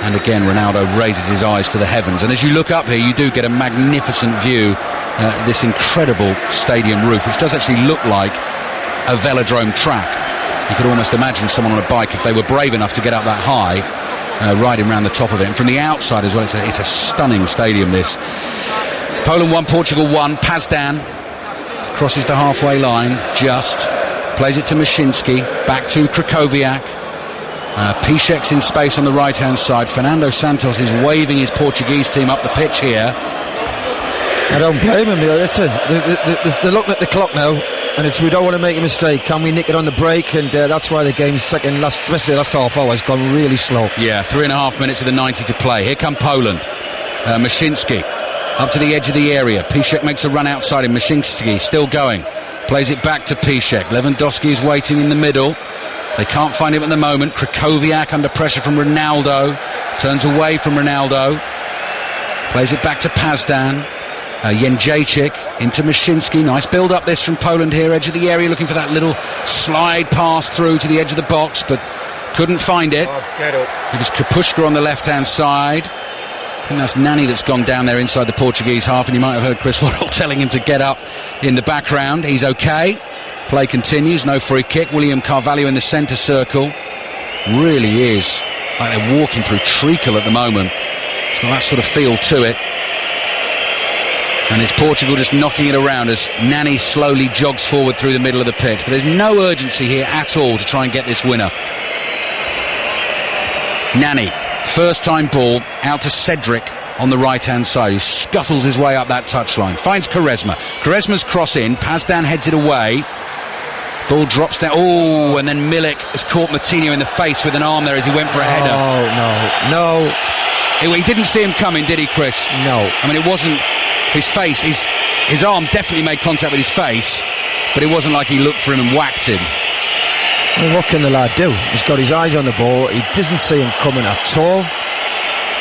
And again, Ronaldo raises his eyes to the heavens. And as you look up here, you do get a magnificent view. This incredible stadium roof, which does actually look like a velodrome track. You could almost imagine someone on a bike, if they were brave enough to get up that high, riding around the top of it. And from the outside as well, it's a stunning stadium, this. Poland 1, Portugal 1. Pazdan crosses the halfway line, just plays it to Maszinski, back to Krakowiak. Piszczek's in space on the right hand side. Fernando Santos is waving his Portuguese team up the pitch here. I don't blame him. Listen, they're looking at the clock now, and we don't want to make a mistake. Can we nick it on the break? And that's why the game's especially the last half hour, has gone really slow. Yeah, 3.5 minutes of the 90 to play. Here come Poland. Maszinski up to the edge of the area. Piszczek makes a run outside him. Maszinski still going. Plays it back to Piszczek. Lewandowski is waiting in the middle. They can't find him at the moment. Krychowiak under pressure from Ronaldo. Turns away from Ronaldo. Plays it back to Pazdan. Jędrzejczyk into Maszyński. Nice build up this from Poland here. Edge of the area, looking for that little slide pass through to the edge of the box, but couldn't find it. It was Kapuška on the left hand side. I think that's Nani that's gone down there inside the Portuguese half, and you might have heard Chris Waddle telling him to get up in the background. He's okay. Play continues, no free kick. William Carvalho in the centre circle. Really is like they're walking through treacle at the moment. It's got that sort of feel to it. And it's Portugal just knocking it around as Nani slowly jogs forward through the middle of the pitch. But there's no urgency here at all to try and get this winner. Nani, first time ball out to Cedric on the right hand side, who scuttles his way up that touchline, finds Quaresma. Quaresma's cross in, Pazdan heads it away, ball drops down, and then Milik has caught Moutinho in the face with an arm there as he went for a header. No. He didn't see him coming, did he, Chris? No. I mean, it wasn't his face, his arm definitely made contact with his face, but it wasn't like he looked for him and whacked him. Well, what can the lad do? He's got his eyes on the ball, he doesn't see him coming at all.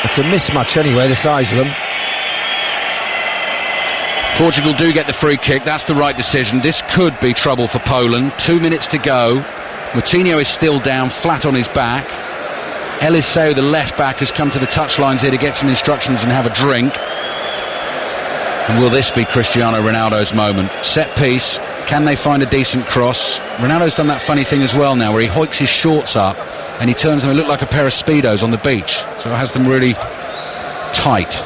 It's a mismatch anyway, the size of them. Portugal do get the free kick, that's the right decision. This could be trouble for Poland. 2 minutes to go. Moutinho is still down, flat on his back. Eliseu, the left back, has come to the touchlines here to get some instructions and have a drink. And will this be Cristiano Ronaldo's moment? Set piece, can they find a decent cross? Ronaldo's done that funny thing as well now, where he hoiks his shorts up and he turns them to look like a pair of Speedos on the beach. So it has them really tight.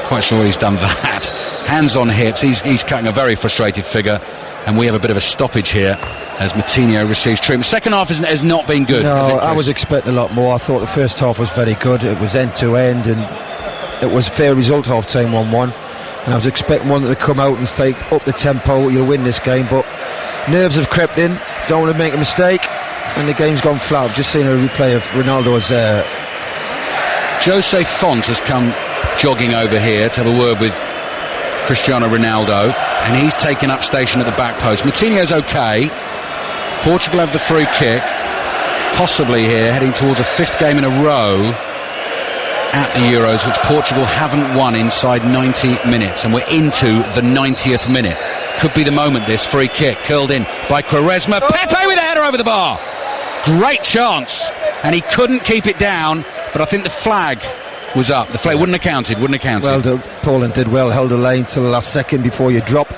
Quite sure he's done that. Hands on hips, he's cutting a very frustrated figure. And we have a bit of a stoppage here as Moutinho receives treatment. Second half has not been good. No, I was expecting a lot more. I thought the first half was very good. It was end to end and it was a fair result, half time 1-1. And I was expecting one to come out and say, up the tempo, you'll win this game. But nerves have crept in, don't want to make a mistake, and the game's gone flat. I've just seen a replay of Ronaldo's. Jose Font has come jogging over here to have a word with Cristiano Ronaldo, and he's taken up station at the back post. Moutinho's okay. Portugal have the free kick, possibly here, heading towards a fifth game in a row at the Euros, which Portugal haven't won inside 90 minutes, and we're into the 90th minute. Could be the moment, this free kick, curled in by Quaresma. Pepe with a header over the bar. Great chance, and he couldn't keep it down, but I think the flag was up. The flag wouldn't have counted. Well, Poland did well, held the line till the last second before you drop.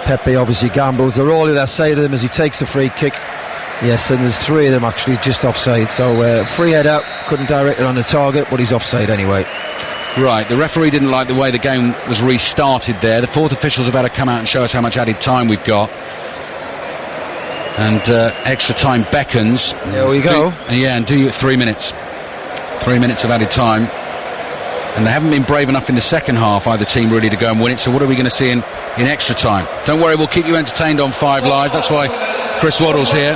Pepe obviously gambles. They're all on their side of him as he takes the free kick. Yes, and there's three of them actually just offside. So free header, couldn't direct it on the target, but he's offside anyway. Right, the referee didn't like the way the game was restarted there. The fourth official's about to come out and show us how much added time we've got. And extra time beckons. There we go. And do you at 3 minutes. 3 minutes of added time. And they haven't been brave enough in the second half, either team, really, to go and win it. So what are we going to see in extra time? Don't worry, we'll keep you entertained on 5 Live. That's why Chris Waddle's here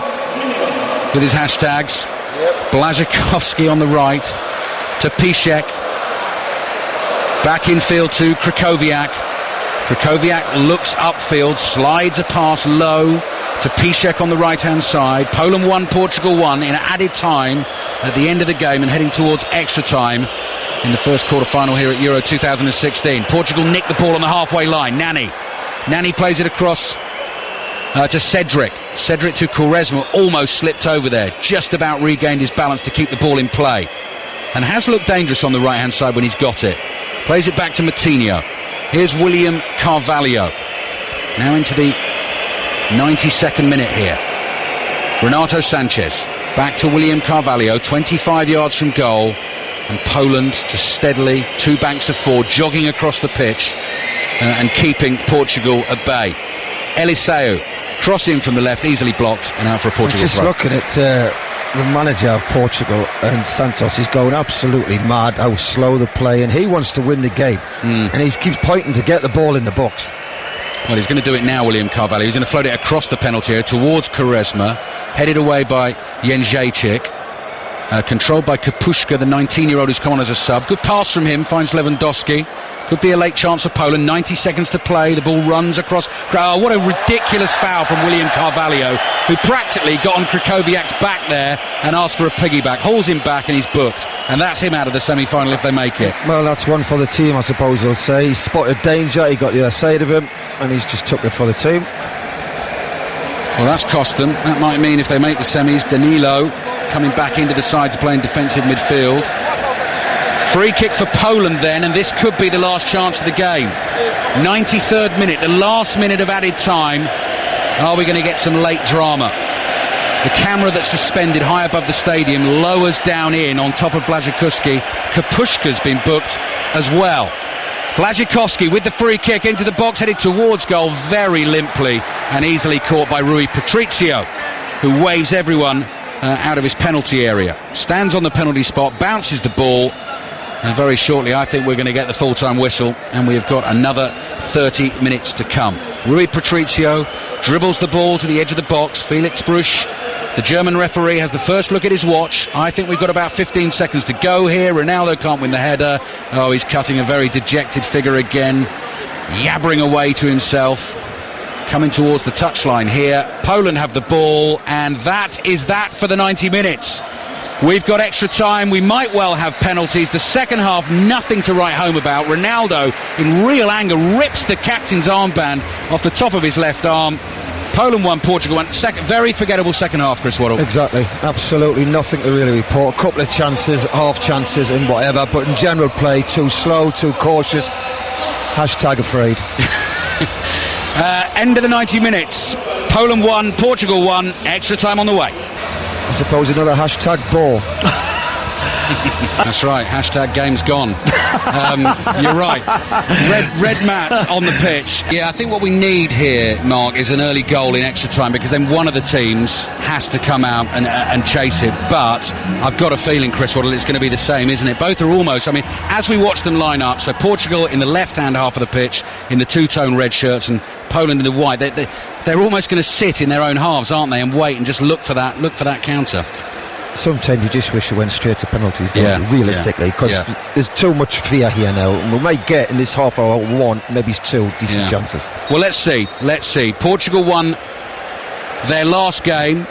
with his hashtags. Yep. Błaszczykowski on the right to Piszczek. Back in field to Krychowiak. Krychowiak looks upfield, slides a pass low to Piszczek on the right hand side. Poland 1, Portugal 1 in added time at the end of the game and heading towards extra time in the first quarter final here at Euro 2016. Portugal nicked the ball on the halfway line. Nani plays it across to Cedric. Cedric to Quaresma, almost slipped over there, just about regained his balance to keep the ball in play, and has looked dangerous on the right hand side when he's got it. Plays it back to Moutinho. Here's William Carvalho, now into the 92nd minute here. Renato Sanchez back to William Carvalho, 25 yards from goal, and Poland just steadily, 2 banks of 4, jogging across the pitch and keeping Portugal at bay. Eliseu, cross in from the left, easily blocked, and out for a Portugal just throw. Looking at the manager of Portugal, and Santos, is going absolutely mad how slow they're playing. He wants to win the game, and he keeps pointing to get the ball in the box. Well, he's going to do it now, William Carvalho. He's going to float it across the penalty area towards Quaresma, headed away by Jędrzejczyk. Controlled by Kapuška, the 19-year-old who's come on as a sub. Good pass from him, finds Lewandowski. Could be a late chance for Poland. 90 seconds to play. The ball runs across. Oh, what a ridiculous foul from William Carvalho. who practically got on Krychowiak's back there and asked for a piggyback, hauls him back and he's booked, and that's him out of the semi-final if they make it. Well, that's one for the team, I suppose they'll say. He spotted danger, he got the other side of him, and he's just took it for the team. Well, that's cost them. That might mean if they make the semis, Danilo coming back into the side to play in defensive midfield. Free kick for Poland then, and this could be the last chance of the game. 93rd minute, the last minute of added time. Are we going to get some late drama? The camera that's suspended high above the stadium lowers down in on top of Błaszczykowski. Kapushka's been booked as well. Błaszczykowski with the free kick into the box, headed towards goal very limply and easily caught by Rui Patricio, who waves everyone out of his penalty area. Stands on the penalty spot, bounces the ball, and very shortly I think we're going to get the full-time whistle, and we have got another 30 minutes to come. Rui Patricio dribbles the ball to the edge of the box. Felix Bruch, the German referee, has the first look at his watch. I think we've got about 15 seconds to go here. Ronaldo can't win the header. Oh, he's cutting a very dejected figure again, yabbering away to himself. Coming towards the touchline here. Poland have the ball, and that is that for the 90 minutes. We've got extra time. We might well have penalties. The second half, nothing to write home about. Ronaldo, in real anger, rips the captain's armband off the top of his left arm. Poland 1, Portugal 1. Very forgettable second half, Chris Waddle. Exactly. Absolutely nothing to really report. A couple of chances, half chances and whatever, but in general play, too slow, too cautious. Hashtag afraid. End of the 90 minutes. Poland 1, Portugal 1. Extra time on the way. I suppose another hashtag ball. That's right, hashtag game's gone. You're right. Red mats on the pitch. Yeah, I think what we need here, Mark, is an early goal in extra time, because then one of the teams has to come out and chase it. But I've got a feeling, Chris Waddle, it's going to be the same, isn't it? Both are almost, I mean, as we watch them line up, so Portugal in the left-hand half of the pitch in the two-tone red shirts, and Poland in the white, they're almost going to sit in their own halves, aren't they, and wait and just look for that counter. Sometimes you just wish you went straight to penalties, don't you, realistically, because there's too much fear here now, and we might get in this half hour one, maybe two decent chances. Well, let's see. Portugal won their last game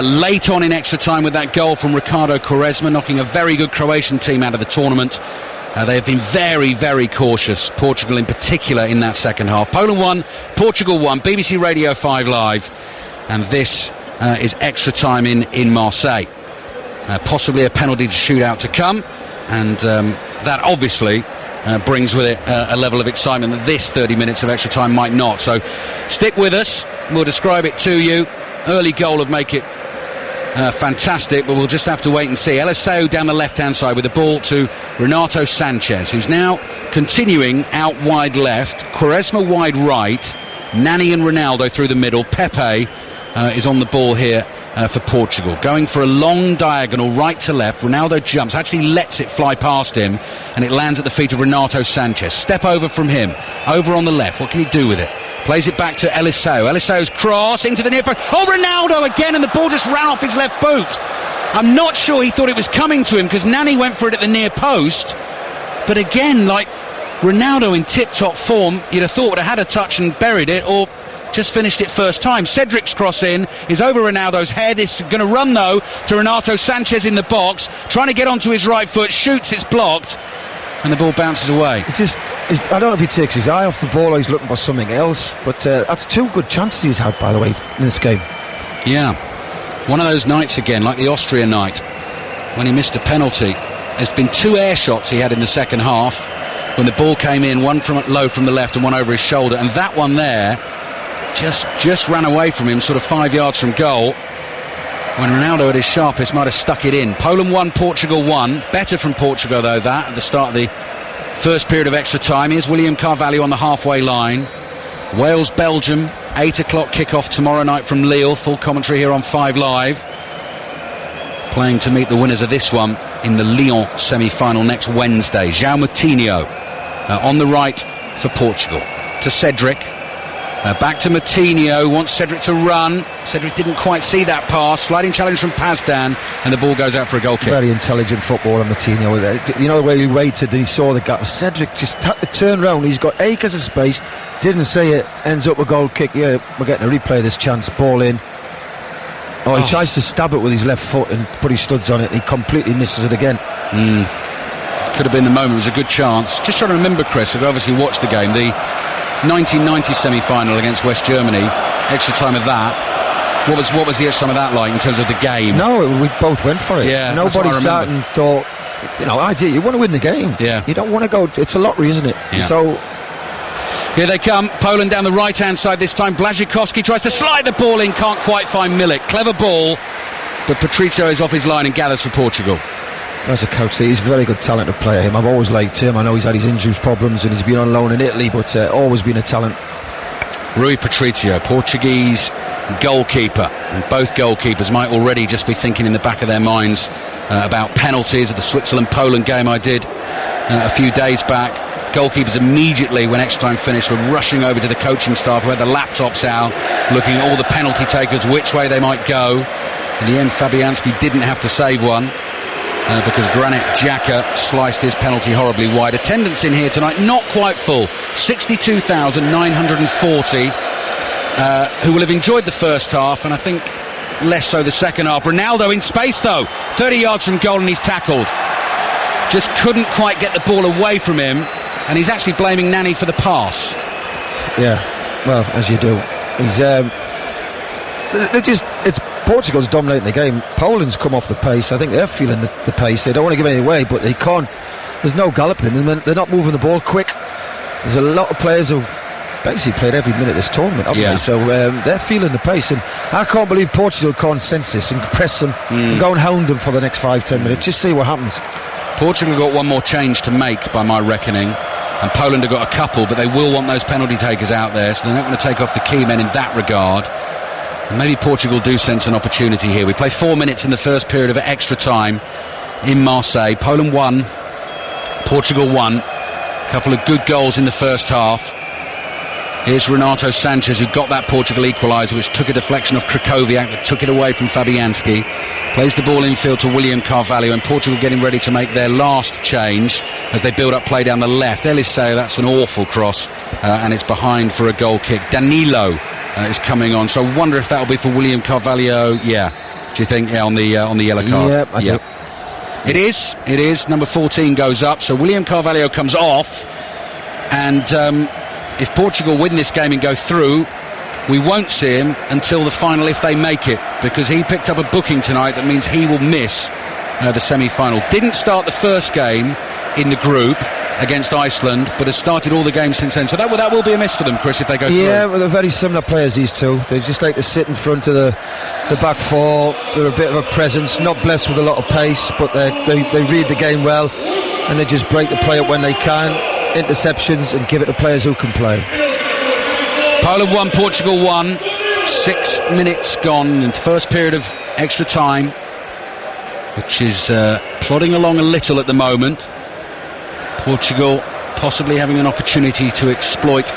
late on in extra time with that goal from Ricardo Quaresma, knocking a very good Croatian team out of the tournament. They have been very, very cautious, Portugal in particular, in that second half. Poland 1, Portugal 1, BBC Radio 5 Live, and this is extra time in Marseille. Possibly a penalty shootout to come, and that obviously brings with it a level of excitement that this 30 minutes of extra time might not. So stick with us, we'll describe it to you. Early goal would make it fantastic, but we'll just have to wait and see. Eliseu down the left-hand side with the ball to Renato Sanchez, who's now continuing out wide left, Quaresma wide right, Nani and Ronaldo through the middle. Pepe is on the ball here for Portugal, going for a long diagonal right to left. Ronaldo jumps, actually lets it fly past him, and it lands at the feet of Renato Sanchez. Step over from him, over on the left. What can he do with it? Plays it back to Eliseu. Eliseu's cross into the near post. Oh, Ronaldo again, and the ball just ran off his left boot. I'm not sure he thought it was coming to him, because Nani went for it at the near post. But again, like Ronaldo in tip-top form, you'd have thought would have had a touch and buried it, or just finished it first time. Cedric's cross in is over Ronaldo's head. It's going to run though to Renato Sanchez in the box, trying to get onto his right foot, shoots, it's blocked, and the ball bounces away. I don't know if he takes his eye off the ball or he's looking for something else, but that's two good chances he's had, by the way, in this game. Yeah, one of those nights again, like the Austria night when he missed a penalty. There's been two air shots he had in the second half when the ball came in, one from low from the left and one over his shoulder, and that one there just ran away from him, sort of 5 yards from goal, when Ronaldo at his sharpest might have stuck it in. Poland 1, Portugal 1. Better from Portugal though, that at the start of the first period of extra time. Here's William Carvalho on the halfway line. Wales Belgium, 8 o'clock kickoff tomorrow night from Lille. Full commentary here on 5 Live, playing to meet the winners of this one in the Lyon semi-final next Wednesday. João Moutinho on the right for Portugal, to Cedric. Back to Moutinho, wants Cedric to run. Cedric didn't quite see that pass. Sliding challenge from Pazdan, and the ball goes out for a goal kick. Very intelligent footballer, Moutinho. You know the way he waited and he saw the gap. Cedric just had to turn round. He's got acres of space. Didn't see it. Ends up a goal kick. Yeah, we're getting a replay of this chance. Ball in. Oh, he tries to stab it with his left foot and put his studs on it. He completely misses it again. Could have been the moment. It was a good chance. Just trying to remember, Chris, I've obviously watched the game. The 1990 semi-final against West Germany, extra time of that. What was the extra time of that like in terms of the game? No, we both went for it. Yeah, nobody sat and thought, idea, you want to win the game. Yeah. You don't want to go, it's a lottery, isn't it? Yeah. So here they come, Poland down the right-hand side this time. Błaszczykowski tries to slide the ball in, can't quite find Milik. Clever ball, but Patricio is off his line and gathers for Portugal. As a coach, he's a very good talented player. I've always liked him. I know he's had his injuries problems and he's been on loan in Italy, but always been a talent. Rui Patricio, Portuguese goalkeeper, and both goalkeepers might already just be thinking in the back of their minds about penalties of the Switzerland-Poland game I did a few days back. Goalkeepers immediately, when extra time finished, were rushing over to the coaching staff who had the laptops out, looking at all the penalty takers, which way they might go. In the end, Fabianski didn't have to save one because Granit Xhaka sliced his penalty horribly wide. Attendance in here tonight not quite full, 62,940 who will have enjoyed the first half, and I think less so the second half. Ronaldo in space though, 30 yards from goal, and he's tackled. Just couldn't quite get the ball away from him, and he's actually blaming Nani for the pass. Yeah, well, as you do. It's Portugal's dominating the game. Poland's come off the pace. I think they're feeling the pace. They don't want to give any away, but they can't. There's no galloping, and they're not moving the ball quick. There's a lot of players who basically played every minute of this tournament, haven't they? So they're feeling the pace, and I can't believe Portugal can't sense this and press them and go and hound them for the next 5-10 minutes. Just see what happens. Portugal got one more change to make by my reckoning, and Poland have got a couple, but they will want those penalty takers out there, so they're not going to take off the key men in that regard. And maybe Portugal do sense an opportunity here. We play 4 minutes in the first period of extra time in Marseille. Poland 1, Portugal 1. A couple of good goals in the first half. Here's Renato Sanchez, who got that Portugal equaliser, which took a deflection of Krychowiak, that took it away from Fabianski. Plays the ball infield to William Carvalho, and Portugal getting ready to make their last change as they build up play down the left. Eliseu, that's an awful cross, and it's behind for a goal kick. Danilo is coming on, so I wonder if that'll be for William Carvalho. Yeah, do you think? Yeah, on the yellow card. Yeah, I think. It is. Number 14 goes up, so William Carvalho comes off, and if Portugal win this game and go through, we won't see him until the final if they make it, because he picked up a booking tonight that means he will miss the semi-final. Didn't start the first game in the group against Iceland, but has started all the games since then. So that will be a miss for them, Chris, if they go through. Yeah, well, they're very similar players, these two. They just like to sit in front of the back four. They're a bit of a presence, not blessed with a lot of pace, but they read the game well, and they just break the play up when they can. Interceptions and give it to players who can play. Poland 1, Portugal 1. 6 minutes gone in the first period of extra time, which is plodding along a little at the moment. Portugal possibly having an opportunity to exploit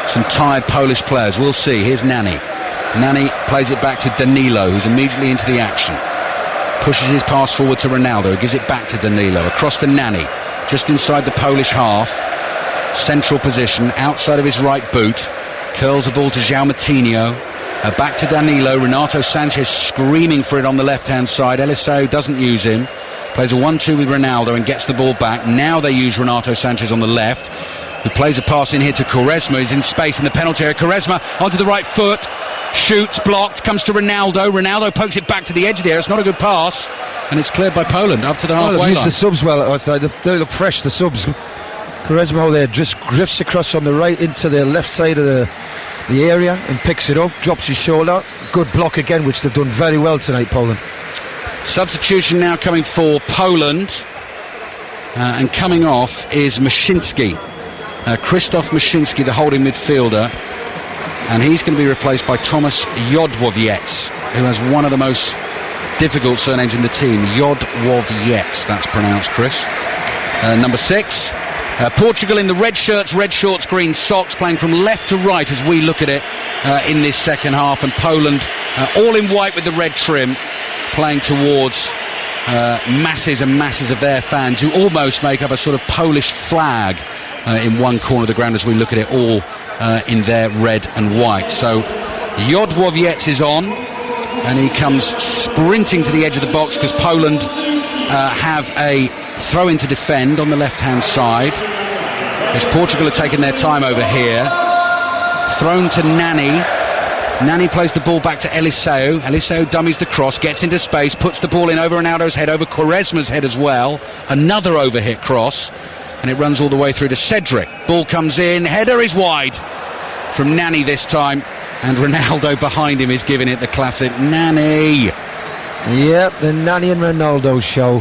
some tired Polish players. We'll see. Here's Nani. Nani plays it back to Danilo, who's immediately into the action. Pushes his pass forward to Ronaldo, who gives it back to Danilo. Across to Nani, just inside the Polish half. Central position, outside of his right boot. Curls the ball to João Moutinho. Back to Danilo. Renato Sanchez screaming for it on the left-hand side. Eliseu doesn't use him. Plays a 1-2 with Ronaldo and gets the ball back. Now they use Renato Sanchez on the left, who plays a pass in here to Quaresma. He's in space in the penalty area. Quaresma onto the right foot. Shoots, blocked, comes to Ronaldo. Ronaldo pokes it back to the edge there. It's not a good pass, and it's cleared by Poland up to the halfway line. They've used the subs well. They look fresh, the subs. Quaresma there just drifts across on the right into the left side of the area and picks it up, drops his shoulder. Good block again, which they've done very well tonight, Poland. Substitution now coming for Poland, and coming off is Maszinski. Krzysztof Maszinski, the holding midfielder, and he's going to be replaced by Tomasz Jodłowiec, who has one of the most difficult surnames in the team. Jodłowiec, that's pronounced, Chris. Number 6. Portugal in the red shirts, red shorts, green socks, playing from left to right as we look at it in this second half, and Poland all in white with the red trim, playing towards masses and masses of their fans, who almost make up a sort of Polish flag in one corner of the ground as we look at it, all in their red and white. So Jodłowiec is on. And he comes sprinting to the edge of the box because Poland have a throw in to defend on the left-hand side. As Portugal are taking their time over here. Thrown to Nani. Nani plays the ball back to Eliseu. Eliseu dummies the cross, gets into space, puts the ball in over Ronaldo's head, over Quaresma's head as well. Another overhit cross, and it runs all the way through to Cedric. Ball comes in, header is wide from Nani this time, and Ronaldo behind him is giving it the classic Nani. Yep, the Nani and Ronaldo show.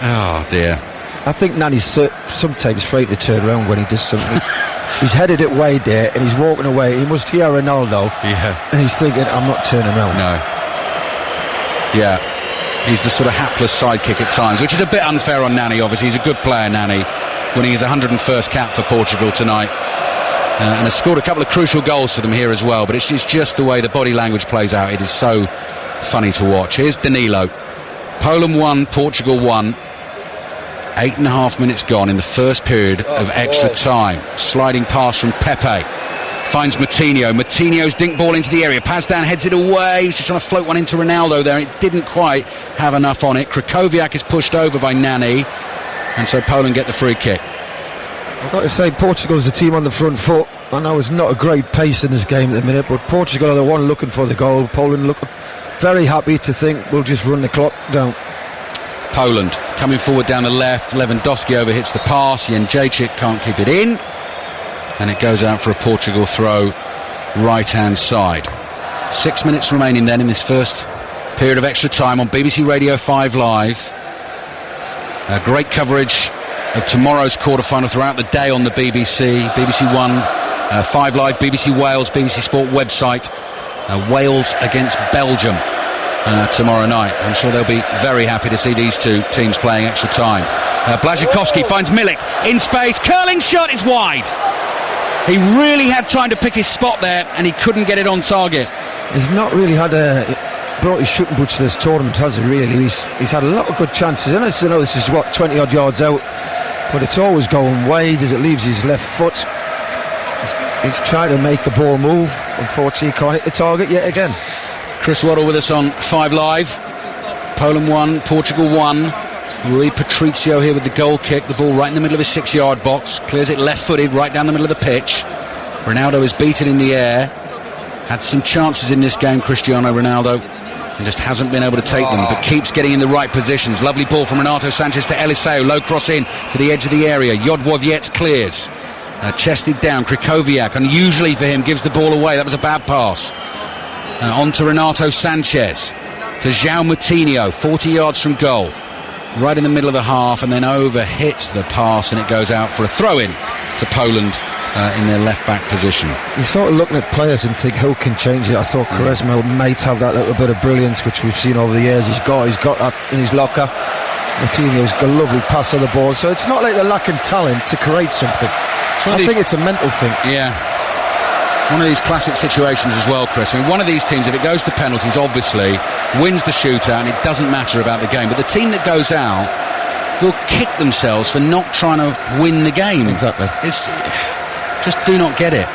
Oh dear. I think Nani's sometimes afraid to turn around when he does something. He's headed it wide there and he's walking away. He must hear Ronaldo. Yeah. And he's thinking, I'm not turning around. No. Yeah. He's the sort of hapless sidekick at times, which is a bit unfair on Nani, obviously. He's a good player, Nani, winning his 101st cap for Portugal tonight. And has scored a couple of crucial goals for them here as well. But it's just the way the body language plays out. It is so funny to watch. Here's Danilo. Poland 1, Portugal 1. 8.5 minutes gone in the first period of extra time. Sliding pass from Pepe. Finds Moutinho. Moutinho's dink ball into the area. Pazdan heads it away. He's just trying to float one into Ronaldo there. It didn't quite have enough on it. Krychowiak is pushed over by Nani. And so Poland get the free kick. I've got to say, Portugal's the team on the front foot. I know it's not a great pace in this game at the minute, but Portugal are the one looking for the goal. Poland look very happy to think we'll just run the clock down. Poland coming forward down the left. Lewandowski overhits the pass. Jędrzejczyk can't keep it in, and it goes out for a Portugal throw right hand side. 6 minutes remaining then in this first period of extra time on BBC Radio 5 Live. Great coverage of tomorrow's quarter-final throughout the day on the BBC, BBC One, 5 Live, BBC Wales, BBC Sport website. Wales against Belgium tomorrow night. I'm sure they'll be very happy to see these two teams playing extra time. Błaszczykowski finds Milik in space. Curling shot is wide. He really had time to pick his spot there, and he couldn't get it on target. He's not really brought his shooting boots to this tournament, has he really? He's had a lot of good chances, and I know this is 20 odd yards out, but it's always going wide as it leaves his left foot. He's trying to make the ball move. Unfortunately, he can't hit the target yet again. Chris Waddle with us on 5 Live. Poland 1, Portugal 1. Rui Patricio here with the goal kick. The ball right in the middle of his 6-yard box. Clears it left-footed right down the middle of the pitch. Ronaldo is beaten in the air. Had some chances in this game, Cristiano Ronaldo. He just hasn't been able to take them, but keeps getting in the right positions. Lovely ball from Renato Sanchez to Eliseu. Low cross in to the edge of the area. Jodłowiec clears. Chested down. Krychowiak, unusually for him, gives the ball away. That was a bad pass. On to Renato Sanchez. To João Moutinho, 40 yards from goal. Right in the middle of the half, and then over hits the pass, and it goes out for a throw-in to Poland in their left-back position. You're sort of looking at players and think, who can change it? I thought Quaresma might have that little bit of brilliance which we've seen over the years. He's got that in his locker. Moutinho's got a lovely pass of the ball, so it's not like they're lacking talent to create something. I think it's a mental thing. Yeah. One of these classic situations as well, Chris. I mean, one of these teams, if it goes to penalties, obviously wins the shootout, and it doesn't matter about the game. But the team that goes out will kick themselves for not trying to win the game. Exactly. It's just do not get it.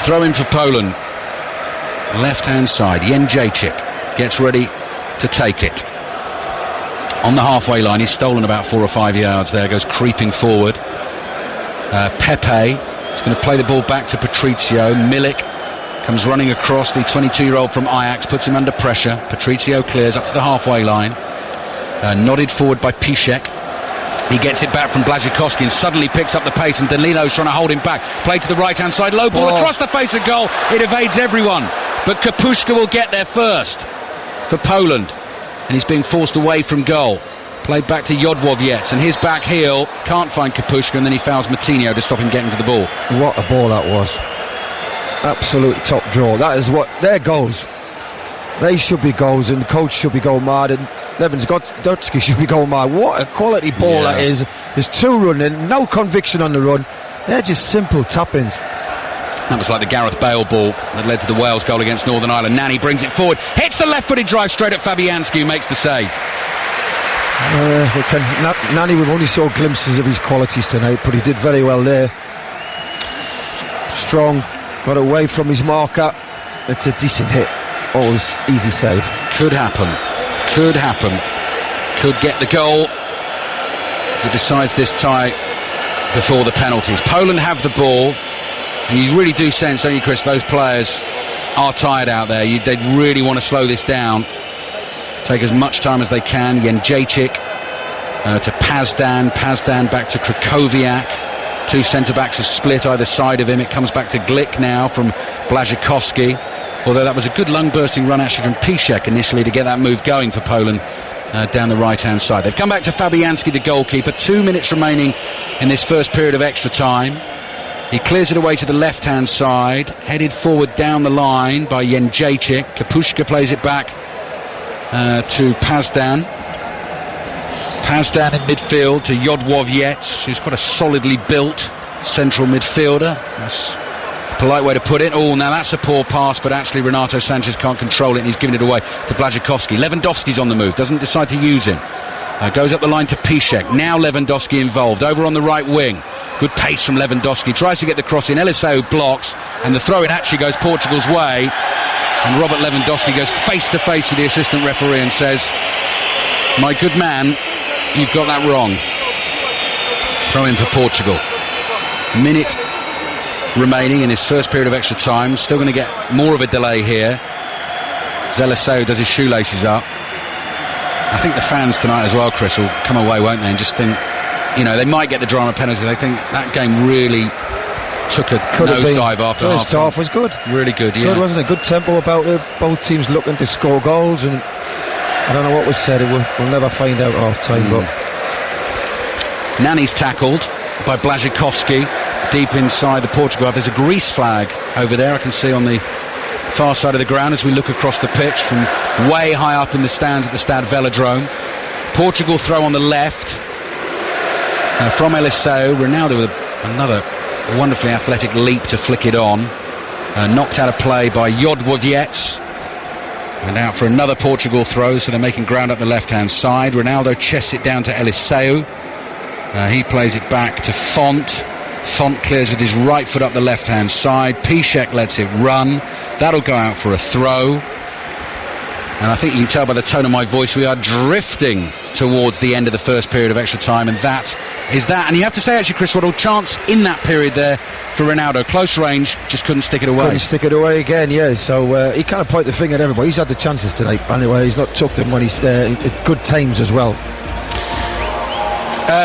Throw in for Poland. Left-hand side. Jędrzejczyk gets ready to take it. On the halfway line, he's stolen about 4 or 5 yards there, goes creeping forward. Pepe is going to play the ball back to Patricio. Milik comes running across, the 22-year-old from Ajax, puts him under pressure. Patricio clears up to the halfway line. Nodded forward by Piszek. He gets it back from Błaszczykowski and suddenly picks up the pace, and Danilo's trying to hold him back. Play to the right-hand side, low ball across the face of goal. It evades everyone, but Kapuška will get there first for Poland, and he's being forced away from goal. Played back to Jodłowiec, and his back heel can't find Kapuška, and then he fouls Moutinho to stop him getting to the ball. What a ball that was. Absolute top draw. That is what they're goals. They should be goals, and the coach should be going mad, and Lewandowski should be going mad. What a quality ball that is. There's two running, no conviction on the run. They're just simple tap-ins. That was like the Gareth Bale ball that led to the Wales goal against Northern Ireland. Nani brings it forward, hits the left-footed drive straight at Fabianski, who makes the save. Nani, we've only saw glimpses of his qualities tonight, but he did very well there. Strong, got away from his marker, it's a decent hit. Always easy save. Could happen. Could get the goal. He decides this tie before the penalties. Poland have the ball, and you really do sense, don't you, Chris, those players are tired out there. They really want to slow this down, take as much time as they can. Jędrzejczyk to Pazdan back to Krakowiak. Two centre-backs have split either side of him. It comes back to Glick now from Błaszczykowski, although that was a good lung-bursting run actually from Piszczek initially to get that move going for Poland down the right-hand side. They've come back to Fabianski, the goalkeeper. 2 minutes remaining in this first period of extra time. He clears it away to the left-hand side, headed forward down the line by Jędrzejczyk. Kapushka plays it back to Pazdan. Pazdan in midfield to Jodłowiec, who's quite a solidly built central midfielder. That's a polite way to put it. Oh, now that's a poor pass, but actually Renato Sanchez can't control it, and he's giving it away to Błaszczykowski. Lewandowski's on the move, doesn't decide to use him. Goes up the line to Piszczek. Now Lewandowski involved, over on the right wing. Good pace from Lewandowski, tries to get the cross in. Eliseu blocks, and the throw-in actually goes Portugal's way. And Robert Lewandowski goes face to face with the assistant referee and says, "My good man, you've got that wrong." Throw in for Portugal. Minute remaining in his first period of extra time. Still going to get more of a delay here. Eliseu does his shoelaces up. I think the fans tonight as well, Chris, will come away, won't they, and just think, they might get the drama penalty. They think that game really took a nosedive after half. First half was good. Really good, yeah. Good, wasn't it? Good tempo about it. Both teams looking to score goals, and I don't know what was said. We'll never find out half time, but Nani's tackled by Błaszczykowski deep inside the Portugal. There's a Greece flag over there I can see on the far side of the ground as we look across the pitch from way high up in the stands at the Stade Velodrome. Portugal throw on the left from Eliseu. Ronaldo with another wonderfully athletic leap to flick it on. Knocked out of play by Jodłowiec, and out for another Portugal throw, so they're making ground up the left hand side. Ronaldo chests it down to Eliseu. He plays it back to Font. Font clears with his right foot up the left hand side. Piszczek lets it run. That'll go out for a throw. And I think you can tell by the tone of my voice we are drifting towards the end of the first period of extra time, and that is that. And you have to say, actually, Chris Waddle, chance in that period there for Ronaldo. Close range, just couldn't stick it away. Couldn't stick it away again, yeah. So he kind of pointed the finger at everybody. He's had the chances tonight. Anyway, he's not took them when he's at good times as well.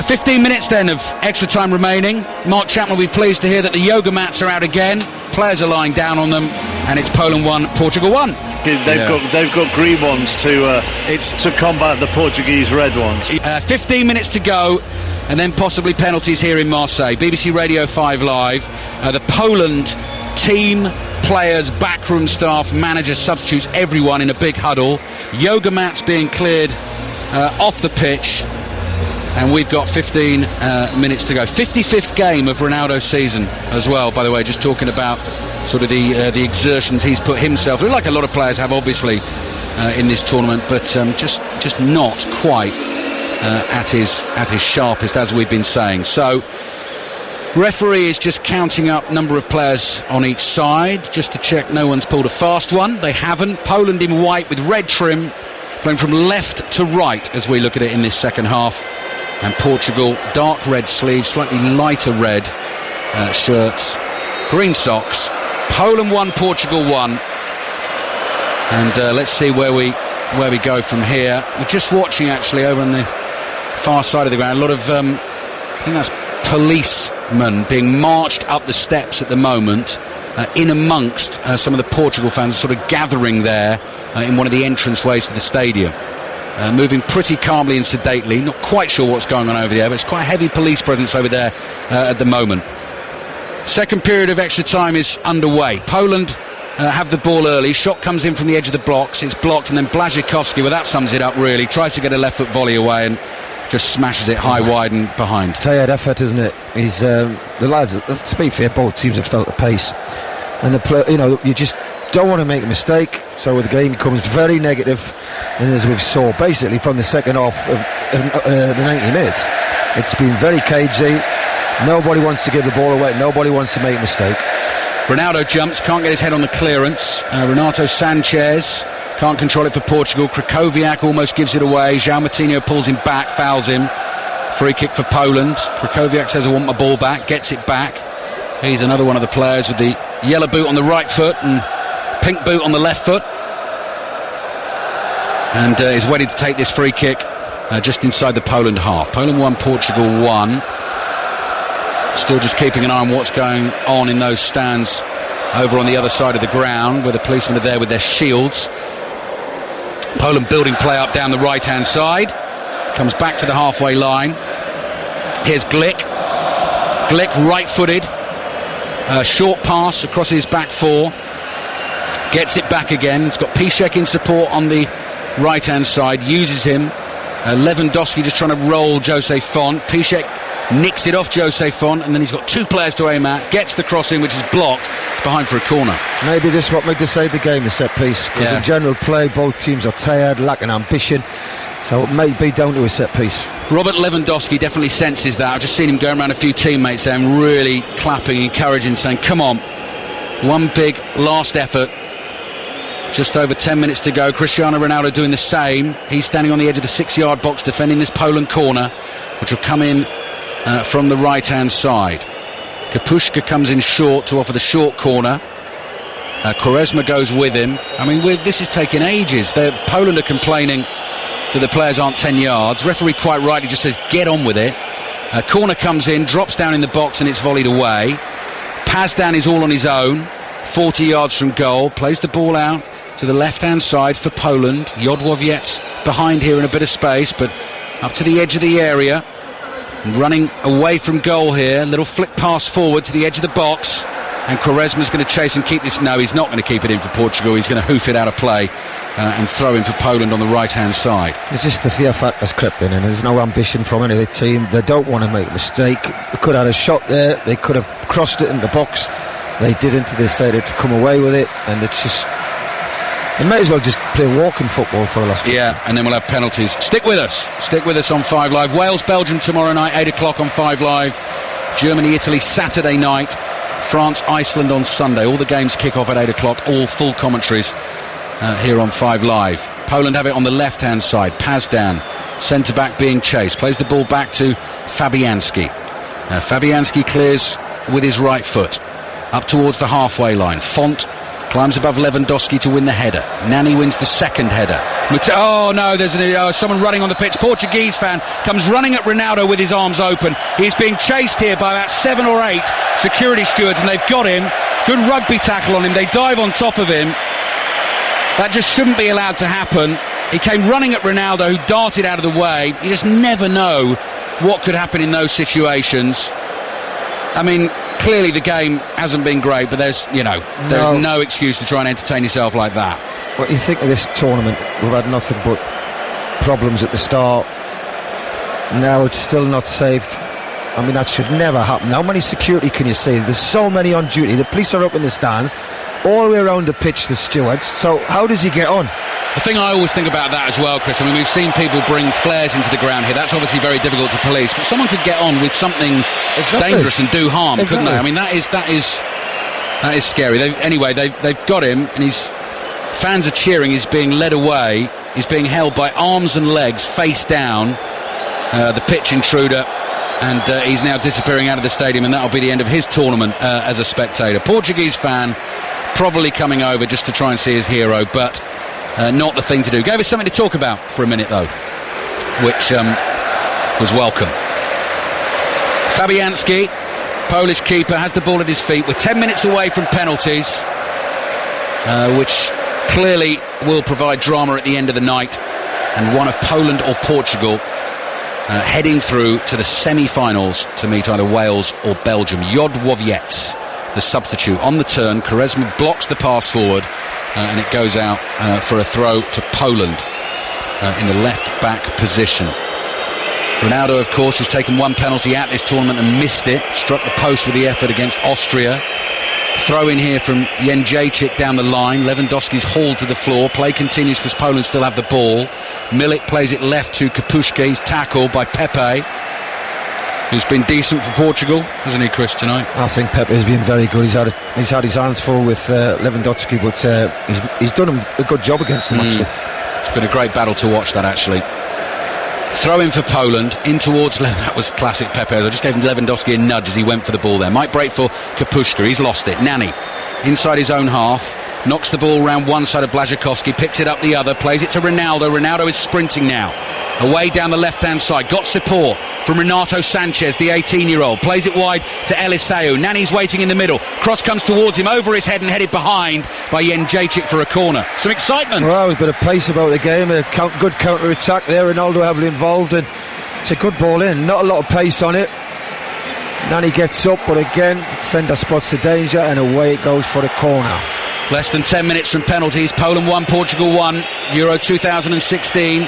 15 minutes then of extra time remaining. Mark Chapman will be pleased to hear that the yoga mats are out again. Players are lying down on them, and it's Poland 1, Portugal 1. They've got green ones to combat the Portuguese red ones. 15 minutes to go, and then possibly penalties here in Marseille. BBC Radio 5 Live. The Poland team, players, backroom staff, managers, substitutes, everyone in a big huddle. Yoga mats being cleared off the pitch. And we've got 15 minutes to go. 55th game of Ronaldo's season as well, by the way, just talking about sort of the exertions he's put himself through, like a lot of players have obviously in this tournament, but just not quite at his sharpest, as we've been saying. So referee is just counting up number of players on each side just to check no one's pulled a fast one. They haven't. Poland in white with red trim, playing from left to right as we look at it in this second half. And Portugal, dark red sleeves, slightly lighter red shirts, green socks. Poland 1, Portugal 1. And let's see where we go from here. We're just watching actually over on the far side of the ground. A lot of, I think that's policemen being marched up the steps at the moment, in amongst some of the Portugal fans sort of gathering there in one of the entranceways to the stadium. Moving pretty calmly and sedately, not quite sure what's going on over there, but it's quite a heavy police presence over there at the moment. Second period of extra time is underway. Poland have the ball early. Shot comes in from the edge of the blocks. It's blocked, and then Błaszczykowski, well, that sums it up really. Tries to get a left foot volley away and just smashes it high, wide and behind. Tired effort, isn't it? He's the lads, to be fair, both teams have felt the pace. And you just don't want to make a mistake, so the game becomes very negative, and as we've saw basically from the second half of the 90 minutes, it's been very cagey. Nobody wants to give the ball away, nobody wants to make a mistake, Ronaldo jumps, can't get his head on the clearance. Renato Sanchez can't control it for Portugal. Krychowiak almost gives it away. João Moutinho pulls him back, fouls him. Free kick for Poland. Krychowiak says, I want my ball back, gets it back. He's another one of the players with the yellow boot on the right foot and pink boot on the left foot. And is ready to take this free kick just inside the Poland half. Poland 1, Portugal 1. Still just keeping an eye on what's going on in those stands over on the other side of the ground, where the policemen are there with their shields. Poland building play up down the right-hand side. Comes back to the halfway line. Here's Glick. Glick right-footed. Short pass across his back four. Gets it back again. He's got Piszczek in support on the right-hand side. Uses him. Lewandowski just trying to roll Jose Font. Piszczek nicks it off Jose Font, and then he's got two players to aim at. Gets the cross in, which is blocked. It's behind for a corner. Maybe this is what might decide the game, a set piece. Because in general play, both teams are tired, lacking ambition. So it may be down to a set piece. Robert Lewandowski definitely senses that. I've just seen him going around a few teammates there and really clapping, encouraging, saying, come on. One big last effort. Just over 10 minutes to go. Cristiano Ronaldo doing the same. He's standing on the edge of the 6-yard box defending this Poland corner, which will come in from the right-hand side. Kapushka comes in short to offer the short corner. Quaresma goes with him. I mean, this is taking ages. Poland are complaining that the players aren't 10 yards. Referee quite rightly just says, get on with it. Corner comes in, drops down in the box, and it's volleyed away. Pazdan is all on his own, 40 yards from goal. Plays the ball out to the left-hand side for Poland. Jodłowiec behind here in a bit of space, but up to the edge of the area. And running away from goal here. Little flick pass forward to the edge of the box. And Quaresma's going to chase and keep this. No, he's not going to keep it in for Portugal. He's going to hoof it out of play and throw in for Poland on the right-hand side. It's just the fear factor's crept in, and there's no ambition from any of the team. They don't want to make a mistake. They could have had a shot there. They could have crossed it in the box. They didn't. They decided to come away with it, and it's just... They may as well just play walking football for the last week. Yeah, and then we'll have penalties. Stick with us on 5 Live. Wales, Belgium tomorrow night, 8 o'clock on 5 Live. Germany, Italy Saturday night. France, Iceland on Sunday. All the games kick off at 8 o'clock. All full commentaries here on 5 Live. Poland have it on the left-hand side. Pazdan, centre-back being chased. Plays the ball back to Fabianski. Fabianski clears with his right foot. Up towards the halfway line. Font climbs above Lewandowski to win the header. Nani wins the second header. Oh no, there's someone running on the pitch. Portuguese fan comes running at Ronaldo with his arms open. He's being chased here by about 7 or 8 security stewards, and they've got him. Good rugby tackle on him. They dive on top of him. That just shouldn't be allowed to happen. He came running at Ronaldo, who darted out of the way. You just never know what could happen in those situations. I mean, clearly the game hasn't been great, but there's no excuse to try and entertain yourself like that. What you think of this tournament? We've had nothing but problems at the start. Now it's still not safe. I mean, that should never happen. How many security can you see? There's so many on duty. The police are up in the stands, all the way around the pitch, the stewards. So how does he get on? The thing I always think about that as well, Chris, I mean, we've seen people bring flares into the ground here. That's obviously very difficult to police, but someone could get on with something dangerous and do harm, couldn't they? I mean, that is scary. They've got him, and fans are cheering. He's being led away. He's being held by arms and legs, face down. The pitch intruder, and he's now disappearing out of the stadium, and that'll be the end of his tournament as a spectator. Portuguese fan probably coming over just to try and see his hero, but not the thing to do. Gave us something to talk about for a minute though, which was welcome. Fabianski, Polish keeper, has the ball at his feet. We're 10 minutes away from penalties, which clearly will provide drama at the end of the night, and one of Poland or Portugal heading through to the semi-finals to meet either Wales or Belgium. Jodłowiec, the substitute, on the turn. Quaresma blocks the pass forward, and it goes out for a throw to Poland in the left-back position. Ronaldo, of course, has taken one penalty at this tournament and missed it. Struck the post with the effort against Austria. Throw in here from Jędrzejczyk down the line. Lewandowski's hauled to the floor. Play continues because Poland still have the ball. Milik plays it left to Kapushka. He's tackled by Pepe. who's been decent for Portugal, hasn't he, Chris, tonight? I think Pepe has been very good. He's had his hands full with Lewandowski, but he's done a good job against him, actually. It's been a great battle to watch, that, actually. Throw in for Poland, in towards... That was classic Pepe. I just gave him Lewandowski a nudge as he went for the ball there. Might break for Kapushka. He's lost it. Nani, inside his own half. Knocks the ball round one side of Błaszczykowski, picks it up the other, plays it to Ronaldo. Ronaldo is sprinting now. Away down the left-hand side. Got support from Renato Sanchez, the 18-year-old. Plays it wide to Eliseu. Nani's waiting in the middle. Cross comes towards him, over his head and headed behind by Jędrzejczyk for a corner. Some excitement. Well, a bit of pace about the game. A good counter-attack there. Ronaldo heavily involved, and it's a good ball in. Not a lot of pace on it. Nani gets up, but again, defender spots the danger, and away it goes for the corner. Less than 10 minutes from penalties. Poland 1, Portugal 1. Euro 2016.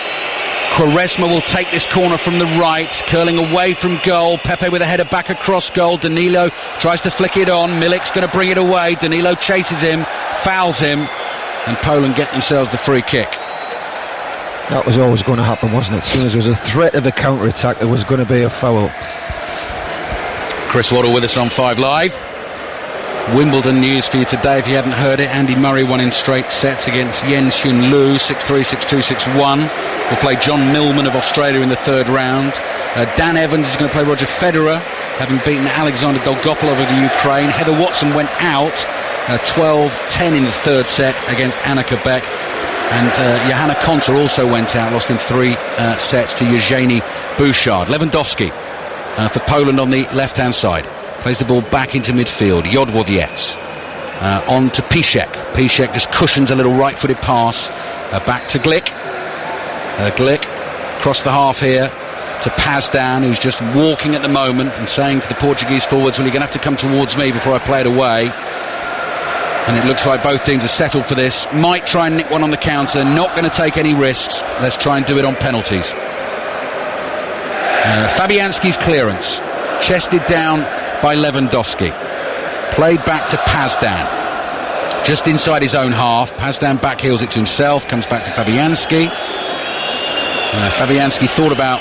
Quaresma will take this corner from the right, curling away from goal. Pepe with a header back across goal. Danilo tries to flick it on. Milik's going to bring it away. Danilo chases him, fouls him, and Poland get themselves the free kick. That was always going to happen, wasn't it? As soon as there was a threat of a counter-attack, there was going to be a foul. Chris Waddle with us on 5 Live. Wimbledon news for you today if you hadn't heard it. Andy Murray won in straight sets against Yen Xun Lu, 6-3, 6-2, 6-1. Will play John Millman of Australia in the third round. Dan Evans is going to play Roger Federer, having beaten Alexander Dolgopolov of the Ukraine. Heather Watson went out 12-10 in the third set against Annika Beck. And Johanna Konta also went out, lost in 3 sets to Eugenie Bouchard. Lewandowski for Poland on the left-hand side. Plays the ball back into midfield. Jodłowiec on to Piszek. Piszek just cushions a little right-footed pass back to Glick. Glick across the half here to Pazdan, who's just walking at the moment and saying to the Portuguese forwards, well, you're going to have to come towards me before I play it away. And it looks like both teams are settled for this. Might try and nick one on the counter. Not going to take any risks. Let's try and do it on penalties. Fabianski's clearance. Chested down by Lewandowski. Played back to Pazdan. Just inside his own half. Pazdan backheels it to himself. Comes back to Fabianski. Fabianski thought about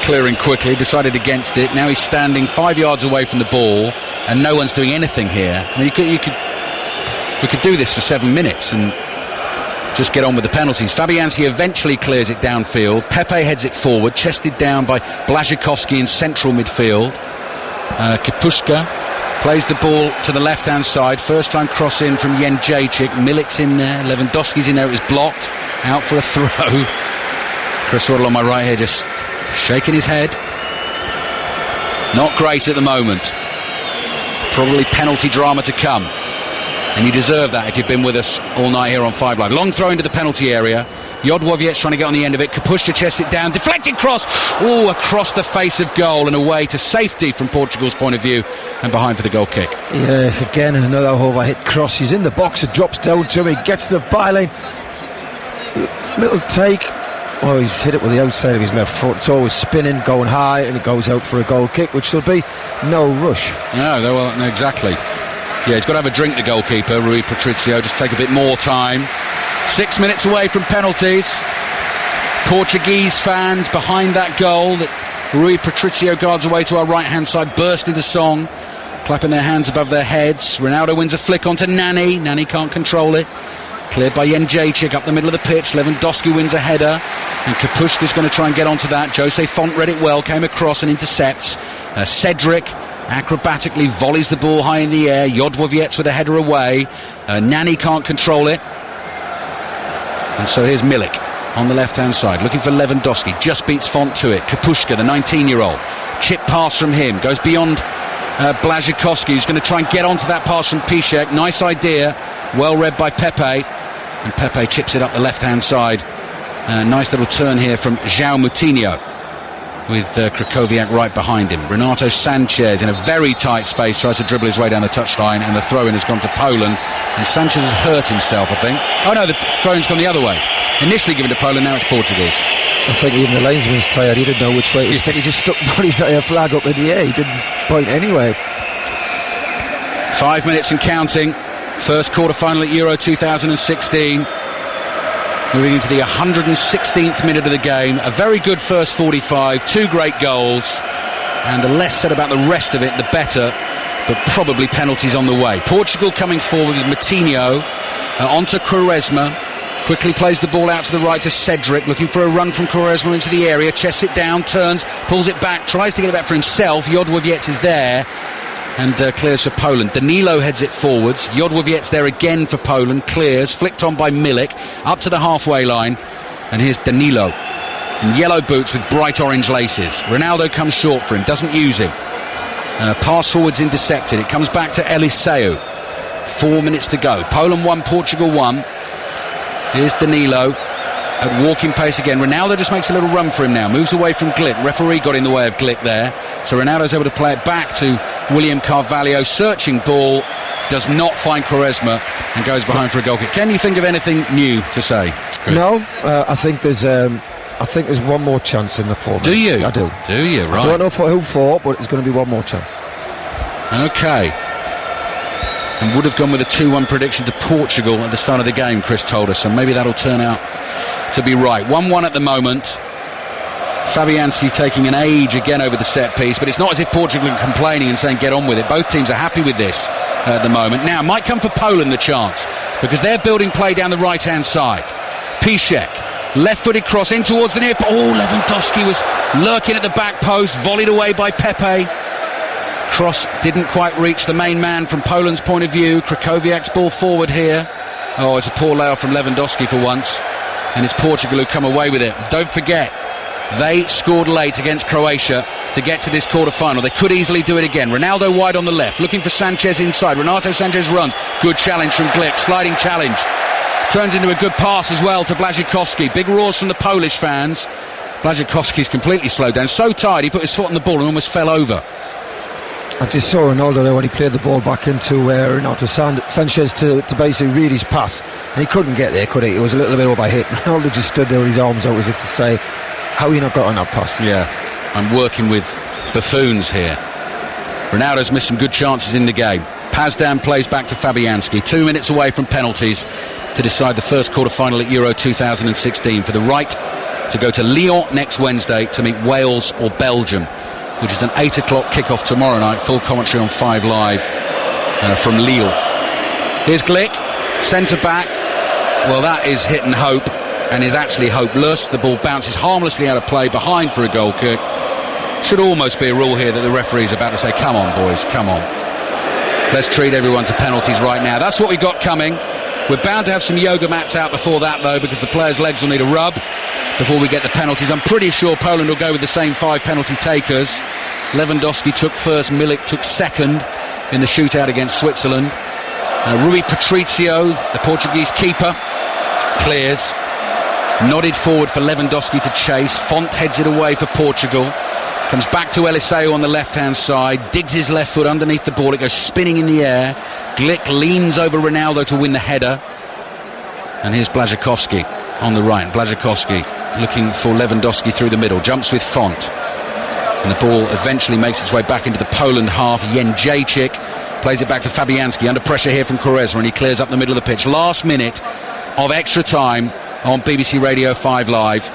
clearing quickly. Decided against it. Now he's standing 5 yards away from the ball. And no one's doing anything here. I mean, you could do this for 7 minutes and just get on with the penalties. Fabianski eventually clears it downfield. Pepe heads it forward, chested down by Błaszczykowski in central midfield. Kapushka plays the ball to the left-hand side. First time cross in from Jędrzejczyk. Milik's in there. Lewandowski's in there. It was blocked. Out for a throw. Chris Waddle on my right here just shaking his head. Not great at the moment. Probably penalty drama to come. And you deserve that if you've been with us all night here on 5 Live. Long throw into the penalty area. Jodłowiec trying to get on the end of it. Kapushka chests it down. Deflected cross. Oh, across the face of goal and away to safety from Portugal's point of view. And behind for the goal kick. Yeah, again, another overhit cross. He's in the box. It drops down to him. He gets the byline. Little take. Oh, he's hit it with the outside of his left foot. It's always spinning, going high, and it goes out for a goal kick, which there'll be no rush. No, exactly. Yeah, he's got to have a drink, the goalkeeper, Rui Patricio, just take a bit more time. 6 minutes away from penalties. Portuguese fans behind that goal that Rui Patricio guards away to our right-hand side burst into song, clapping their hands above their heads. Ronaldo wins a flick onto Nani. Nani can't control it. Cleared by Jędrzejczyk up the middle of the pitch. Lewandowski wins a header, and Kapushka's going to try and get onto that. Jose Font read it well, came across and intercepts. Cedric acrobatically volleys the ball high in the air. Jodłowiec with a header away. Nani can't control it. And so here's Milik on the left-hand side, looking for Lewandowski. Just beats Font to it. Kapushka, the 19-year-old. Chip pass from him. Goes beyond Błaszczykowski, who's going to try and get onto that pass from Piszek. Nice idea. Well read by Pepe. And Pepe chips it up the left-hand side. Nice little turn here from João Moutinho, with Krychowiak right behind him. Renato Sanchez in a very tight space tries to dribble his way down the touchline, and the throw-in has gone to Poland, and Sanchez has hurt himself, I think. Oh no, the throw-in's gone the other way. Initially given to Poland, now it's Portuguese. I think even the linesman's tired. He didn't know which way. He just stuck his flag up in the air. He didn't point anyway. 5 minutes and counting. First quarter-final at Euro 2016. Moving into the 116th minute of the game. A very good first 45, 2 great goals. and the less said about the rest of it, the better, but probably penalties on the way. Portugal coming forward with Matinho onto Quaresma. Quickly plays the ball out to the right to Cedric, looking for a run from Quaresma into the area, chests it down, turns, pulls it back, tries to get it back for himself. Jodłowiec is there and clears for Poland. Danilo heads it forwards. Jodłowiec there again for Poland, clears, flicked on by Milik, up to the halfway line, and here's Danilo in yellow boots with bright orange laces. Ronaldo comes short for him, doesn't use him. Pass forwards intercepted. It comes back to Eliseu. 4 minutes to go. Poland 1, Portugal 1. Here's Danilo at walking pace again. Ronaldo just makes a little run for him now. Moves away from Glick. Referee got in the way of Glick there. So Ronaldo's able to play it back to William Carvalho. Searching ball. Does not find Quaresma and goes behind for a goal kick. Can you think of anything new to say, Chris? No, I think there's one more chance in the format. Do you? I do. Do you? Right. I don't know who for, but there's going to be one more chance. Okay. And would have gone with a 2-1 prediction to Portugal at the start of the game, Chris told us, so maybe that'll turn out to be right. 1-1 at the moment. Fabianski taking an age again over the set piece, but it's not as if Portugal are complaining and saying get on with it. Both teams are happy with this at the moment. Now, might come for Poland the chance, because they're building play down the right-hand side. Piszczek, left-footed cross in towards the near... Lewandowski was lurking at the back post, volleyed away by Pepe. Cross didn't quite reach the main man from Poland's point of view. Krychowiak's ball forward here. Oh, it's a poor layoff from Lewandowski for once, and it's Portugal who come away with it. Don't forget, they scored late against Croatia to get to this quarter-final. They could easily do it again. Ronaldo wide on the left, looking for Sanchez inside. Renato Sanchez runs. Good challenge from Glick, sliding challenge. Turns into a good pass as well to Błaszczykowski. Big roars from the Polish fans. Błaszczykowski's completely slowed down. So tired, he put his foot on the ball and almost fell over. I just saw Ronaldo there when he played the ball back into Renato Sanchez to basically read his pass, and he couldn't get there, could he? It was a little bit over hit. Ronaldo just stood there with his arms out as if to say, how you not got on that pass? Yeah, I'm working with buffoons here. Ronaldo's missed some good chances in the game. Pazdan plays back to Fabianski. 2 minutes away from penalties to decide the first quarter-final at Euro 2016 for the right to go to Lyon next Wednesday to meet Wales or Belgium, which is an 8 o'clock kick-off tomorrow night. Full commentary on 5 Live from Lille. Here's Glick, centre-back. Well, that is hit and hope, and is actually hopeless. The ball bounces harmlessly out of play, behind for a goal kick. Should almost be a rule here that the referee's about to say, come on, boys, come on. Let's treat everyone to penalties right now. That's what we got coming. We're bound to have some yoga mats out before that, though, because the players' legs will need a rub before we get the penalties. I'm pretty sure Poland will go with the same 5 penalty takers. Lewandowski took first, Milik took second in the shootout against Switzerland. Rui Patricio, the Portuguese keeper, clears. Nodded forward for Lewandowski to chase. Font heads it away for Portugal. Comes back to Eliseu on the left-hand side, digs his left foot underneath the ball, it goes spinning in the air. Glick leans over Ronaldo to win the header. And here's Błaszczykowski on the right. Błaszczykowski looking for Lewandowski through the middle, jumps with Font. And the ball eventually makes its way back into the Poland half. Jędrzejczyk plays it back to Fabianski, under pressure here from Quaresma, and he clears up the middle of the pitch. Last minute of extra time on BBC Radio 5 Live,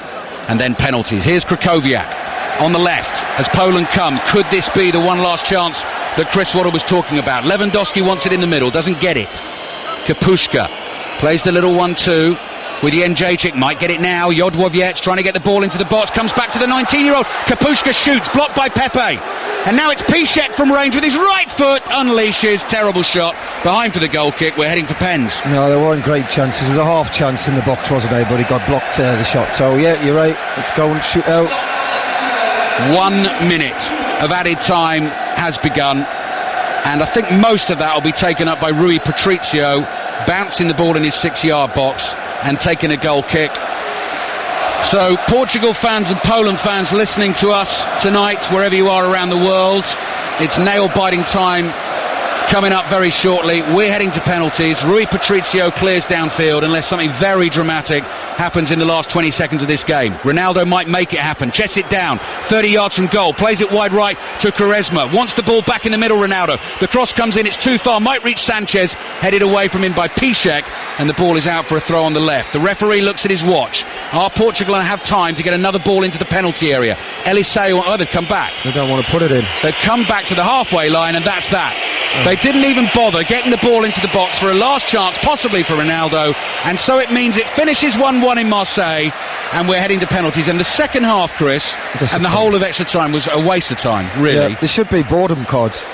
and then penalties. Here's Krychowiak on the left. Has Poland come? Could this be the one last chance that Chris Waddle was talking about? Lewandowski wants it in the middle, doesn't get it. Kapushka plays the little 1-2 with Jędrzejczyk, might get it now. Jodłowiec trying to get the ball into the box, comes back to the 19-year-old. Kapushka shoots, blocked by Pepe. And now it's Piszczek from range with his right foot, unleashes, terrible shot, behind for the goal kick. We're heading for pens. No, there weren't great chances. There was a half chance in the box, wasn't there? But he got blocked the shot. So yeah, you're right. Let's go and shoot out. 1 minute of added time has begun, and I think most of that will be taken up by Rui Patricio, bouncing the ball in his 6-yard box and taking a goal kick. So Portugal fans and Poland fans listening to us tonight, wherever you are around the world, it's nail-biting time coming up very shortly. We're heading to penalties. Rui Patricio clears downfield unless something very dramatic happens in the last 20 seconds of this game. Ronaldo might make it happen, chests it down 30 yards from goal, plays it wide right to Quaresma, wants the ball back in the middle. Ronaldo, the cross comes in, it's too far, might reach Sanchez, headed away from him by Piszczek, and the ball is out for a throw on the left. The referee looks at his watch. Are Portugal going to have time to get another ball into the penalty area? Eliseu, they've come back. They don't want to put it in. They've come back to the halfway line, and that's that. They didn't even bother getting the ball into the box for a last chance, possibly for Ronaldo, and so it means it finishes 1-1 in Marseille, and we're heading to penalties. And the second half, Chris, and the whole of extra time was a waste of time, really. Yeah, there should be boredom cards.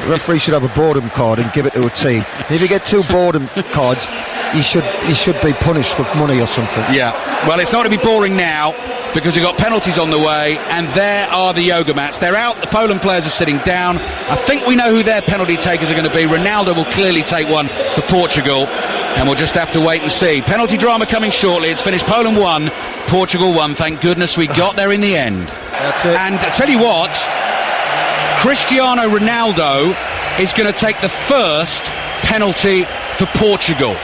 The referee should have a boredom card and give it to a team. If you get 2 boredom cards, he should be punished with money or something. Yeah, well, it's not going to be boring now because we've got penalties on the way, and there are the yoga mats. They're out, the Poland players are sitting down. I think we know who their penalty takers are going to be. Ronaldo will clearly take one for Portugal, and we'll just have to wait and see. Penalty drama coming shortly. It's finished Poland 1, Portugal 1. Thank goodness we got there in the end. That's it. And I tell you what, Cristiano Ronaldo is going to take the first penalty for Portugal.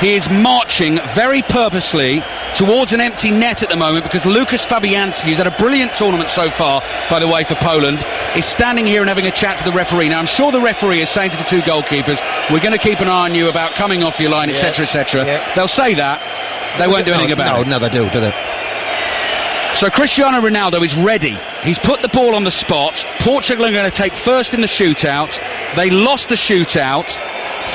He is marching very purposely towards an empty net at the moment because Lucas Fabianski, who's had a brilliant tournament so far, by the way, for Poland, is standing here and having a chat to the referee. Now, I'm sure the referee is saying to the 2 goalkeepers, we're going to keep an eye on you about coming off your line, etc., etc. Yeah. They'll say that. They won't do anything about it. No, never do they? So Cristiano Ronaldo is ready. He's put the ball on the spot. Portugal are going to take first in the shootout. They lost the shootout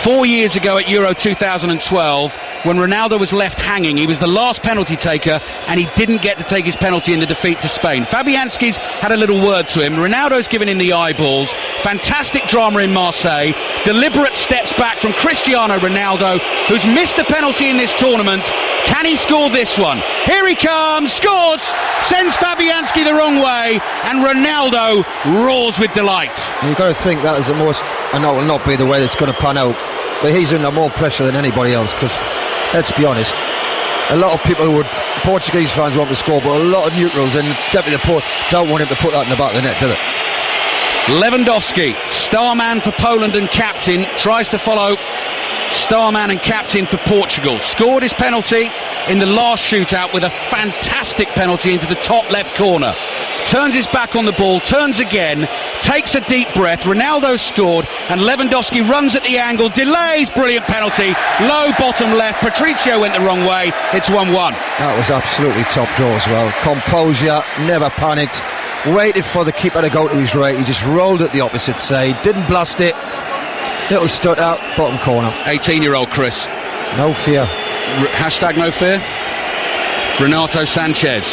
4 years ago at Euro 2012 when Ronaldo was left hanging. He was the last penalty taker and he didn't get to take his penalty in the defeat to Spain. Fabianski's had a little word to him. Ronaldo's given him the eyeballs. Fantastic drama in Marseille. Deliberate steps back from Cristiano Ronaldo, who's missed a penalty in this tournament. Can he score this one? Here he comes, scores, sends Fabianski the wrong way, and Ronaldo roars with delight. You've got to think that is the most, I know it will not be the way that's going to pan out, but he's under more pressure than anybody else because, let's be honest, a lot of people Portuguese fans want to score, but a lot of neutrals and definitely don't want him to put that in the back of the net, do they? Lewandowski, star man for Poland and captain, tries to follow starman and captain for Portugal. Scored his penalty in the last shootout with a fantastic penalty into the top left corner. Turns his back on the ball, turns again, takes a deep breath. Ronaldo scored, and Lewandowski runs at the angle, delays, brilliant penalty, low bottom left. Patricio went the wrong way. It's 1-1. That was absolutely top draw as well. Composure, never panicked, waited for the keeper to go to his right. He just rolled at the opposite side, didn't blast it. Little stut out, bottom corner. 18-year-old Chris. No fear. Hashtag no fear. Renato Sanchez,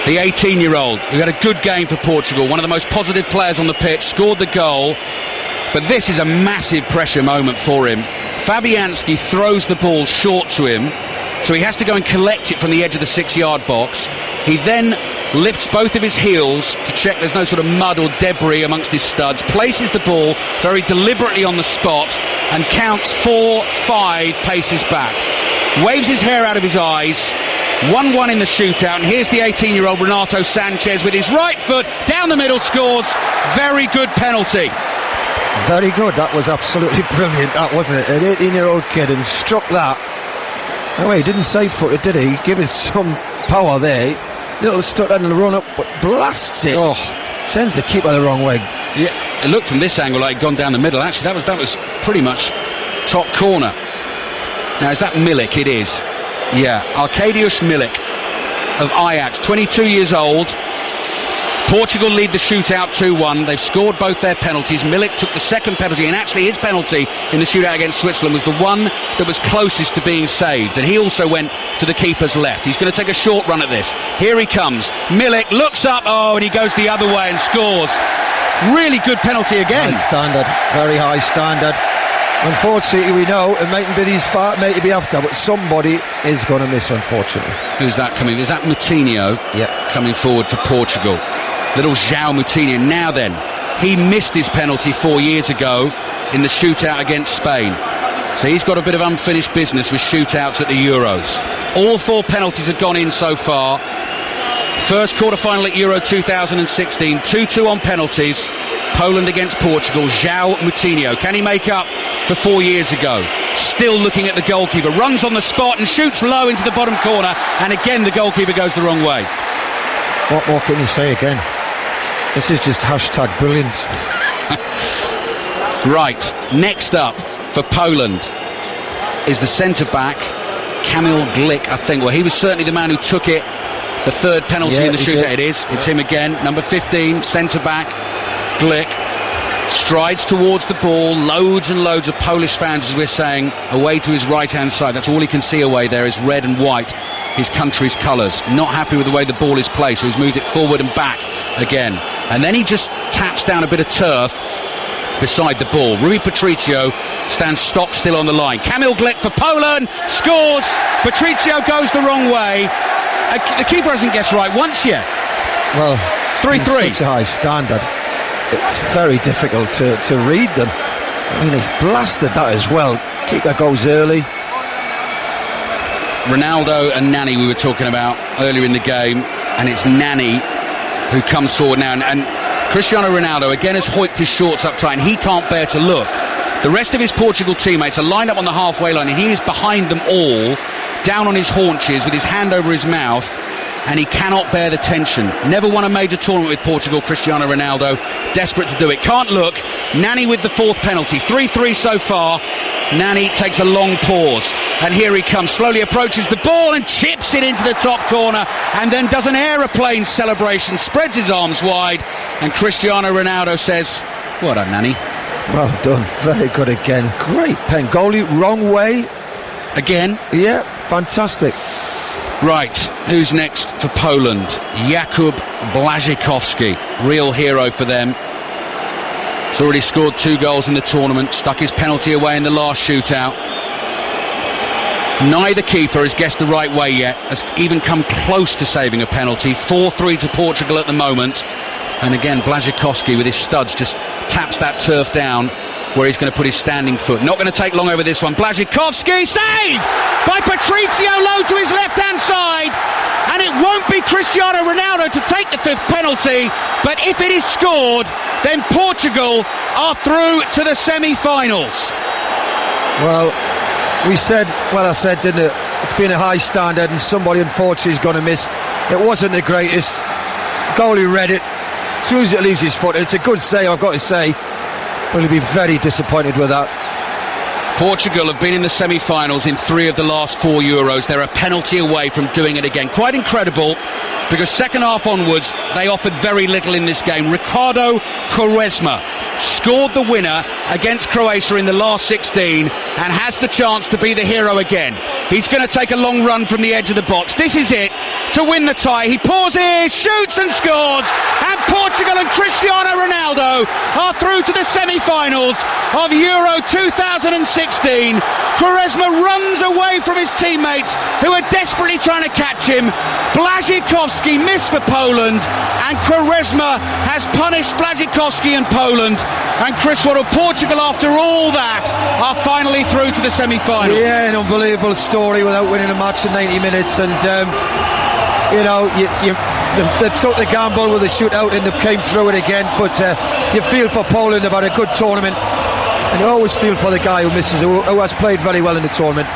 the 18-year-old who had a good game for Portugal, one of the most positive players on the pitch, scored the goal. But this is a massive pressure moment for him. Fabianski throws the ball short to him, so he has to go and collect it from the edge of the 6-yard box. He then lifts both of his heels to check there's no sort of mud or debris amongst his studs, places the ball very deliberately on the spot and counts 4-5 paces back. Waves his hair out of his eyes. 1-1 in the shootout, and here's the 18-year-old Renato Sanchez with his right foot down the middle, scores. Very good penalty. Very good. That was absolutely brilliant, that wasn't it? An 18-year-old kid and struck that. Oh, he didn't side foot it, did he? He gave it some power there. Little stuck in the run up, but blasts it. Oh, sends the keeper the wrong way. Yeah, it looked from this angle like it'd gone down the middle. Actually, that was pretty much top corner. Now, is that Milik? It is. Yeah, Arkadiusz Milik of Ajax, 22 years old. Portugal lead the shootout 2-1. They've scored both their penalties. Milik took the second penalty, and actually his penalty in the shootout against Switzerland was the one that was closest to being saved, and he also went to the keeper's left. He's going to take a short run at this. Here he comes. Milik looks up, and he goes the other way and scores. Really good penalty again. High standard, very high standard. Unfortunately, we know it mightn't be these far, it might be after, but somebody is going to miss, unfortunately. Who's that coming? Is that Moutinho? Yeah. Coming forward for Portugal. Little João Moutinho. Now then, he missed his penalty 4 years ago in the shootout against Spain. So he's got a bit of unfinished business with shootouts at the Euros. All 4 penalties have gone in so far. First quarter-final at Euro 2016, 2-2 on penalties. Poland against Portugal. João Moutinho, can he make up for 4 years ago? Still looking at the goalkeeper, runs on the spot and shoots low into the bottom corner, and again the goalkeeper goes the wrong way. What more can you say again? This is just hashtag brilliant. Right, next up for Poland is the centre-back, Kamil Glick, I think. Well, he was certainly the man who took it. The third penalty in the shootout. It is. It's him again. Number 15, centre-back, Glick. Strides towards the ball. Loads and loads of Polish fans, as we're saying, away to his right-hand side. That's all he can see away there is red and white, his country's colours. Not happy with the way the ball is placed, so he's moved it forward and back again. And then he just taps down a bit of turf beside the ball. Rui Patricio stands stock still on the line. Kamil Glick for Poland, scores. Patricio goes the wrong way. The keeper hasn't guessed right once yet. Well, 3-3. Such a high standard. It's very difficult to read them. I mean, he's blasted that as well. Keeper goes early. Ronaldo and Nani we were talking about earlier in the game, and it's Nani who comes forward now, and Cristiano Ronaldo again has hoiked his shorts up tight, and he can't bear to look. The rest of his Portugal teammates are lined up on the halfway line, and he is behind them all, down on his haunches with his hand over his mouth, and he cannot bear the tension. Never won a major tournament with Portugal, Cristiano Ronaldo, desperate to do it. Can't look. Nani with the fourth penalty. 3-3 so far. Nani takes a long pause, and here he comes, slowly approaches the ball and chips it into the top corner, and then does an aeroplane celebration, spreads his arms wide, and Cristiano Ronaldo says, well done, Nani. Well done, very good again. Great pen. Goalie, wrong way. Again? Yeah, fantastic. Right, who's next for Poland? Jakub Błaszczykowski, real hero for them. He's already scored 2 goals in the tournament, stuck his penalty away in the last shootout. Neither keeper has guessed the right way yet, has even come close to saving a penalty. 4-3 to Portugal at the moment. And again, Błaszczykowski with his studs just taps that turf down where he's going to put his standing foot. Not going to take long over this one. Błaszczykowski, saved by Patricio, low to his left-hand side. And it won't be Cristiano Ronaldo to take the 5th penalty, but if it is scored, then Portugal are through to the semi-finals. Well, I said, didn't it? It's been a high standard, and somebody unfortunately is going to miss. It wasn't the greatest. Goalie read it. As soon as it leaves his foot, it's a good save, I've got to say. But he'll be very disappointed with that. Portugal have been in the semi-finals in 3 of the last 4 Euros. They're a penalty away from doing it again. Quite incredible, because second half onwards, they offered very little in this game. Ricardo Quaresma scored the winner against Croatia in the last 16 and has the chance to be the hero again. He's going to take a long run from the edge of the box. This is it to win the tie. He pauses, shoots and scores, and Portugal and Cristiano Ronaldo are through to the semi-finals of Euro 2016. Quaresma runs away from his teammates who are desperately trying to catch him. Błaszczykowski missed for Poland, and Quaresma has punished Błaszczykowski and Poland. And Chris Waddle, Portugal, after all that, are finally through to the semi-finals. Yeah, an unbelievable story without winning a match in 90 minutes. And, they took the gamble with the shootout and they came through it again. But you feel for Poland about a good tournament. And you always feel for the guy who misses, who has played very well in the tournament.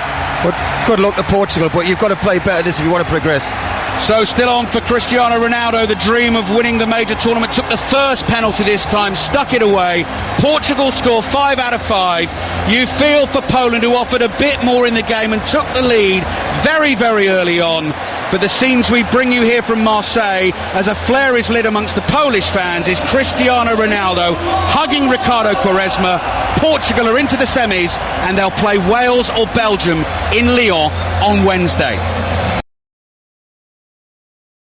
But good luck to Portugal, but you've got to play better this if you want to progress. So still on for Cristiano Ronaldo, the dream of winning the major tournament. Took the first penalty this time, stuck it away. Portugal score 5 out of 5. You feel for Poland, who offered a bit more in the game and took the lead very, very early on. But the scenes we bring you here from Marseille, as a flare is lit amongst the Polish fans, is Cristiano Ronaldo hugging Ricardo Quaresma. Portugal are into the semis, and they'll play Wales or Belgium in Lyon on Wednesday.